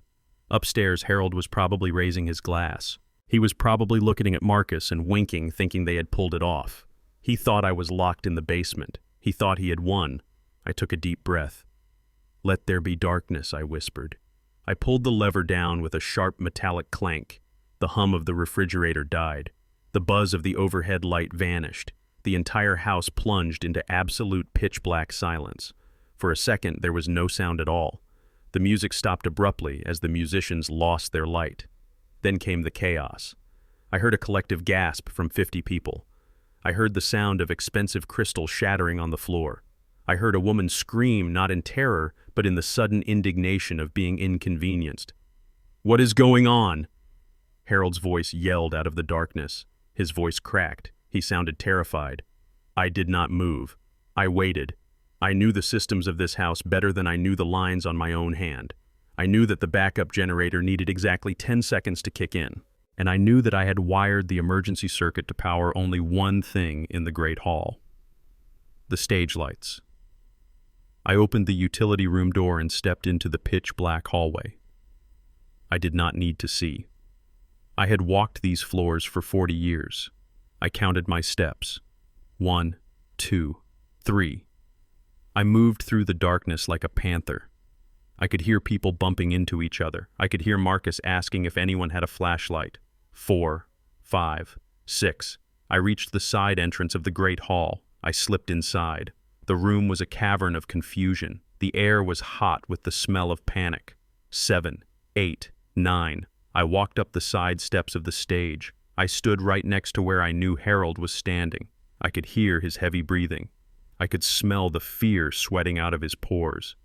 Upstairs, Harold was probably raising his glass. He was probably looking at Marcus and winking, thinking they had pulled it off. He thought I was locked in the basement. He thought he had won. I took a deep breath. "Let there be darkness," I whispered. I pulled the lever down with a sharp metallic clank. The hum of the refrigerator died. The buzz of the overhead light vanished. The entire house plunged into absolute pitch-black silence. For a second, there was no sound at all. The music stopped abruptly as the musicians lost their light. Then came the chaos. I heard a collective gasp from 50 people. I heard the sound of expensive crystal shattering on the floor. I heard a woman scream, not in terror, but in the sudden indignation of being inconvenienced. "What is going on?" Harold's voice yelled out of the darkness. His voice cracked. He sounded terrified. I did not move. I waited. I knew the systems of this house better than I knew the lines on my own hand. I knew that the backup generator needed exactly 10 seconds to kick in, and I knew that I had wired the emergency circuit to power only one thing in the great hall: the stage lights. I opened the utility room door and stepped into the pitch-black hallway. I did not need to see. I had walked these floors for 40 years. I counted my steps. 1, 2, 3. I moved through the darkness like a panther. I could hear people bumping into each other. I could hear Marcus asking if anyone had a flashlight. 4, 5, 6. I reached the side entrance of the great hall. I slipped inside. The room was a cavern of confusion. The air was hot with the smell of panic. 7, 8, 9. I walked up the side steps of the stage. I stood right next to where I knew Harold was standing. I could hear his heavy breathing. I could smell the fear sweating out of his pores.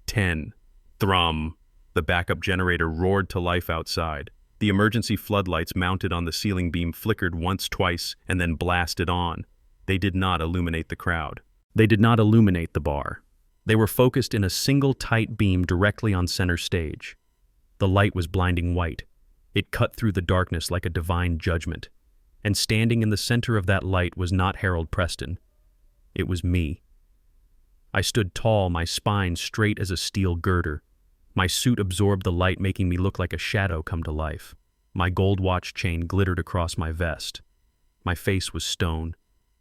10. Thrum. The backup generator roared to life outside. The emergency floodlights mounted on the ceiling beam flickered once, twice, and then blasted on. They did not illuminate the crowd. They did not illuminate the bar. They were focused in a single tight beam directly on center stage. The light was blinding white. It cut through the darkness like a divine judgment. And standing in the center of that light was not Harold Preston. It was me. I stood tall, my spine straight as a steel girder. My suit absorbed the light, making me look like a shadow come to life. My gold watch chain glittered across my vest. My face was stone.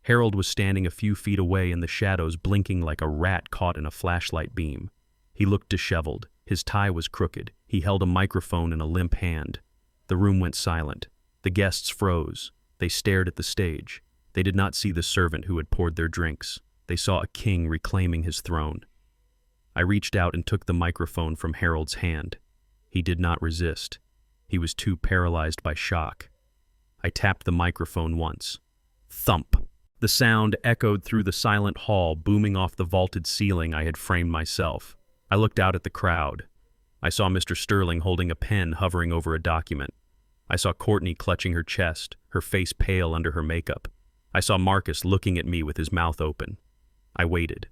Harold was standing a few feet away in the shadows, blinking like a rat caught in a flashlight beam. He looked disheveled. His tie was crooked. He held a microphone in a limp hand. The room went silent. The guests froze. They stared at the stage. They did not see the servant who had poured their drinks. They saw a king reclaiming his throne. I reached out and took the microphone from Harold's hand. He did not resist. He was too paralyzed by shock. I tapped the microphone once. Thump! The sound echoed through the silent hall, booming off the vaulted ceiling I had framed myself. I looked out at the crowd. I saw Mr. Sterling holding a pen hovering over a document. I saw Courtney clutching her chest, her face pale under her makeup. I saw Marcus looking at me with his mouth open. I waited.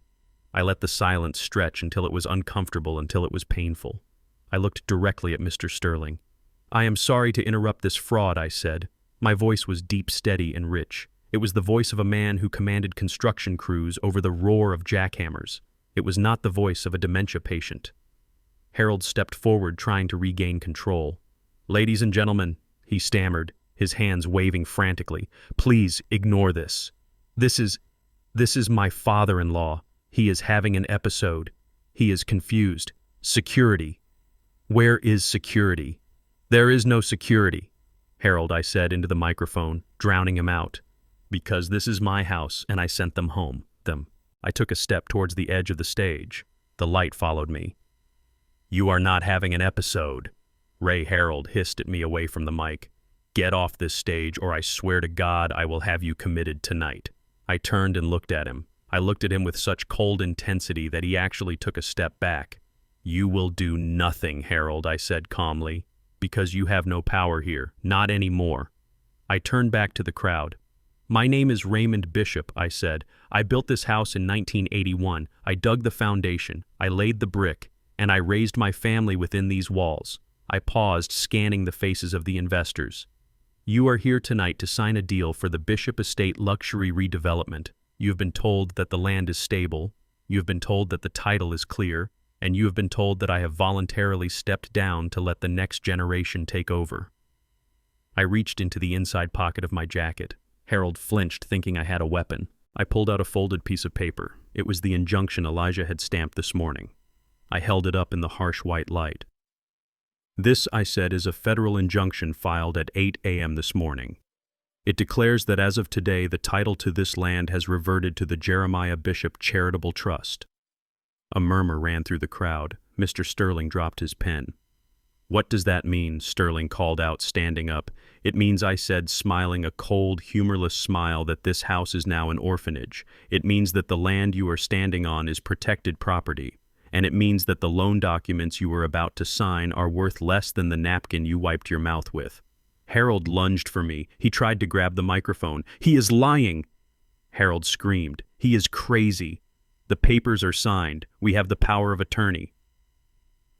I let the silence stretch until it was uncomfortable, until it was painful. I looked directly at Mr. Sterling. "I am sorry to interrupt this fraud," I said. My voice was deep, steady, and rich. It was the voice of a man who commanded construction crews over the roar of jackhammers. It was not the voice of a dementia patient. Harold stepped forward, trying to regain control. "Ladies and gentlemen," he stammered, his hands waving frantically, "please ignore this. This is my father-in-law. He is having an episode. He is confused. Security. Where is security?" "There is no security, Harold," I said into the microphone, drowning him out. "Because this is my house and I sent them home. I took a step towards the edge of the stage. The light followed me. "You are not having an episode," Ray Harold hissed at me away from the mic. "Get off this stage or I swear to God I will have you committed tonight." I turned and looked at him. I looked at him with such cold intensity that he actually took a step back. "You will do nothing, Harold," I said calmly, "because you have no power here, not anymore." I turned back to the crowd. "My name is Raymond Bishop," I said. "I built this house in 1981. I dug the foundation, I laid the brick, and I raised my family within these walls." I paused, scanning the faces of the investors. "You are here tonight to sign a deal for the Bishop Estate luxury redevelopment. You have been told that the land is stable, you have been told that the title is clear, and you have been told that I have voluntarily stepped down to let the next generation take over." I reached into the inside pocket of my jacket. Harold flinched, thinking I had a weapon. I pulled out a folded piece of paper. It was the injunction Elijah had stamped this morning. I held it up in the harsh white light. "This," I said, "is a federal injunction filed at 8 a.m. this morning. It declares that as of today, the title to this land has reverted to the Jeremiah Bishop Charitable Trust." A murmur ran through the crowd. Mr. Sterling dropped his pen. "What does that mean?" Sterling called out, standing up. "It means," I said, smiling a cold, humorless smile, "that this house is now an orphanage. It means that the land you are standing on is protected property. And it means that the loan documents you are about to sign are worth less than the napkin you wiped your mouth with." Harold lunged for me. He tried to grab the microphone. "He is lying!" Harold screamed. "He is crazy. The papers are signed. We have the power of attorney."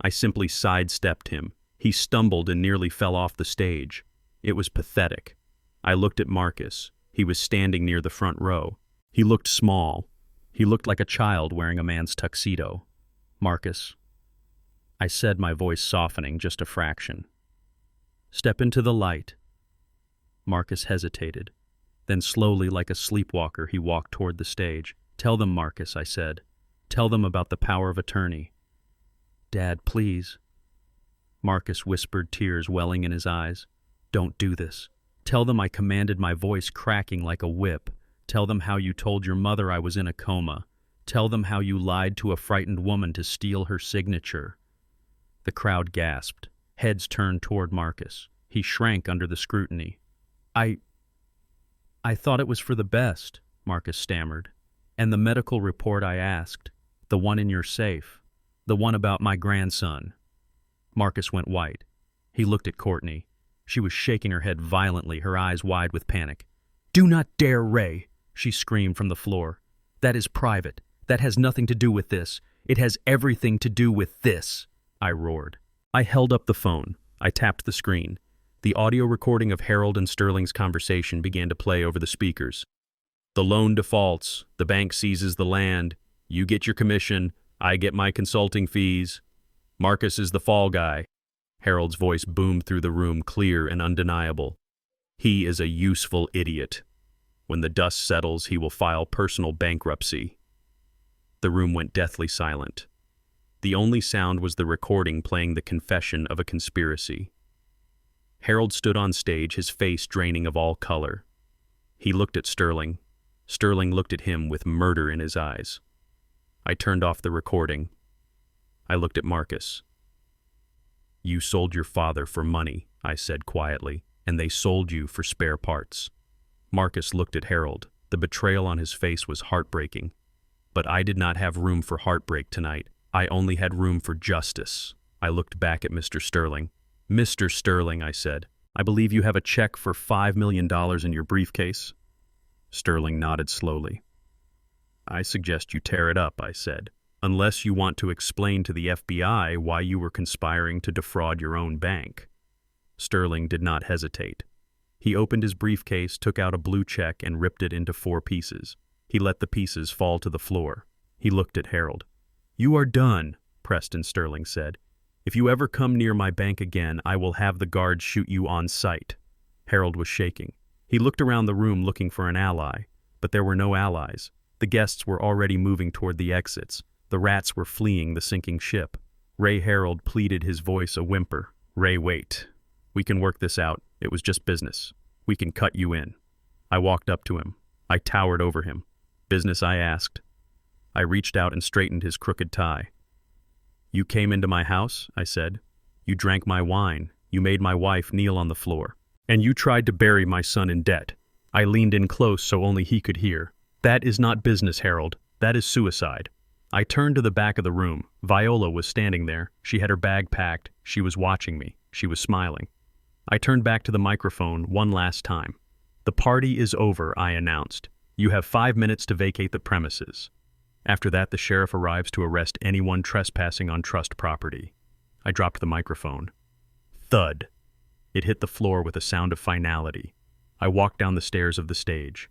I simply sidestepped him. He stumbled and nearly fell off the stage. It was pathetic. I looked at Marcus. He was standing near the front row. He looked small. He looked like a child wearing a man's tuxedo. "Marcus," I said, my voice softening just a fraction. "Step into the light." Marcus hesitated. Then slowly, like a sleepwalker, he walked toward the stage. "Tell them, Marcus," I said. "Tell them about the power of attorney." "Dad, please." Marcus whispered, tears welling in his eyes. "Don't do this. Tell them I commanded, my voice cracking like a whip. Tell them how you told your mother I was in a coma. Tell them how you lied to a frightened woman to steal her signature." The crowd gasped. Heads turned toward Marcus. He shrank under the scrutiny. I thought it was for the best," Marcus stammered. "And the medical report," I asked. "The one in your safe. The one about my grandson." Marcus went white. He looked at Courtney. She was shaking her head violently, her eyes wide with panic. "Do not dare, Ray," she screamed from the floor. "That is private. That has nothing to do with this. It has everything to do with this," I roared. I held up the phone. I tapped the screen. The audio recording of Harold and Sterling's conversation began to play over the speakers. "The loan defaults. The bank seizes the land. You get your commission. I get my consulting fees. Marcus is the fall guy." Harold's voice boomed through the room, clear and undeniable. "He is a useful idiot. When the dust settles, he will file personal bankruptcy." The room went deathly silent. The only sound was the recording playing the confession of a conspiracy. Harold stood on stage, his face draining of all color. He looked at Sterling. Sterling looked at him with murder in his eyes. I turned off the recording. I looked at Marcus. "You sold your father for money," I said quietly, "and they sold you for spare parts." Marcus looked at Harold. The betrayal on his face was heartbreaking. But I did not have room for heartbreak tonight. I only had room for justice. I looked back at Mr. Sterling. "Mr. Sterling," I said, "I believe you have a check for $5 million in your briefcase." Sterling nodded slowly. "I suggest you tear it up," I said, "unless you want to explain to the FBI why you were conspiring to defraud your own bank." Sterling did not hesitate. He opened his briefcase, took out a blue check, and ripped it into 4 pieces. He let the pieces fall to the floor. He looked at Harold. "You are done," Preston Sterling said. "If you ever come near my bank again, I will have the guards shoot you on sight." Harold was shaking. He looked around the room looking for an ally, but there were no allies. The guests were already moving toward the exits. The rats were fleeing the sinking ship. Ray Harold pleaded, his voice a whimper. "Ray, wait. We can work this out. It was just business. We can cut you in." I walked up to him. I towered over him. "Business?" I asked. I reached out and straightened his crooked tie. "You came into my house," I said. "You drank my wine. You made my wife kneel on the floor. And you tried to bury my son in debt." I leaned in close so only he could hear. "That is not business, Harold. That is suicide." I turned to the back of the room. Viola was standing there. She had her bag packed. She was watching me. She was smiling. I turned back to the microphone one last time. "The party is over," I announced. "You have 5 minutes to vacate the premises. After that, the sheriff arrives to arrest anyone trespassing on trust property." I dropped the microphone. Thud. It hit the floor with a sound of finality. I walked down the stairs of the stage.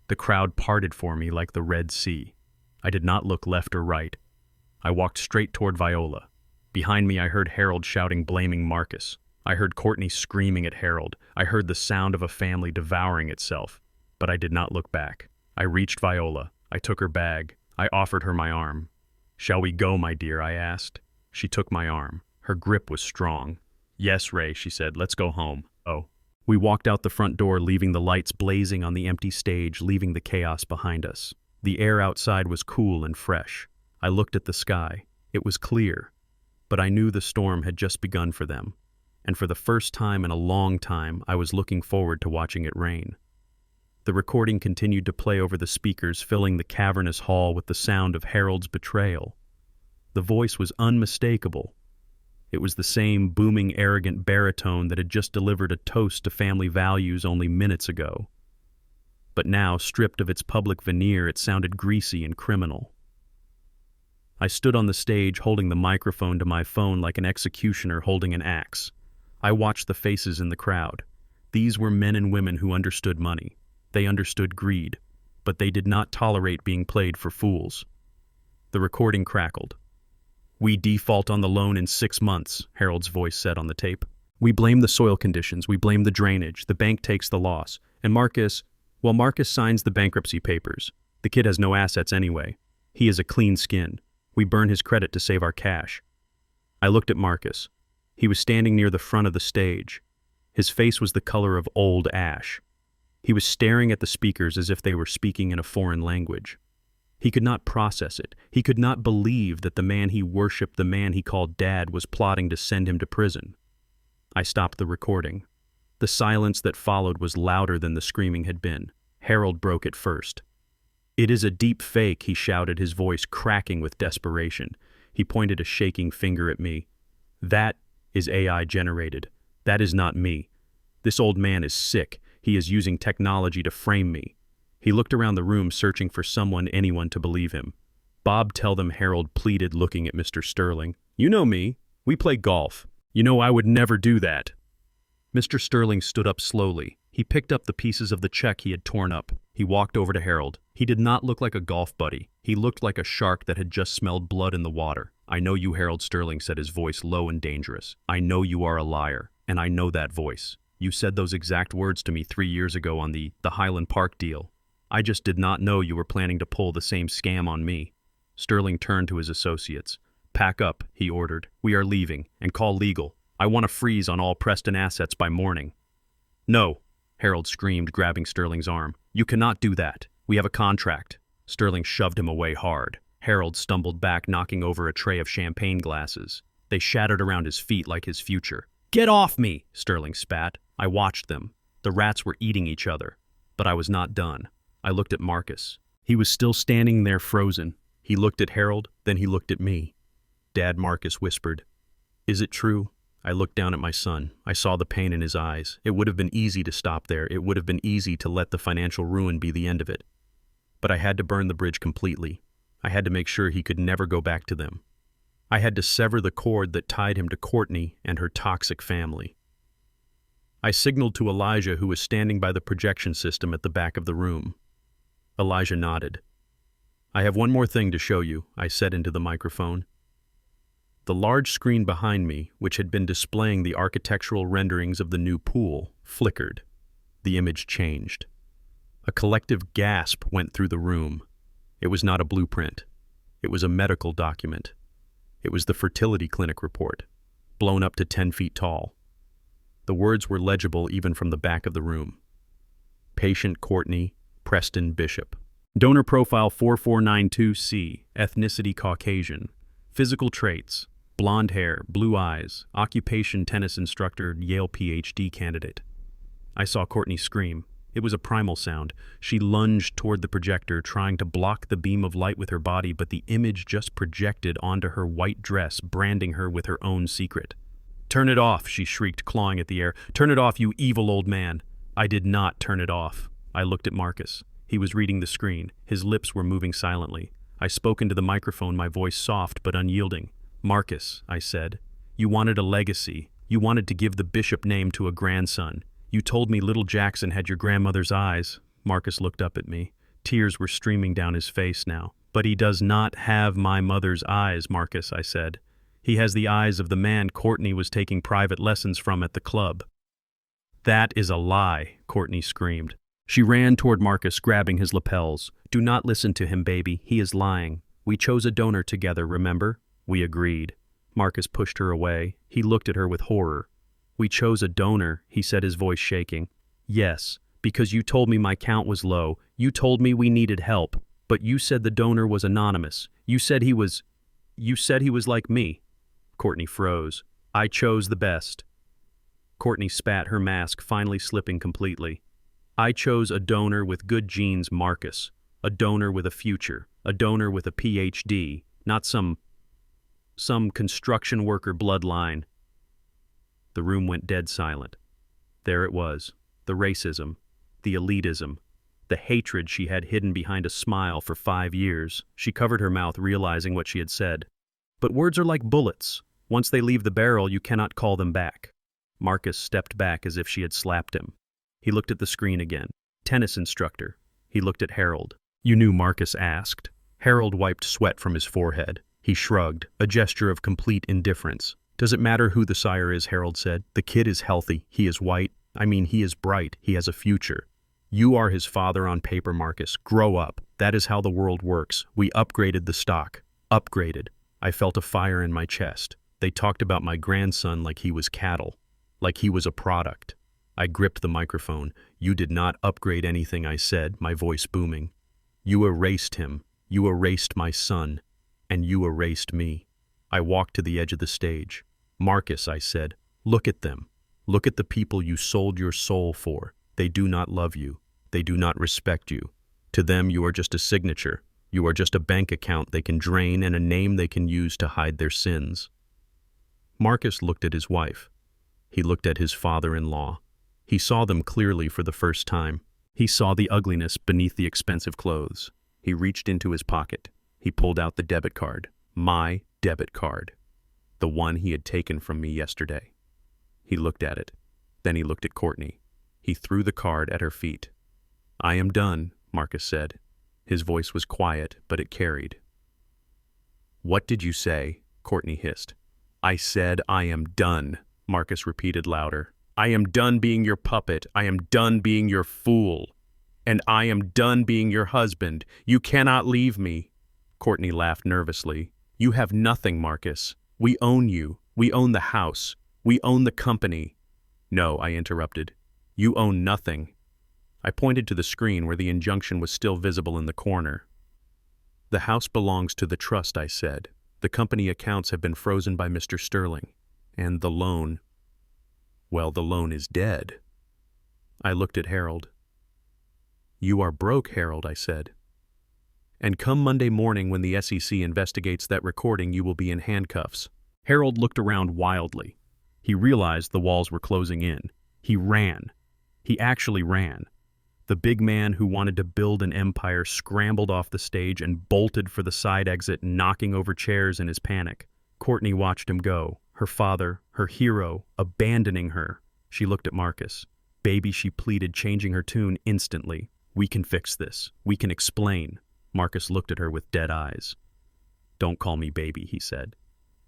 The crowd parted for me like the Red Sea. I did not look left or right. I walked straight toward Viola. Behind me, I heard Harold shouting, blaming Marcus. I heard Courtney screaming at Harold. I heard the sound of a family devouring itself. But I did not look back. I reached Viola. I took her bag. I offered her my arm. "Shall we go, my dear?" I asked. She took my arm. Her grip was strong. "Yes, Ray," she said. "Let's go home." "Oh." We walked out the front door, leaving the lights blazing on the empty stage, leaving the chaos behind us. The air outside was cool and fresh. I looked at the sky. It was clear. But I knew the storm had just begun for them. And for the first time in a long time, I was looking forward to watching it rain. The recording continued to play over the speakers, filling the cavernous hall with the sound of Harold's betrayal. The voice was unmistakable. It was the same booming, arrogant baritone that had just delivered a toast to family values only minutes ago. But now, stripped of its public veneer, it sounded greasy and criminal. I stood on the stage holding the microphone to my phone like an executioner holding an axe. I watched the faces in the crowd. These were men and women who understood money. They understood greed, but they did not tolerate being played for fools. The recording crackled. "We default on the loan in 6 months, Harold's voice said on the tape. "We blame the soil conditions, we blame the drainage, the bank takes the loss, and Marcus signs the bankruptcy papers. The kid has no assets anyway. He is a clean skin. We burn his credit to save our cash." I looked at Marcus. He was standing near the front of the stage. His face was the color of old ash. He was staring at the speakers as if they were speaking in a foreign language. He could not process it. He could not believe that the man he worshipped, the man he called Dad, was plotting to send him to prison. I stopped the recording. The silence that followed was louder than the screaming had been. Harold broke it first. "It is a deep fake," he shouted, his voice cracking with desperation. He pointed a shaking finger at me. "That is AI generated. That is not me. This old man is sick. He is using technology to frame me." He looked around the room, searching for anyone to believe him. "Bob, tell them," Harold pleaded, looking at Mr. Sterling. "You know me. We play golf. You know I would never do that." Mr. Sterling stood up slowly. He picked up the pieces of the check he had torn up. He walked over to Harold. He did not look like a golf buddy. He looked like a shark that had just smelled blood in the water. "I know you," Harold Sterling said, his voice low and dangerous. "I know you are a liar, and I know that voice. You said those exact words to me 3 years ago on the Highland Park deal. I just did not know you were planning to pull the same scam on me." Sterling turned to his associates. "Pack up," he ordered. "We are leaving, and call legal. I want a freeze on all Preston assets by morning." "No," Harold screamed, grabbing Sterling's arm. You cannot do that. We have a contract. Sterling shoved him away hard. Harold stumbled back, knocking over a tray of champagne glasses. They shattered around his feet like his future. Get off me, Sterling spat. I watched them. The rats were eating each other. But I was not done. I looked at Marcus. He was still standing there frozen. He looked at Harold, then he looked at me. Dad, Marcus whispered. Is it true? I looked down at my son. I saw the pain in his eyes. It would have been easy to stop there. It would have been easy to let the financial ruin be the end of it. But I had to burn the bridge completely. I had to make sure he could never go back to them. I had to sever the cord that tied him to Courtney and her toxic family. I signaled to Elijah, who was standing by the projection system at the back of the room. Elijah nodded. I have one more thing to show you, I said into the microphone. The large screen behind me, which had been displaying the architectural renderings of the new pool, flickered. The image changed. A collective gasp went through the room. It was not a blueprint. It was a medical document. It was the fertility clinic report, blown up to 10 feet tall. The words were legible even from the back of the room. Patient Courtney Preston Bishop. Donor profile 4492C, ethnicity Caucasian. Physical traits, blonde hair, blue eyes, occupation tennis instructor, Yale PhD candidate. I saw Courtney scream. It was a primal sound. She lunged toward the projector, trying to block the beam of light with her body, but the image just projected onto her white dress, branding her with her own secret. Turn it off, she shrieked, clawing at the air. Turn it off, you evil old man. I did not turn it off. I looked at Marcus. He was reading the screen. His lips were moving silently. I spoke into the microphone, my voice soft but unyielding. Marcus, I said, you wanted a legacy. You wanted to give the Bishop name to a grandson. You told me little Jackson had your grandmother's eyes. Marcus looked up at me. Tears were streaming down his face now. But he does not have my mother's eyes, Marcus, I said. He has the eyes of the man Courtney was taking private lessons from at the club. That is a lie, Courtney screamed. She ran toward Marcus, grabbing his lapels. Do not listen to him, baby. He is lying. We chose a donor together, remember? We agreed. Marcus pushed her away. He looked at her with horror. We chose a donor, he said, his voice shaking. Yes, because you told me my count was low. You told me we needed help. But you said the donor was anonymous. You said he was like me. Courtney froze. I chose the best. Courtney spat, her mask finally slipping completely. I chose a donor with good genes, Marcus. A donor with a future. A donor with a PhD. Not some construction worker bloodline. The room went dead silent. There it was. The racism. The elitism. The hatred she had hidden behind a smile for 5 years. She covered her mouth, realizing what she had said. But words are like bullets. Once they leave the barrel, you cannot call them back. Marcus stepped back as if she had slapped him. He looked at the screen again. Tennis instructor. He looked at Harold. You knew, Marcus asked. Harold wiped sweat from his forehead. He shrugged, a gesture of complete indifference. Does it matter who the sire is, Harold said. The kid is healthy. He is white. He is bright. He has a future. You are his father on paper, Marcus. Grow up. That is how the world works. We upgraded the stock. Upgraded. I felt a fire in my chest. They talked about my grandson like he was cattle. Like he was a product. I gripped the microphone. You did not upgrade anything, I said, my voice booming. You erased him. You erased my son. And you erased me. I walked to the edge of the stage. Marcus, I said, look at them. Look at the people you sold your soul for. They do not love you. They do not respect you. To them, you are just a signature. You are just a bank account they can drain and a name they can use to hide their sins. Marcus looked at his wife. He looked at his father-in-law. He saw them clearly for the first time. He saw the ugliness beneath the expensive clothes. He reached into his pocket. He pulled out the debit card. My debit card. The one he had taken from me yesterday. He looked at it. Then he looked at Courtney. He threw the card at her feet. I am done, Marcus said. His voice was quiet, but it carried. What did you say? Courtney hissed. I said I am done, Marcus repeated louder. I am done being your puppet. I am done being your fool. And I am done being your husband. You cannot leave me. Courtney laughed nervously. You have nothing, Marcus. We own you. We own the house. We own the company. No, I interrupted. You own nothing. I pointed to the screen where the injunction was still visible in the corner. "The house belongs to the trust," I said. "The company accounts have been frozen by Mr. Sterling. And the loan, well, the loan is dead." I looked at Harold. "You are broke, Harold," I said. "And come Monday morning when the SEC investigates that recording, you will be in handcuffs." Harold looked around wildly. He realized the walls were closing in. He ran. He actually ran. The big man who wanted to build an empire scrambled off the stage and bolted for the side exit, knocking over chairs in his panic. Courtney watched him go, her father, her hero, abandoning her. She looked at Marcus. "Baby," she pleaded, changing her tune instantly. "We can fix this. We can explain." Marcus looked at her with dead eyes. "Don't call me baby," he said.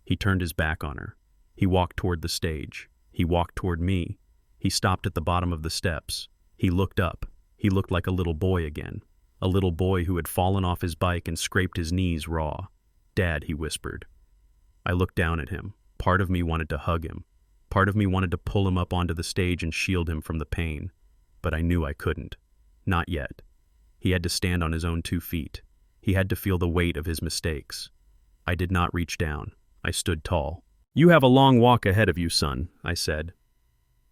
He turned his back on her. He walked toward the stage. He walked toward me. He stopped at the bottom of the steps. He looked up. He looked like a little boy again. A little boy who had fallen off his bike and scraped his knees raw. "Dad," he whispered. I looked down at him. Part of me wanted to hug him. Part of me wanted to pull him up onto the stage and shield him from the pain. But I knew I couldn't. Not yet. He had to stand on his own 2 feet. He had to feel the weight of his mistakes. I did not reach down. I stood tall. "You have a long walk ahead of you, son," I said.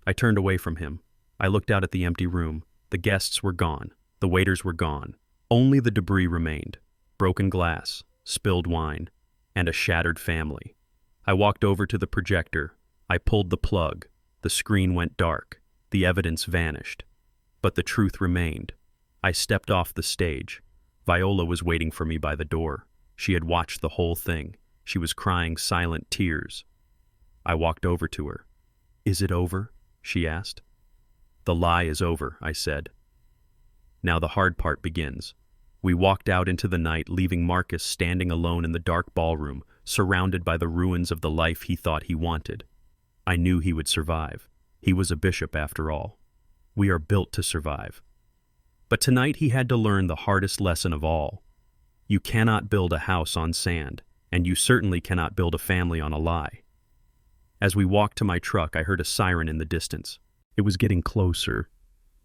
I turned away from him. I looked out at the empty room. The guests were gone. The waiters were gone. Only the debris remained. Broken glass, spilled wine, and a shattered family. I walked over to the projector. I pulled the plug. The screen went dark. The evidence vanished. But the truth remained. I stepped off the stage. Viola was waiting for me by the door. She had watched the whole thing. She was crying silent tears. I walked over to her. "Is it over?" she asked. "The lie is over," I said. Now the hard part begins. We walked out into the night, leaving Marcus standing alone in the dark ballroom, surrounded by the ruins of the life he thought he wanted. I knew he would survive. He was a bishop after all. We are built to survive. But tonight he had to learn the hardest lesson of all. You cannot build a house on sand, and you certainly cannot build a family on a lie. As we walked to my truck, I heard a siren in the distance. It was getting closer.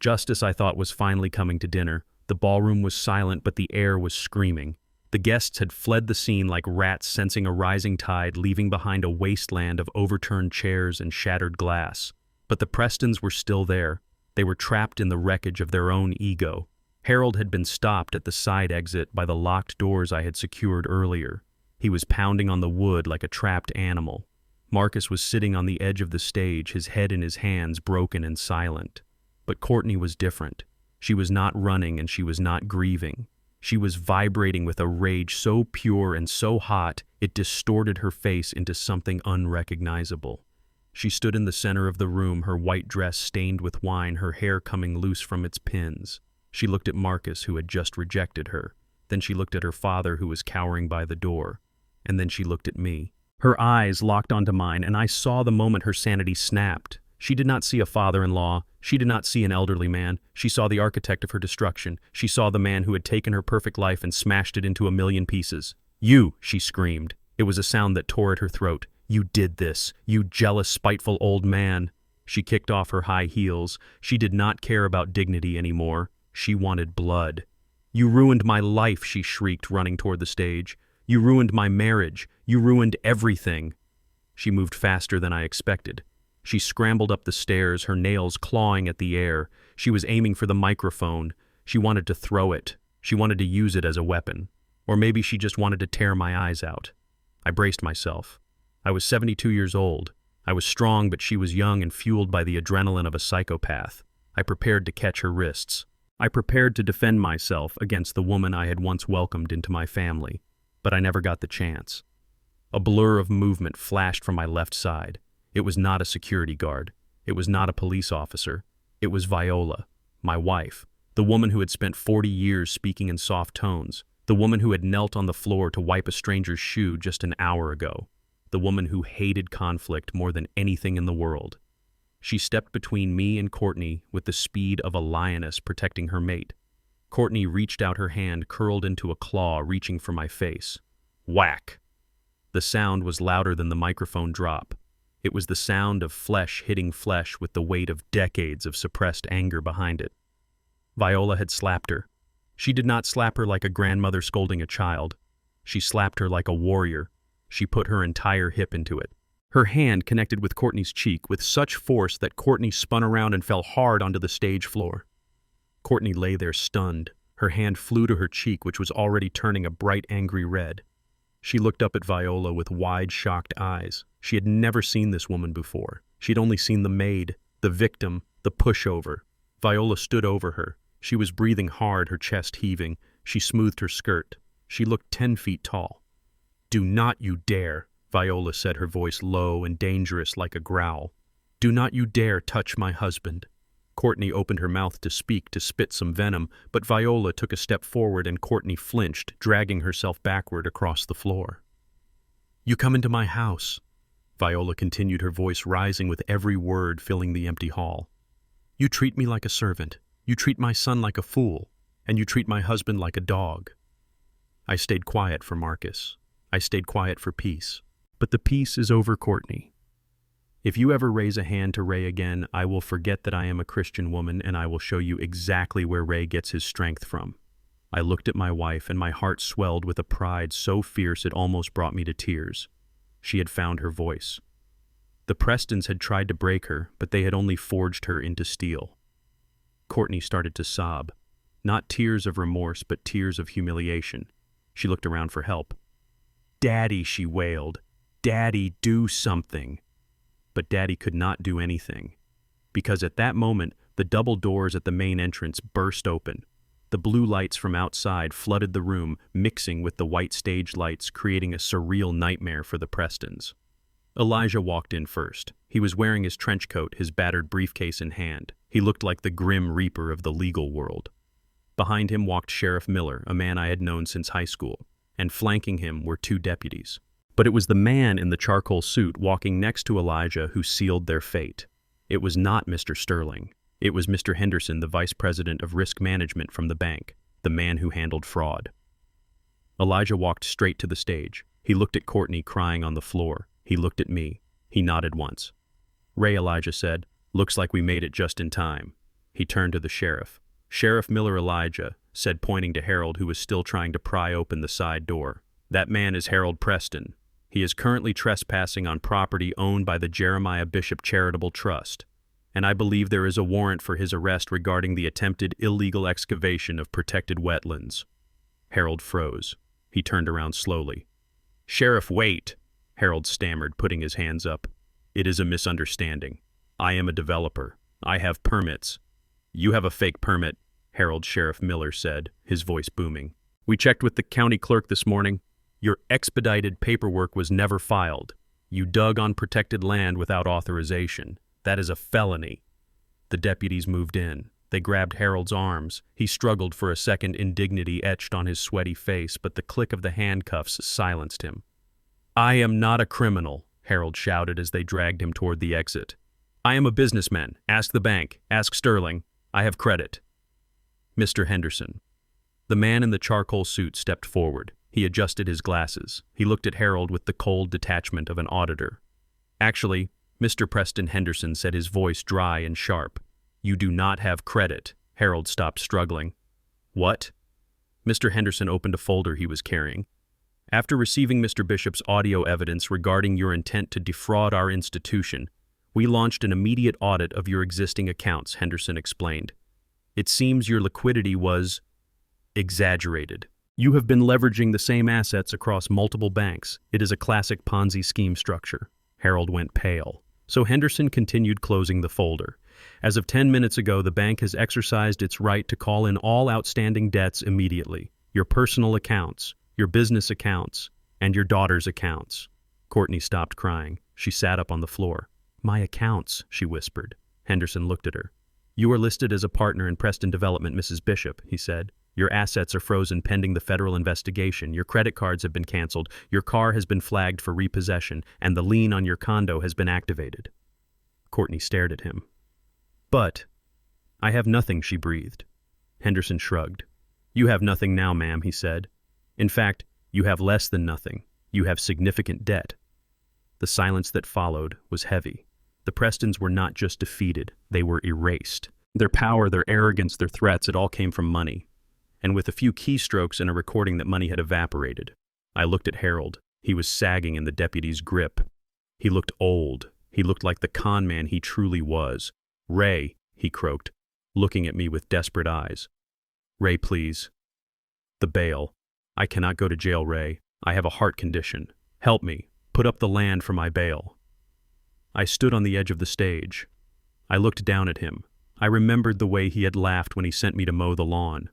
Just as I thought was finally coming to dinner, the ballroom was silent, but the air was screaming. The guests had fled the scene like rats sensing a rising tide, leaving behind a wasteland of overturned chairs and shattered glass. But the Prestons were still there. They were trapped in the wreckage of their own ego. Harold had been stopped at the side exit by the locked doors I had secured earlier. He was pounding on the wood like a trapped animal. Marcus was sitting on the edge of the stage, his head in his hands, broken and silent. But Courtney was different. She was not running and she was not grieving. She was vibrating with a rage so pure and so hot it distorted her face into something unrecognizable. She stood in the center of the room, her white dress stained with wine, her hair coming loose from its pins. She looked at Marcus, who had just rejected her. Then she looked at her father, who was cowering by the door. And then she looked at me. Her eyes locked onto mine, and I saw the moment her sanity snapped. She did not see a father-in-law. She did not see an elderly man. She saw the architect of her destruction. She saw the man who had taken her perfect life and smashed it into a million pieces. "You!" she screamed. It was a sound that tore at her throat. "You did this, you jealous, spiteful old man." She kicked off her high heels. She did not care about dignity anymore. She wanted blood. "You ruined my life," she shrieked, running toward the stage. "You ruined my marriage. You ruined everything." She moved faster than I expected. She scrambled up the stairs, her nails clawing at the air. She was aiming for the microphone. She wanted to throw it. She wanted to use it as a weapon. Or maybe she just wanted to tear my eyes out. I braced myself. I was 72 years old. I was strong, but she was young and fueled by the adrenaline of a psychopath. I prepared to catch her wrists. I prepared to defend myself against the woman I had once welcomed into my family. But I never got the chance. A blur of movement flashed from my left side. It was not a security guard. It was not a police officer. It was Viola, my wife, the woman who had spent 40 years speaking in soft tones, the woman who had knelt on the floor to wipe a stranger's shoe just an hour ago, the woman who hated conflict more than anything in the world. She stepped between me and Courtney with the speed of a lioness protecting her mate. Courtney reached out her hand, curled into a claw, reaching for my face. Whack! The sound was louder than the microphone drop. It was the sound of flesh hitting flesh with the weight of decades of suppressed anger behind it. Viola had slapped her. She did not slap her like a grandmother scolding a child. She slapped her like a warrior. She put her entire hip into it. Her hand connected with Courtney's cheek with such force that Courtney spun around and fell hard onto the stage floor. Courtney lay there stunned. Her hand flew to her cheek, which was already turning a bright, angry red. She looked up at Viola with wide, shocked eyes. She had never seen this woman before. She had only seen the maid, the victim, the pushover. Viola stood over her. She was breathing hard, her chest heaving. She smoothed her skirt. She looked 10 feet tall. "Do not you dare," Viola said, her voice low and dangerous like a growl. "Do not you dare touch my husband." Courtney opened her mouth to speak, to spit some venom, but Viola took a step forward and Courtney flinched, dragging herself backward across the floor. "You come into my house," Viola continued, her voice rising with every word filling the empty hall. "You treat me like a servant. You treat my son like a fool, and you treat my husband like a dog." I stayed quiet for Marcus. I stayed quiet for peace. But the peace is over, Courtney. If you ever raise a hand to Ray again, I will forget that I am a Christian woman, and I will show you exactly where Ray gets his strength from. I looked at my wife, and my heart swelled with a pride so fierce it almost brought me to tears. She had found her voice. The Prestons had tried to break her, but they had only forged her into steel. Courtney started to sob. Not tears of remorse, but tears of humiliation. She looked around for help. "Daddy," she wailed. "Daddy, do something." But Daddy could not do anything, because at that moment the double doors at the main entrance burst open. The blue lights from outside flooded the room, mixing with the white stage lights, creating a surreal nightmare for the Prestons. Elijah walked in first. He was wearing his trench coat, his battered briefcase in hand. He looked like the grim reaper of the legal world. Behind him walked Sheriff Miller, a man I had known since high school, and flanking him were 2 deputies. But it was the man in the charcoal suit walking next to Elijah who sealed their fate. It was not Mr. Sterling. It was Mr. Henderson, the vice president of risk management from the bank, the man who handled fraud. Elijah walked straight to the stage. He looked at Courtney crying on the floor. He looked at me. He nodded once. "Ray," Elijah said, "looks like we made it just in time." He turned to the sheriff. "Sheriff Miller," Elijah said, pointing to Harold, who was still trying to pry open the side door. "That man is Harold Preston. He is currently trespassing on property owned by the Jeremiah Bishop Charitable Trust, and I believe there is a warrant for his arrest regarding the attempted illegal excavation of protected wetlands." Harold froze. He turned around slowly. "Sheriff, wait," Harold stammered, putting his hands up. "It is a misunderstanding. I am a developer. I have permits." "You have a fake permit," Harold Sheriff Miller said, his voice booming. "We checked with the county clerk this morning. Your expedited paperwork was never filed. You dug on protected land without authorization. That is a felony." The deputies moved in. They grabbed Harold's arms. He struggled for a second, indignity etched on his sweaty face, but the click of the handcuffs silenced him. "I am not a criminal," Harold shouted as they dragged him toward the exit. "I am a businessman. Ask the bank. Ask Sterling. I have credit." "Mr. Henderson." The man in the charcoal suit stepped forward. He adjusted his glasses. He looked at Harold with the cold detachment of an auditor. "Actually, Mr. Preston Henderson," said, his voice dry and sharp. "You do not have credit." Harold stopped struggling. "What?" Mr. Henderson opened a folder he was carrying. "After receiving Mr. Bishop's audio evidence regarding your intent to defraud our institution, we launched an immediate audit of your existing accounts," Henderson explained. "It seems your liquidity was exaggerated. You have been leveraging the same assets across multiple banks. It is a classic Ponzi scheme structure." Harold went pale. So Henderson continued, closing the folder. "As of 10 minutes ago, the bank has exercised its right to call in all outstanding debts immediately. Your personal accounts, your business accounts, and your daughter's accounts." Courtney stopped crying. She sat up on the floor. "My accounts," she whispered. Henderson looked at her. "You are listed as a partner in Preston Development, Mrs. Bishop," he said. "Your assets are frozen pending the federal investigation. Your credit cards have been canceled. Your car has been flagged for repossession, and the lien on your condo has been activated." Courtney stared at him. "But I have nothing," she breathed. Henderson shrugged. "You have nothing now, ma'am," he said. "In fact, you have less than nothing. You have significant debt." The silence that followed was heavy. The Prestons were not just defeated, they were erased. Their power, their arrogance, their threats, it all came from money. And with a few keystrokes and a recording that money had evaporated. I looked at Harold. He was sagging in the deputy's grip. He looked old. He looked like the con man he truly was. "Ray," he croaked, looking at me with desperate eyes. "Ray, please." "The bail. I cannot go to jail, Ray. I have a heart condition. Help me. Put up the land for my bail." I stood on the edge of the stage. I looked down at him. I remembered the way he had laughed when he sent me to mow the lawn.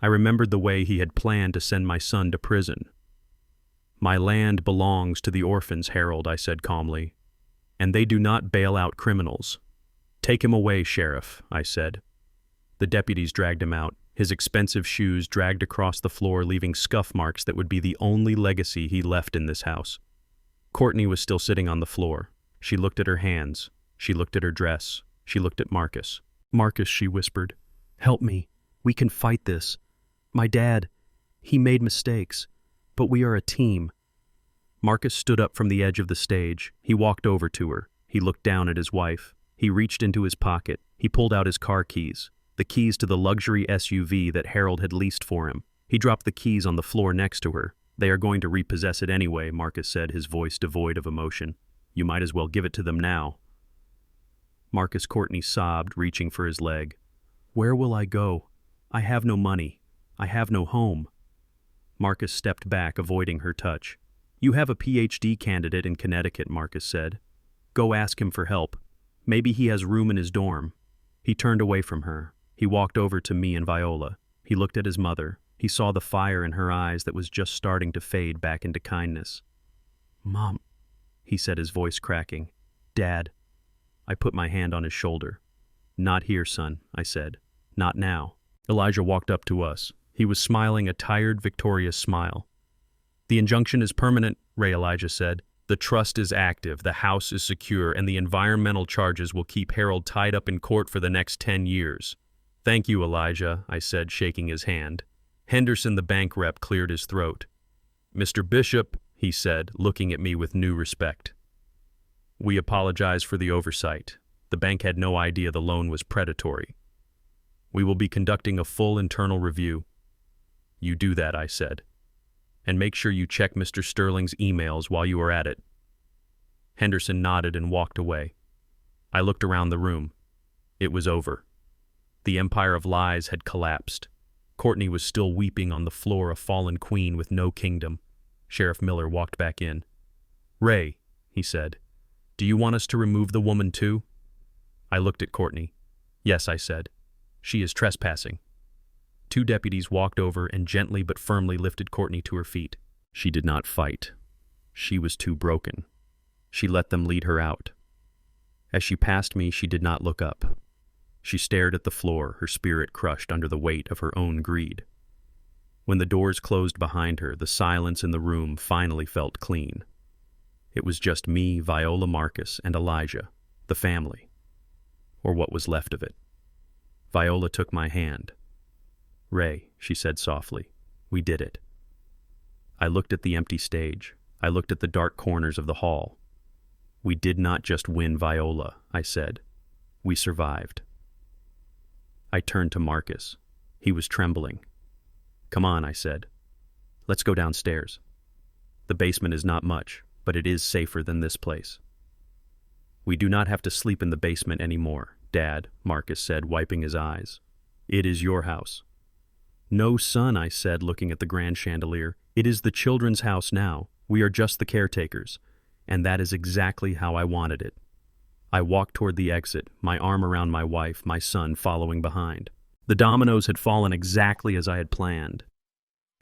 I remembered the way he had planned to send my son to prison. "My land belongs to the orphans, Harold," I said calmly, "and they do not bail out criminals." "Take him away, Sheriff," I said. The deputies dragged him out. His expensive shoes dragged across the floor, leaving scuff marks that would be the only legacy he left in this house. Courtney was still sitting on the floor. She looked at her hands. She looked at her dress. She looked at Marcus. "Marcus," she whispered, "help me. We can fight this. My dad, he made mistakes, but we are a team." Marcus stood up from the edge of the stage. He walked over to her. He looked down at his wife. He reached into his pocket. He pulled out his car keys, the keys to the luxury SUV that Harold had leased for him. He dropped the keys on the floor next to her. "They are going to repossess it anyway," Marcus said, his voice devoid of emotion. "You might as well give it to them now." Marcus Courtney sobbed, reaching for his leg. "Where will I go? I have no money. I have no home." Marcus stepped back, avoiding her touch. "You have a PhD candidate in Connecticut," Marcus said. "Go ask him for help. Maybe he has room in his dorm." He turned away from her. He walked over to me and Viola. He looked at his mother. He saw the fire in her eyes that was just starting to fade back into kindness. "Mom," he said, his voice cracking. "Dad." I put my hand on his shoulder. "Not here, son," I said. "Not now." Elijah walked up to us. He was smiling a tired, victorious smile. "The injunction is permanent," Ray Elijah said. "The trust is active, the house is secure, and the environmental charges will keep Harold tied up in court for the next 10 years. "Thank you, Elijah," I said, shaking his hand. Henderson, the bank rep, cleared his throat. "Mr. Bishop," he said, looking at me with new respect. "We apologize for the oversight. The bank had no idea the loan was predatory. We will be conducting a full internal review." "You do that," I said. "And make sure you check Mr. Sterling's emails while you are at it." Henderson nodded and walked away. I looked around the room. It was over. The empire of lies had collapsed. Courtney was still weeping on the floor, a fallen queen with no kingdom. Sheriff Miller walked back in. "Ray," he said, "do you want us to remove the woman too?" I looked at Courtney. "Yes," I said. "She is trespassing." Two deputies walked over and gently but firmly lifted Courtney to her feet. She did not fight. She was too broken. She let them lead her out. As she passed me, she did not look up. She stared at the floor, her spirit crushed under the weight of her own greed. When the doors closed behind her, the silence in the room finally felt clean. It was just me, Viola, Marcus, and Elijah, the family, or what was left of it. Viola took my hand. "Ray," she said softly, "we did it." I looked at the empty stage. I looked at the dark corners of the hall. "We did not just win, Viola," I said. "We survived." I turned to Marcus. He was trembling. "Come on," I said. "Let's go downstairs. The basement is not much, but it is safer than this place." "We do not have to sleep in the basement anymore, Dad," Marcus said, wiping his eyes. "It is your house." "No, son," I said, looking at the grand chandelier. "It is the children's house now. We are just the caretakers. And that is exactly how I wanted it." I walked toward the exit, my arm around my wife, my son following behind. The dominoes had fallen exactly as I had planned.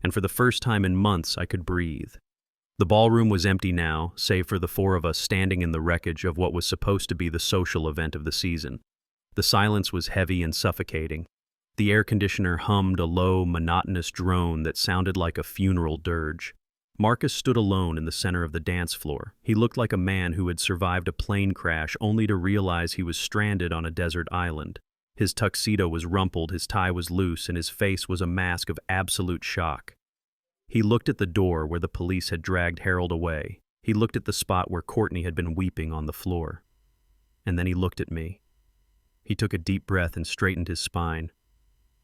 And for the first time in months, I could breathe. The ballroom was empty now, save for the four of us standing in the wreckage of what was supposed to be the social event of the season. The silence was heavy and suffocating. The air conditioner hummed a low, monotonous drone that sounded like a funeral dirge. Marcus stood alone in the center of the dance floor. He looked like a man who had survived a plane crash only to realize he was stranded on a desert island. His tuxedo was rumpled, his tie was loose, and his face was a mask of absolute shock. He looked at the door where the police had dragged Harold away. He looked at the spot where Courtney had been weeping on the floor. And then he looked at me. He took a deep breath and straightened his spine.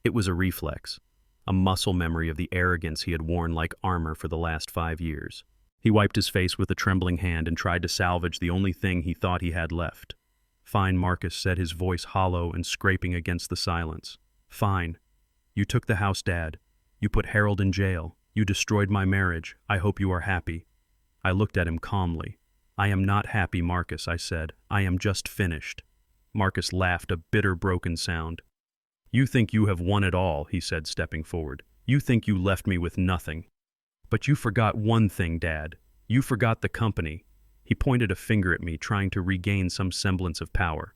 It was a reflex, a muscle memory of the arrogance he had worn like armor for the last 5 years. He wiped his face with a trembling hand and tried to salvage the only thing he thought he had left. "Fine," Marcus said, his voice hollow and scraping against the silence. "Fine. You took the house, Dad. You put Harold in jail. You destroyed my marriage. I hope you are happy." I looked at him calmly. "I am not happy, Marcus," I said. "I am just finished." Marcus laughed, a bitter, broken sound. "You think you have won it all," he said, stepping forward. "You think you left me with nothing. But you forgot one thing, Dad. You forgot the company." He pointed a finger at me, trying to regain some semblance of power.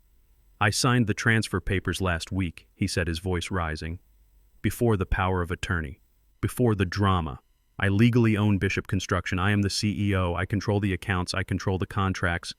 "I signed the transfer papers last week," he said, his voice rising. "Before the power of attorney. Before the drama. I legally own Bishop Construction. I am the CEO. I control the accounts. I control the contracts.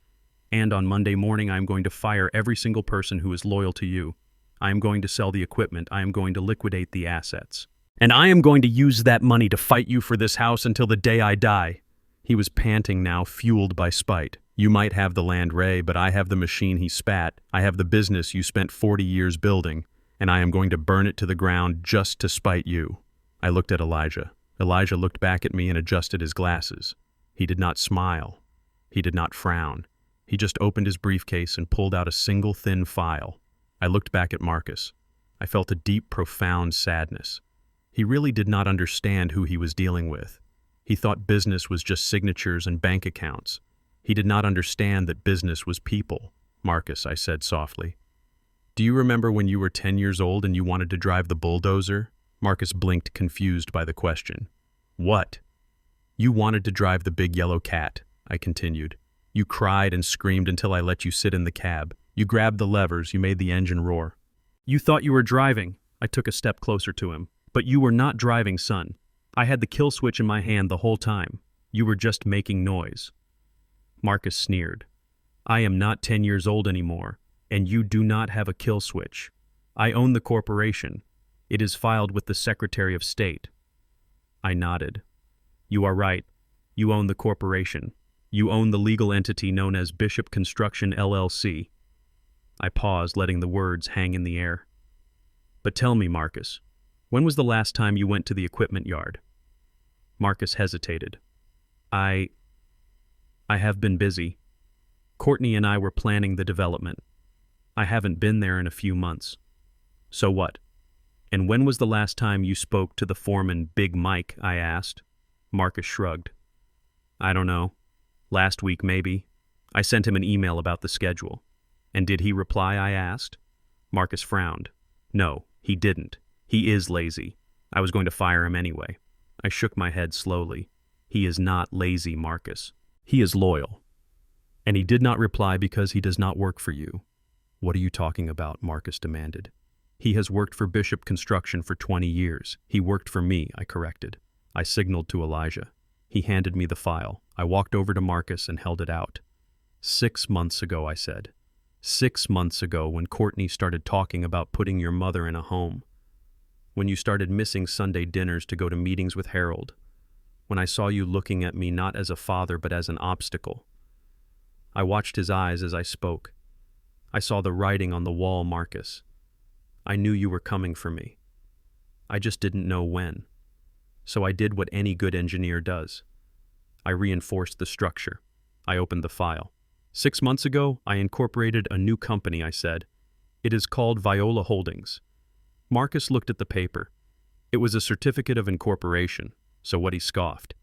And on Monday morning, I am going to fire every single person who is loyal to you. I am going to sell the equipment. I am going to liquidate the assets. And I am going to use that money to fight you for this house until the day I die." He was panting now, fueled by spite. "You might have the land, Ray, but I have the machine," he spat. "I have the business you spent 40 years building, and I am going to burn it to the ground just to spite you." I looked at Elijah. Elijah looked back at me and adjusted his glasses. He did not smile. He did not frown. He just opened his briefcase and pulled out a single thin file. I looked back at Marcus. I felt a deep, profound sadness. He really did not understand who he was dealing with. He thought business was just signatures and bank accounts. He did not understand that business was people. "Marcus," I said softly, "do you remember when you were 10 years old and you wanted to drive the bulldozer?" Marcus blinked, confused by the question. "What?" "You wanted to drive the big yellow cat," I continued. "You cried and screamed until I let you sit in the cab. You grabbed the levers, you made the engine roar. You thought you were driving." I took a step closer to him. "But you were not driving, son. I had the kill switch in my hand the whole time. You were just making noise." Marcus sneered. "I am not 10 years old anymore, and you do not have a kill switch. I own the corporation. It is filed with the Secretary of State." I nodded. "You are right. You own the corporation. You own the legal entity known as Bishop Construction LLC. I paused, letting the words hang in the air. "But tell me, Marcus, when was the last time you went to the equipment yard?" Marcus hesitated. I have been busy. Courtney and I were planning the development. I haven't been there in a few months." "So what? And when was the last time you spoke to the foreman, Big Mike?" I asked. Marcus shrugged. "I don't know. Last week, maybe. I sent him an email about the schedule." "And did he reply?" I asked. Marcus frowned. "No, he didn't. He is lazy. I was going to fire him anyway." I shook my head slowly. "He is not lazy, Marcus. He is loyal. And he did not reply because he does not work for you." "What are you talking about?" Marcus demanded. "He has worked for Bishop Construction for 20 years. He worked for me," I corrected. I signaled to Elijah. He handed me the file. I walked over to Marcus and held it out. 6 months ago," I said. 6 months ago, when Courtney started talking about putting your mother in a home. When you started missing Sunday dinners to go to meetings with Harold. When I saw you looking at me not as a father but as an obstacle. I watched his eyes as I spoke. I saw the writing on the wall, Marcus. I knew you were coming for me. I just didn't know when. So I did what any good engineer does. I reinforced the structure. I opened the file. 6 months ago, I incorporated a new company," I said. "It is called Viola Holdings." Marcus looked at the paper. It was a certificate of incorporation, so what, he scoffed.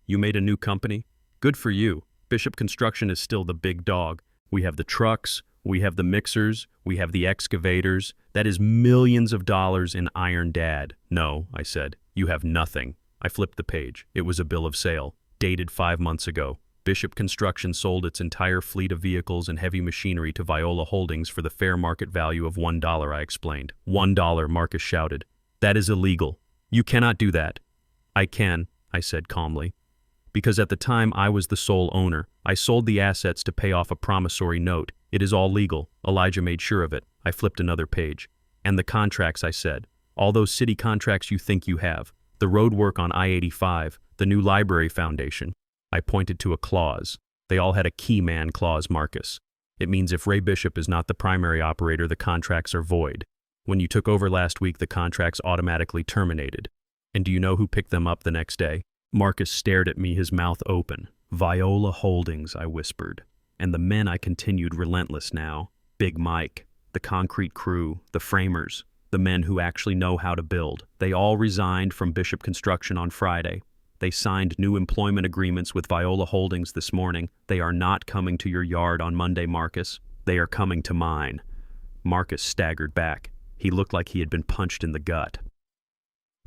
"You made a new company? Good for you. Bishop Construction is still the big dog. We have the trucks, we have the mixers, we have the excavators. That is millions of dollars in iron, Dad." "No," I said. "You have nothing." I flipped the page. It was a bill of sale, dated 5 months ago. Bishop Construction sold its entire fleet of vehicles and heavy machinery to Viola Holdings for the fair market value of $1, I explained. $1, Marcus shouted. "That is illegal. You cannot do that." "I can," I said calmly. "Because at the time I was the sole owner. I sold the assets to pay off a promissory note. It is all legal." Elijah made sure of it. I flipped another page. "And the contracts," I said. "All those city contracts you think you have. The road work on I-85, the new library foundation." I pointed to a clause. They all had a key man clause, Marcus. It means if Ray Bishop is not the primary operator, the contracts are void. When you took over last week, the contracts automatically terminated. And do you know who picked them up the next day? Marcus stared at me, his mouth open. Viola Holdings, I whispered. And the men, I continued, relentless now. Big Mike, the concrete crew, the framers, the men who actually know how to build. They all resigned from Bishop Construction on Friday. They signed new employment agreements with Viola Holdings this morning. They are not coming to your yard on Monday, Marcus. They are coming to mine. Marcus staggered back. He looked like he had been punched in the gut.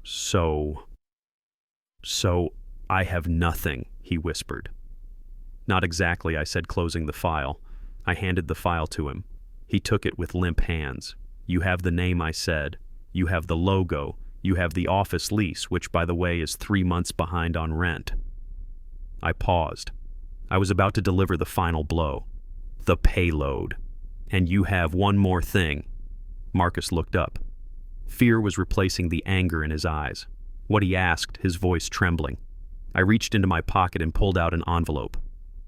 So I have nothing, he whispered. Not exactly, I said, closing the file. I handed the file to him. He took it with limp hands. You have the name, I said. You have the logo. You have the office lease, which, by the way, is 3 months behind on rent. I paused. I was about to deliver the final blow. The payload. And you have one more thing. Marcus looked up. Fear was replacing the anger in his eyes. What he asked, his voice trembling. I reached into my pocket and pulled out an envelope.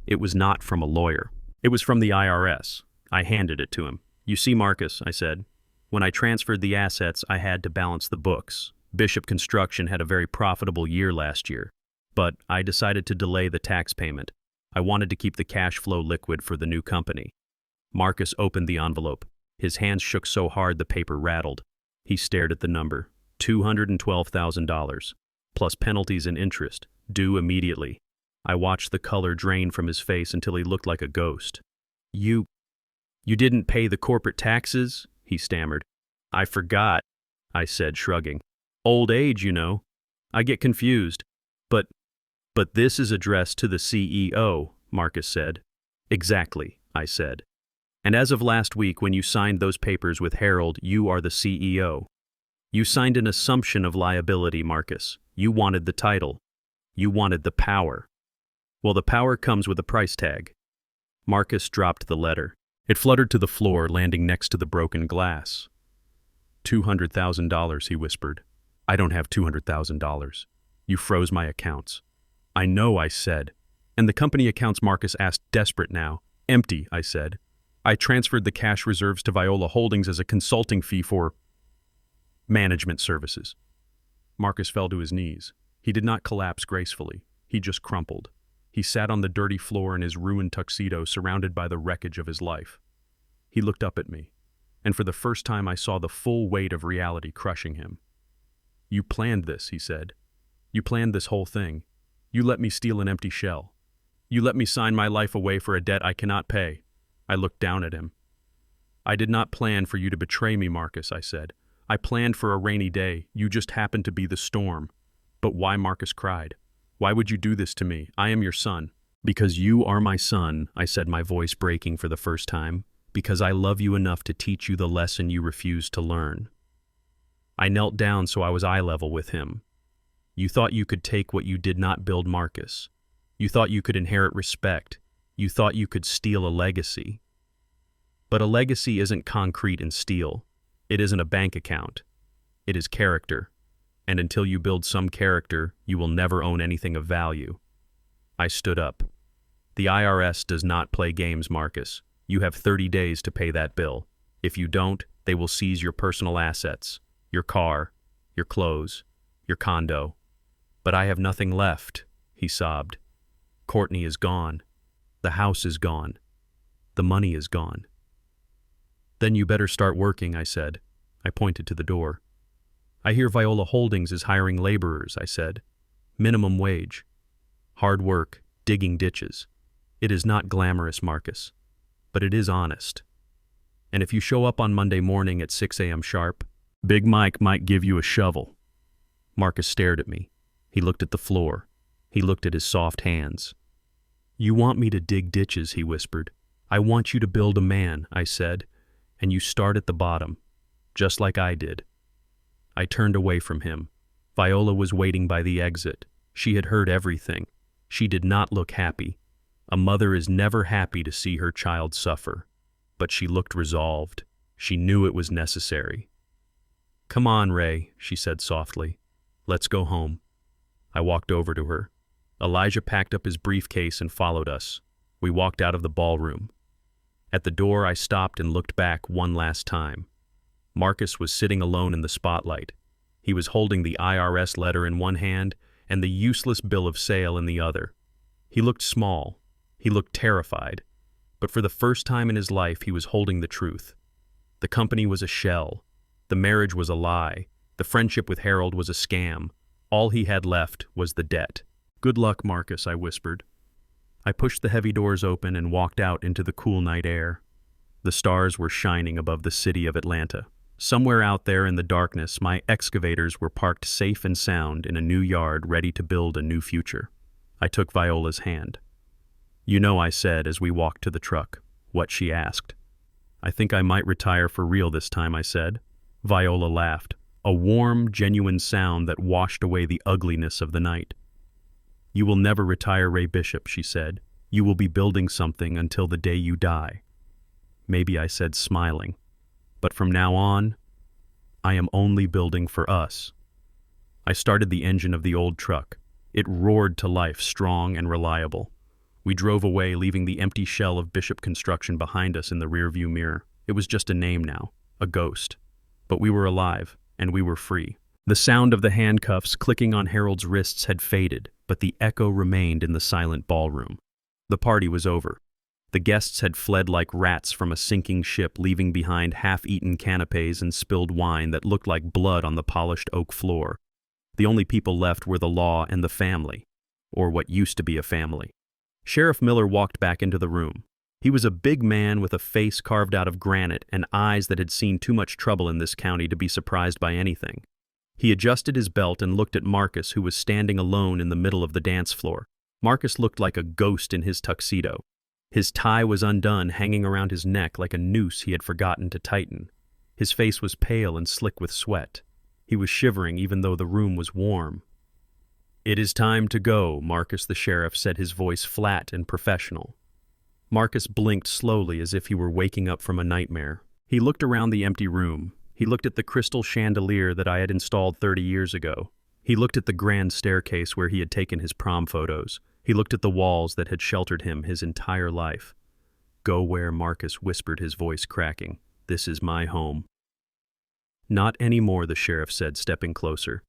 It was not from a lawyer. It was from the IRS. I handed it to him. You see, Marcus, I said, when I transferred the assets, I had to balance the books. Bishop Construction had a very profitable year last year, but I decided to delay the tax payment. I wanted to keep the cash flow liquid for the new company. Marcus opened the envelope. His hands shook so hard the paper rattled. He stared at the number. $212,000, plus penalties and interest, due immediately. I watched the color drain from his face until he looked like a ghost. You didn't pay the corporate taxes? He stammered. I forgot, I said, shrugging. Old age, you know. I get confused. But this is addressed to the CEO, Marcus said. Exactly, I said. And as of last week, when you signed those papers with Harold, you are the CEO. You signed an assumption of liability, Marcus. You wanted the title. You wanted the power. Well, the power comes with a price tag. Marcus dropped the letter. It fluttered to the floor, landing next to the broken glass. $200,000, he whispered. I don't have $200,000. You froze my accounts. I know, I said. And the company accounts, Marcus asked, desperate now. Empty, I said. I transferred the cash reserves to Viola Holdings as a consulting fee for management services. Marcus fell to his knees. He did not collapse gracefully. He just crumpled. He sat on the dirty floor in his ruined tuxedo, surrounded by the wreckage of his life. He looked up at me, and for the first time I saw the full weight of reality crushing him. You planned this, he said. You planned this whole thing. You let me steal an empty shell. You let me sign my life away for a debt I cannot pay. I looked down at him. I did not plan for you to betray me, Marcus, I said. I planned for a rainy day. You just happened to be the storm. But why? Marcus cried. Why would you do this to me? I am your son. Because you are my son, I said, my voice breaking for the first time. Because I love you enough to teach you the lesson you refused to learn. I knelt down so I was eye level with him. You thought you could take what you did not build, Marcus. You thought you could inherit respect. You thought you could steal a legacy. But a legacy isn't concrete and steel. It isn't a bank account. It is character. And until you build some character, you will never own anything of value. I stood up. The IRS does not play games, Marcus. You have 30 days to pay that bill. If you don't, they will seize your personal assets, your car, your clothes, your condo. But I have nothing left, he sobbed. Courtney is gone. The house is gone. The money is gone. Then you better start working, I said. I pointed to the door. I hear Viola Holdings is hiring laborers, I said. Minimum wage. Hard work, digging ditches. It is not glamorous, Marcus, but it is honest. And if you show up on Monday morning at 6 a.m. sharp, Big Mike might give you a shovel. Marcus stared at me. He looked at the floor. He looked at his soft hands. You want me to dig ditches, he whispered. I want you to build a man, I said, and you start at the bottom, just like I did. I turned away from him. Viola was waiting by the exit. She had heard everything. She did not look happy. A mother is never happy to see her child suffer. But she looked resolved. She knew it was necessary. Come on, Ray, she said softly. Let's go home. I walked over to her. Elijah packed up his briefcase and followed us. We walked out of the ballroom. At the door, I stopped and looked back one last time. Marcus was sitting alone in the spotlight. He was holding the IRS letter in one hand and the useless bill of sale in the other. He looked small. He looked terrified. But for the first time in his life, he was holding the truth. The company was a shell. The marriage was a lie. The friendship with Harold was a scam. All he had left was the debt. "Good luck, Marcus," I whispered. I pushed the heavy doors open and walked out into the cool night air. The stars were shining above the city of Atlanta. Somewhere out there in the darkness, my excavators were parked safe and sound in a new yard ready to build a new future. I took Viola's hand. "You know," I said as we walked to the truck. What she asked. "I think I might retire for real this time," I said. Viola laughed, a warm, genuine sound that washed away the ugliness of the night. "You will never retire, Ray Bishop," she said. "You will be building something until the day you die." Maybe, I said, smiling. "But from now on, I am only building for us." I started the engine of the old truck. It roared to life, strong and reliable. We drove away, leaving the empty shell of Bishop Construction behind us in the rearview mirror. It was just a name now, a ghost. But we were alive, and we were free. The sound of the handcuffs clicking on Harold's wrists had faded, but the echo remained in the silent ballroom. The party was over. The guests had fled like rats from a sinking ship, leaving behind half-eaten canapes and spilled wine that looked like blood on the polished oak floor. The only people left were the law and the family, or what used to be a family. Sheriff Miller walked back into the room. He was a big man with a face carved out of granite and eyes that had seen too much trouble in this county to be surprised by anything. He adjusted his belt and looked at Marcus, who was standing alone in the middle of the dance floor. Marcus looked like a ghost in his tuxedo. His tie was undone, hanging around his neck like a noose he had forgotten to tighten. His face was pale and slick with sweat. He was shivering even though the room was warm. "It is time to go," Marcus the sheriff said, his voice flat and professional. Marcus blinked slowly as if he were waking up from a nightmare. He looked around the empty room. He looked at the crystal chandelier that I had installed 30 years ago. He looked at the grand staircase where he had taken his prom photos. He looked at the walls that had sheltered him his entire life. "Go where?" Marcus whispered, his voice cracking. "This is my home." "Not anymore," the sheriff said, stepping closer.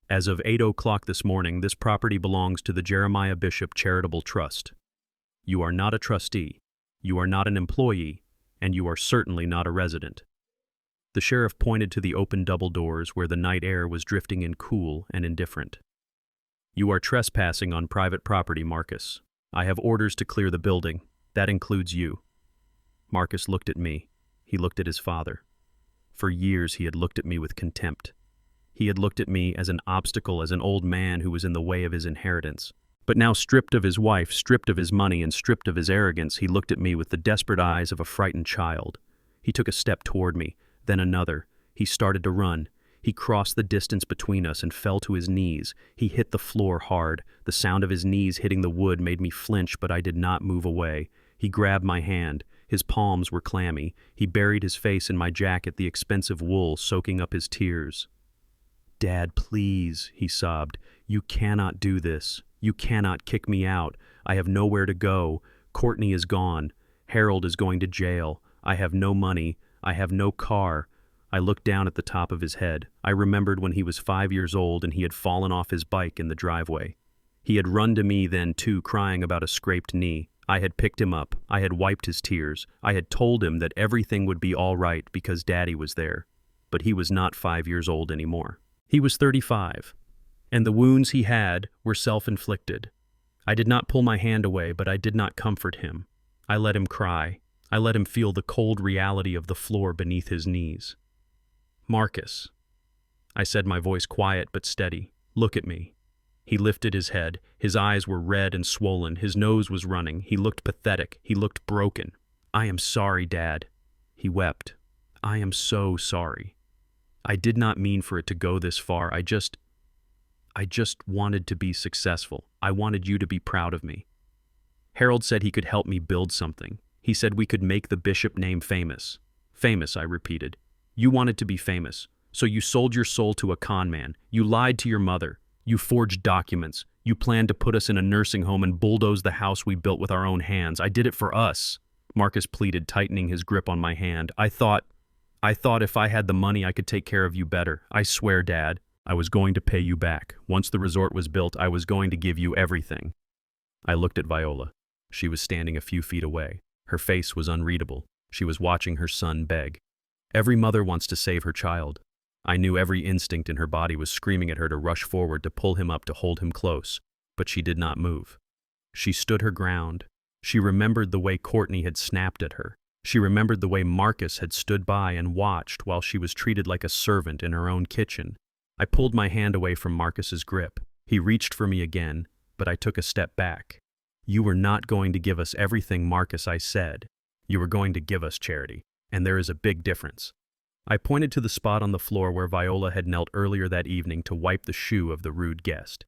"As of 8 o'clock this morning, this property belongs to the Jeremiah Bishop Charitable Trust. You are not a trustee, you are not an employee, and you are certainly not a resident." The sheriff pointed to the open double doors where the night air was drifting in cool and indifferent. "You are trespassing on private property, Marcus. I have orders to clear the building. That includes you." Marcus looked at me. He looked at his father. For years he had looked at me with contempt. He had looked at me as an obstacle, as an old man who was in the way of his inheritance. But now, stripped of his wife, stripped of his money, and stripped of his arrogance, he looked at me with the desperate eyes of a frightened child. He took a step toward me, then another. He started to run. He crossed the distance between us and fell to his knees. He hit the floor hard. The sound of his knees hitting the wood made me flinch, but I did not move away. He grabbed my hand. His palms were clammy. He buried his face in my jacket, the expensive wool soaking up his tears. "Dad, please," he sobbed. "You cannot do this. You cannot kick me out. I have nowhere to go. Courtney is gone. Harold is going to jail. I have no money. I have no car." I looked down at the top of his head. I remembered when he was 5 years old and he had fallen off his bike in the driveway. He had run to me then, too, crying about a scraped knee. I had picked him up. I had wiped his tears. I had told him that everything would be all right because Daddy was there. But he was not 5 years old anymore. He was 35. And the wounds he had were self-inflicted. I did not pull my hand away, but I did not comfort him. I let him cry. I let him feel the cold reality of the floor beneath his knees. "Marcus," I said, my voice quiet but steady, "look at me." He lifted his head. His eyes were red and swollen. His nose was running. He looked pathetic. He looked broken. "I am sorry, Dad." He wept. "I am so sorry. I did not mean for it to go this far. I just wanted to be successful. I wanted you to be proud of me." Harold said he could help me build something. He said we could make the Bishop name famous. "Famous," I repeated. "You wanted to be famous, so you sold your soul to a con man. You lied to your mother. You forged documents. You planned to put us in a nursing home and bulldoze the house we built with our own hands. I did it for us." Marcus pleaded, tightening his grip on my hand. I thought if I had the money I could take care of you better. I swear, Dad, I was going to pay you back. Once the resort was built, I was going to give you everything. I looked at Viola. She was standing a few feet away. Her face was unreadable. She was watching her son beg. Every mother wants to save her child. I knew every instinct in her body was screaming at her to rush forward, to pull him up, to hold him close. But she did not move. She stood her ground. She remembered the way Courtney had snapped at her. She remembered the way Marcus had stood by and watched while she was treated like a servant in her own kitchen. I pulled my hand away from Marcus's grip. He reached for me again, but I took a step back. You were not going to give us everything, Marcus, I said. You were going to give us charity, and there is a big difference. I pointed to the spot on the floor where Viola had knelt earlier that evening to wipe the shoe of the rude guest.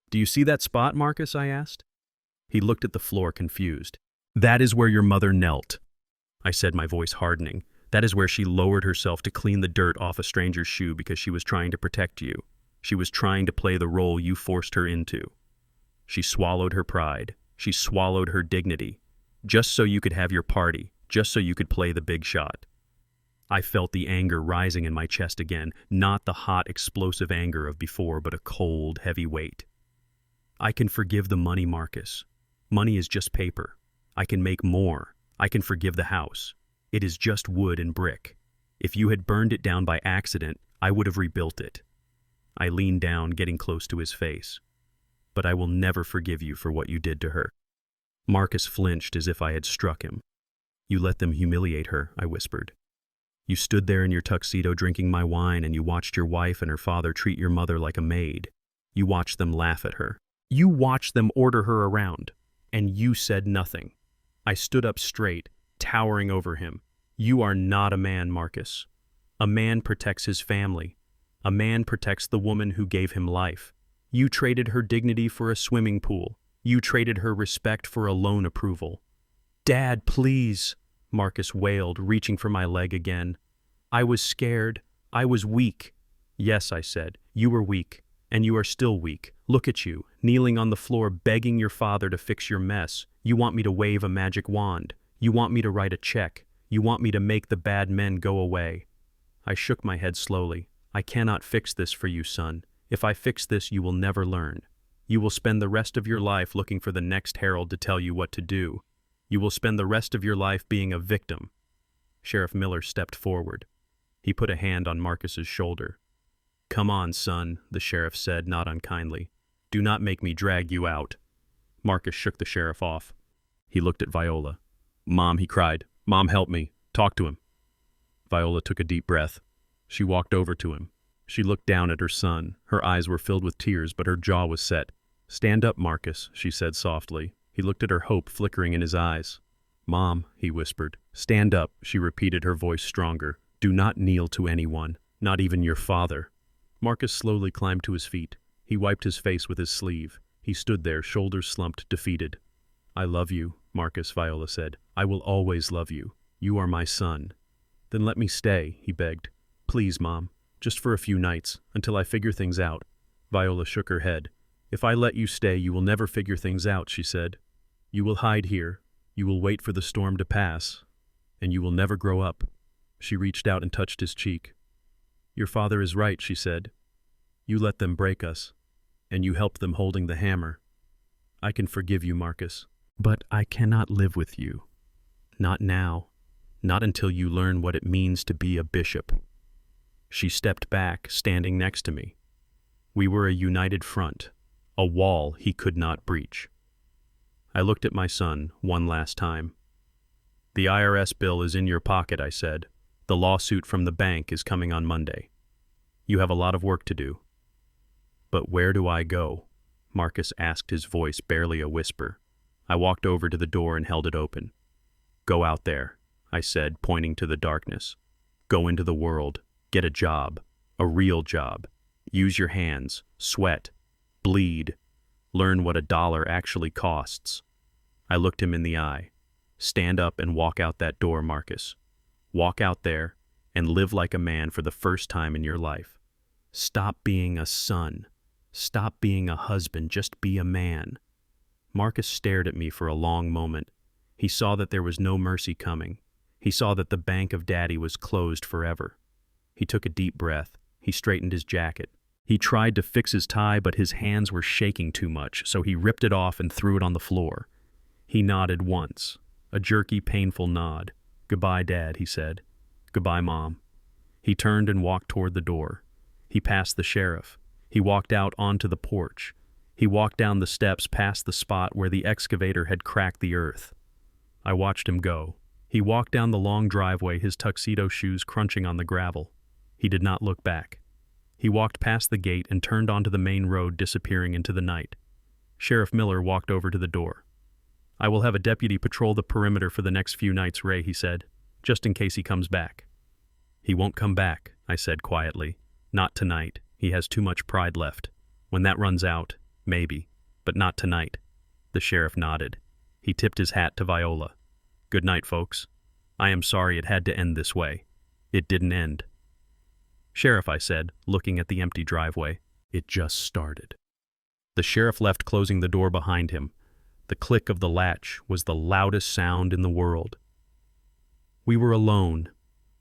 Do you see that spot, Marcus? I asked. He looked at the floor, confused. That is where your mother knelt, I said, my voice hardening. That is where she lowered herself to clean the dirt off a stranger's shoe because she was trying to protect you. She was trying to play the role you forced her into. She swallowed her pride. She swallowed her dignity. Just so you could have your party. Just so you could play the big shot. I felt the anger rising in my chest again, not the hot, explosive anger of before, but a cold, heavy weight. I can forgive the money, Marcus. Money is just paper. I can make more. I can forgive the house. It is just wood and brick. If you had burned it down by accident, I would have rebuilt it. I leaned down, getting close to his face. But I will never forgive you for what you did to her. Marcus flinched as if I had struck him. You let them humiliate her, I whispered. You stood there in your tuxedo drinking my wine, and you watched your wife and her father treat your mother like a maid. You watched them laugh at her. You watched them order her around. And you said nothing. I stood up straight, towering over him. You are not a man, Marcus. A man protects his family. A man protects the woman who gave him life. You traded her dignity for a swimming pool. You traded her respect for a loan approval. Dad, please, Marcus wailed, reaching for my leg again. I was scared. I was weak. Yes, I said, you were weak, and you are still weak. Look at you, kneeling on the floor, begging your father to fix your mess. You want me to wave a magic wand. You want me to write a check. You want me to make the bad men go away. I shook my head slowly. I cannot fix this for you, son. If I fix this, you will never learn. You will spend the rest of your life looking for the next herald to tell you what to do. You will spend the rest of your life being a victim. Sheriff Miller stepped forward. He put a hand on Marcus's shoulder. Come on, son, the sheriff said, not unkindly. Do not make me drag you out. Marcus shook the sheriff off. He looked at Viola. Mom, he cried. Mom, help me. Talk to him. Viola took a deep breath. She walked over to him. She looked down at her son. Her eyes were filled with tears, but her jaw was set. Stand up, Marcus, she said softly. He looked at her, hope flickering in his eyes. Mom, he whispered. Stand up, she repeated, her voice stronger. Do not kneel to anyone, not even your father. Marcus slowly climbed to his feet. He wiped his face with his sleeve. He stood there, shoulders slumped, defeated. I love you, Marcus, Viola said. I will always love you. You are my son. Then let me stay, he begged. Please, Mom, just for a few nights, until I figure things out. Viola shook her head. If I let you stay, you will never figure things out, she said. You will hide here. You will wait for the storm to pass. And you will never grow up. She reached out and touched his cheek. Your father is right, she said. You let them break us, and you helped them holding the hammer. I can forgive you, Marcus, but I cannot live with you. Not now. Not until you learn what it means to be a bishop. She stepped back, standing next to me. We were a united front, a wall he could not breach. I looked at my son one last time. The IRS bill is in your pocket, I said. The lawsuit from the bank is coming on Monday. You have a lot of work to do. But where do I go? Marcus asked, his voice barely a whisper. I walked over to the door and held it open. Go out there, I said, pointing to the darkness. Go into the world. Get a job. A real job. Use your hands. Sweat. Bleed. Learn what $1 actually costs. I looked him in the eye. Stand up and walk out that door, Marcus. Walk out there and live like a man for the first time in your life. Stop being a son. Stop being a husband. Just be a man. Marcus stared at me for a long moment. He saw that there was no mercy coming. He saw that the bank of Daddy was closed forever. He took a deep breath. He straightened his jacket. He tried to fix his tie, but his hands were shaking too much, so he ripped it off and threw it on the floor. He nodded once, a jerky, painful nod. "Goodbye, Dad," he said. "Goodbye, Mom." He turned and walked toward the door. He passed the sheriff. He walked out onto the porch. He walked down the steps past the spot where the excavator had cracked the earth. I watched him go. He walked down the long driveway, his tuxedo shoes crunching on the gravel. He did not look back. He walked past the gate and turned onto the main road, disappearing into the night. Sheriff Miller walked over to the door. "I will have a deputy patrol the perimeter for the next few nights, Ray," he said, "just in case he comes back." "He won't come back," I said quietly. "Not tonight. He has too much pride left. When that runs out, maybe, but not tonight." The sheriff nodded. He tipped his hat to Viola. "Good night, folks. I am sorry it had to end this way. It didn't end." "Sheriff," I said, looking at the empty driveway. "It just started." The sheriff left, closing the door behind him. The click of the latch was the loudest sound in the world. We were alone.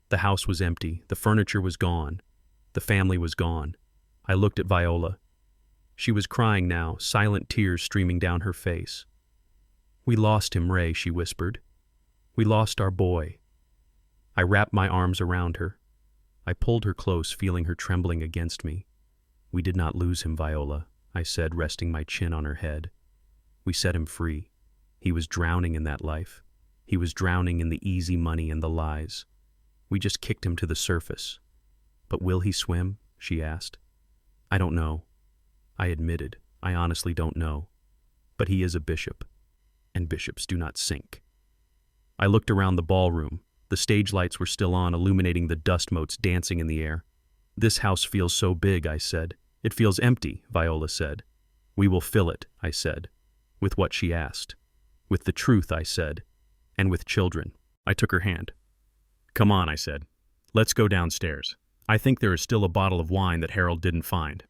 The house was empty. The furniture was gone. The family was gone. I looked at Viola. She was crying now, silent tears streaming down her face. "We lost him, Ray," she whispered. "We lost our boy." I wrapped my arms around her. I pulled her close, feeling her trembling against me. "We did not lose him, Viola," I said, resting my chin on her head. "We set him free. He was drowning in that life. He was drowning in the easy money and the lies. We just kicked him to the surface." "But will he swim?" she asked. "I don't know." I admitted, "I honestly don't know. But he is a bishop, and bishops do not sink." I looked around the ballroom. The stage lights were still on, illuminating the dust motes dancing in the air. "This house feels so big," I said. "It feels empty," Viola said. "We will fill it," I said. "With what?" she asked. "With the truth," I said. "And with children." I took her hand. "Come on," I said. "Let's go downstairs. I think there is still a bottle of wine that Harold didn't find."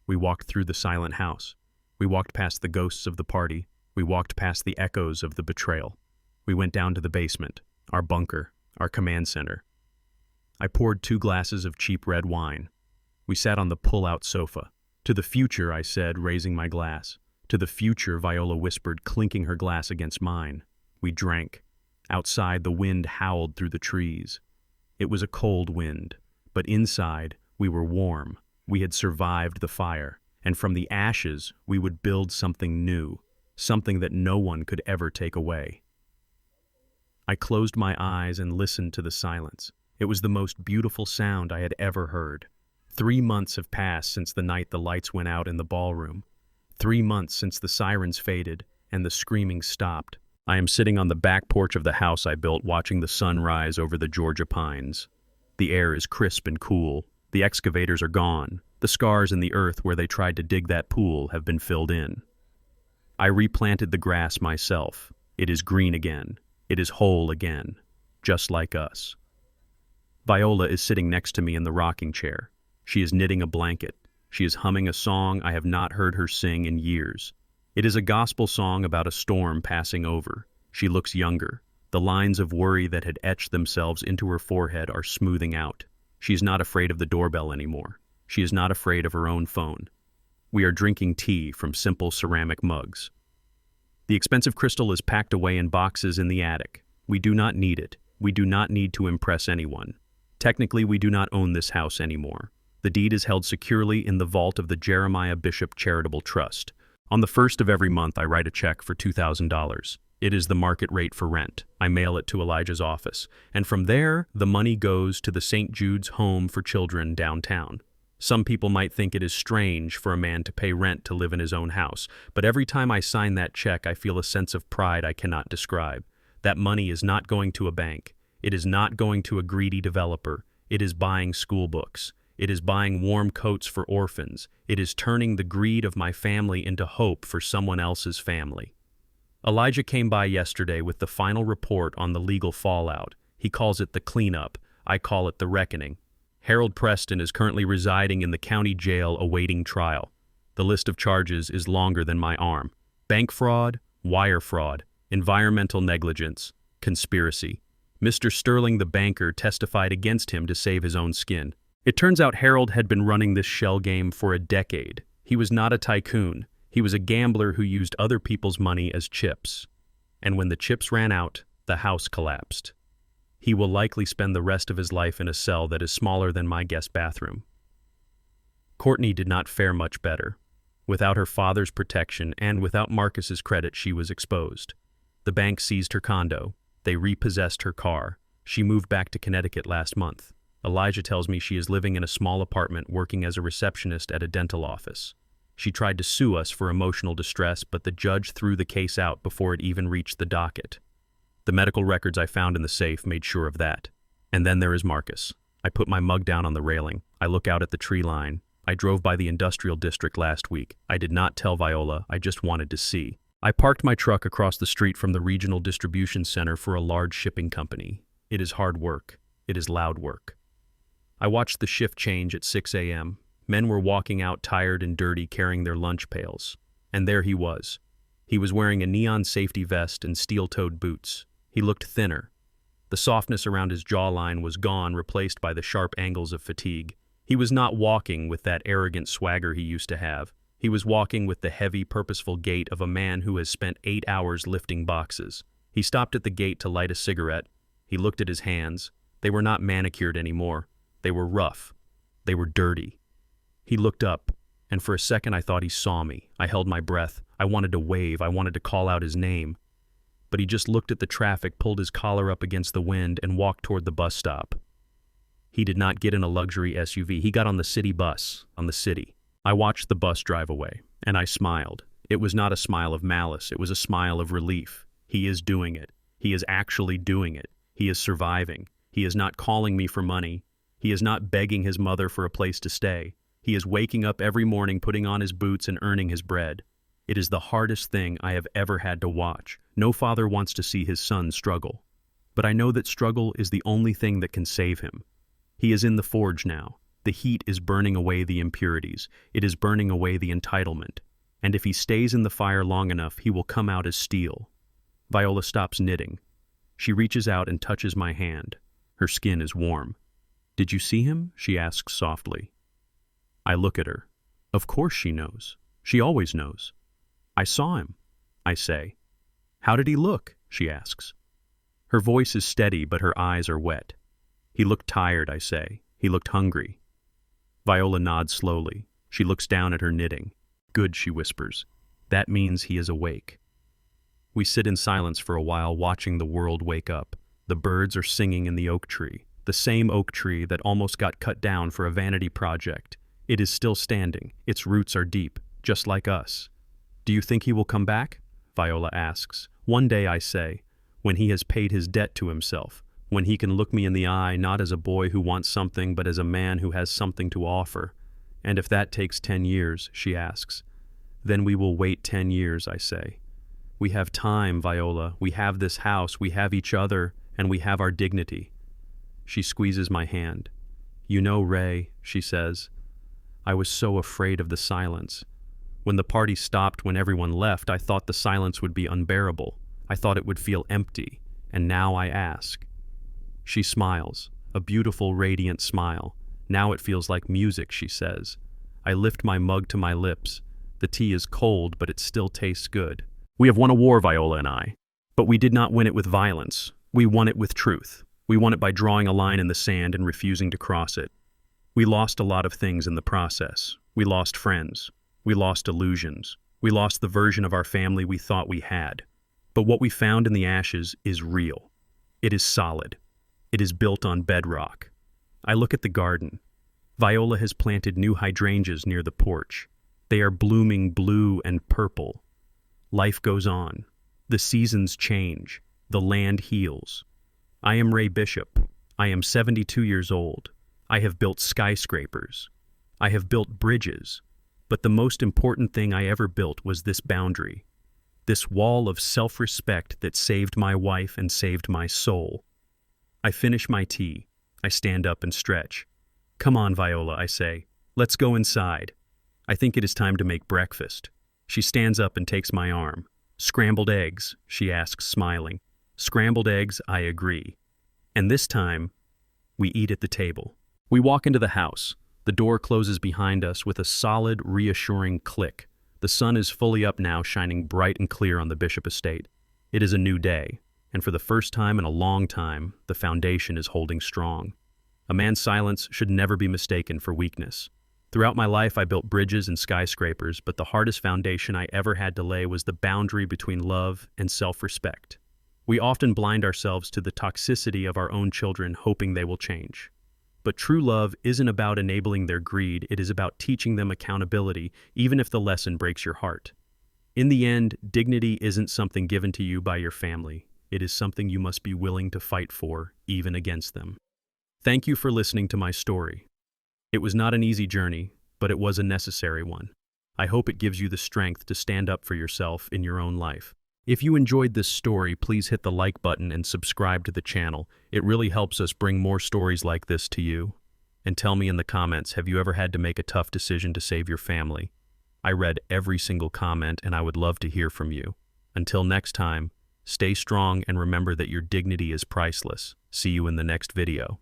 We walked through the silent house. We walked past the ghosts of the party. We walked past the echoes of the betrayal. We went down to the basement, our bunker, our command center. I poured 2 glasses of cheap red wine. We sat on the pull-out sofa. "To the future," I said, raising my glass. "To the future," Viola whispered, clinking her glass against mine. We drank. Outside, the wind howled through the trees. It was a cold wind, but inside, we were warm. We had survived the fire, and from the ashes, we would build something new, something that no one could ever take away. I closed my eyes and listened to the silence. It was the most beautiful sound I had ever heard. 3 months have passed since the night the lights went out in the ballroom. 3 months since the sirens faded and the screaming stopped. I am sitting on the back porch of the house I built, watching the sun rise over the Georgia pines. The air is crisp and cool. The excavators are gone. The scars in the earth where they tried to dig that pool have been filled in. I replanted the grass myself. It is green again. It is whole again, just like us. Viola is sitting next to me in the rocking chair. She is knitting a blanket. She is humming a song I have not heard her sing in years. It is a gospel song about a storm passing over. She looks younger. The lines of worry that had etched themselves into her forehead are smoothing out. She is not afraid of the doorbell anymore. She is not afraid of her own phone. We are drinking tea from simple ceramic mugs. The expensive crystal is packed away in boxes in the attic. We do not need it. We do not need to impress anyone. Technically, we do not own this house anymore. The deed is held securely in the vault of the Jeremiah Bishop Charitable Trust. On the 1st of every month, I write a check for $2,000. It is the market rate for rent. I mail it to Elijah's office, and from there, the money goes to the St. Jude's Home for Children downtown. Some people might think it is strange for a man to pay rent to live in his own house, but every time I sign that check, I feel a sense of pride I cannot describe. That money is not going to a bank. It is not going to a greedy developer. It is buying school books. It is buying warm coats for orphans. It is turning the greed of my family into hope for someone else's family. Elijah came by yesterday with the final report on the legal fallout. He calls it the cleanup. I call it the reckoning. Harold Preston is currently residing in the county jail awaiting trial. The list of charges is longer than my arm. Bank fraud, wire fraud, environmental negligence, conspiracy. Mr. Sterling the banker testified against him to save his own skin. It turns out Harold had been running this shell game for a decade. He was not a tycoon. He was a gambler who used other people's money as chips. And when the chips ran out, the house collapsed. He will likely spend the rest of his life in a cell that is smaller than my guest bathroom. Courtney did not fare much better. Without her father's protection and without Marcus's credit, she was exposed. The bank seized her condo. They repossessed her car. She moved back to Connecticut last month. Elijah tells me she is living in a small apartment working as a receptionist at a dental office. She tried to sue us for emotional distress, but the judge threw the case out before it even reached the docket. The medical records I found in the safe made sure of that. And then there is Marcus. I put my mug down on the railing. I look out at the tree line. I drove by the industrial district last week. I did not tell Viola, I just wanted to see. I parked my truck across the street from the regional distribution center for a large shipping company. It is hard work. It is loud work. I watched the shift change at 6 a.m. Men were walking out tired and dirty carrying their lunch pails. And there he was. He was wearing a neon safety vest and steel-toed boots. He looked thinner. The softness around his jawline was gone, replaced by the sharp angles of fatigue. He was not walking with that arrogant swagger he used to have. He was walking with the heavy, purposeful gait of a man who has spent 8 hours lifting boxes. He stopped at the gate to light a cigarette. He looked at his hands. They were not manicured anymore. They were rough. They were dirty. He looked up, and for a second I thought he saw me. I held my breath. I wanted to wave. I wanted to call out his name. But he just looked at the traffic, pulled his collar up against the wind, and walked toward the bus stop. He did not get in a luxury SUV. He got on the city bus, on the city. I watched the bus drive away, and I smiled. It was not a smile of malice. It was a smile of relief. He is doing it. He is actually doing it. He is surviving. He is not calling me for money. He is not begging his mother for a place to stay. He is waking up every morning, putting on his boots and earning his bread. It is the hardest thing I have ever had to watch. No father wants to see his son struggle. But I know that struggle is the only thing that can save him. He is in the forge now. The heat is burning away the impurities. It is burning away the entitlement. And if he stays in the fire long enough, he will come out as steel. Viola stops knitting. She reaches out and touches my hand. Her skin is warm. "Did you see him?" she asks softly. I look at her. Of course she knows. She always knows. "I saw him," I say. "How did he look?" she asks. Her voice is steady, but her eyes are wet. "He looked tired," I say. "He looked hungry." Viola nods slowly. She looks down at her knitting. "Good," she whispers. "That means he is awake." We sit in silence for a while, watching the world wake up. The birds are singing in the oak tree, the same oak tree that almost got cut down for a vanity project. It is still standing. Its roots are deep, just like us. "Do you think he will come back?" Viola asks. "One day," I say, "when he has paid his debt to himself. When he can look me in the eye, not as a boy who wants something, but as a man who has something to offer." "And if that takes 10 years, she asks. "Then we will wait 10 years, I say. "We have time, Viola. We have this house, we have each other, and we have our dignity." She squeezes my hand. "You know, Ray," she says, "I was so afraid of the silence. When the party stopped, when everyone left, I thought the silence would be unbearable. I thought it would feel empty. And now I ask." She smiles, a beautiful, radiant smile. "Now it feels like music," she says. I lift my mug to my lips. The tea is cold, but it still tastes good. "We have won a war, Viola and I. But we did not win it with violence. We won it with truth. We won it by drawing a line in the sand and refusing to cross it. We lost a lot of things in the process. We lost friends. We lost illusions. We lost the version of our family we thought we had. But what we found in the ashes is real. It is solid. It is built on bedrock. I look at the garden. Viola has planted new hydrangeas near the porch. They are blooming blue and purple. Life goes on. The seasons change. The land heals. I am Ray Bishop. I am 72 years old. I have built skyscrapers. I have built bridges. But the most important thing I ever built was this boundary. This wall of self-respect that saved my wife and saved my soul. I finish my tea. I stand up and stretch. "Come on, Viola," I say. "Let's go inside. I think it is time to make breakfast." She stands up and takes my arm. Scrambled eggs, she asks, smiling. Scrambled eggs, I agree. And this time, we eat at the table. We walk into the house. The door closes behind us with a solid, reassuring click. The sun is fully up now, shining bright and clear on the Bishop estate. It is a new day, and for the first time in a long time, the foundation is holding strong. A man's silence should never be mistaken for weakness. Throughout my life, I built bridges and skyscrapers, but the hardest foundation I ever had to lay was the boundary between love and self-respect. We often blind ourselves to the toxicity of our own children, hoping they will change. But true love isn't about enabling their greed, it is about teaching them accountability, even if the lesson breaks your heart. In the end, dignity isn't something given to you by your family. It is something you must be willing to fight for, even against them. Thank you for listening to my story. It was not an easy journey, but it was a necessary one. I hope it gives you the strength to stand up for yourself in your own life. If you enjoyed this story, please hit the like button and subscribe to the channel. It really helps us bring more stories like this to you. And tell me in the comments, have you ever had to make a tough decision to save your family? I read every single comment and I would love to hear from you. Until next time, stay strong and remember that your dignity is priceless. See you in the next video.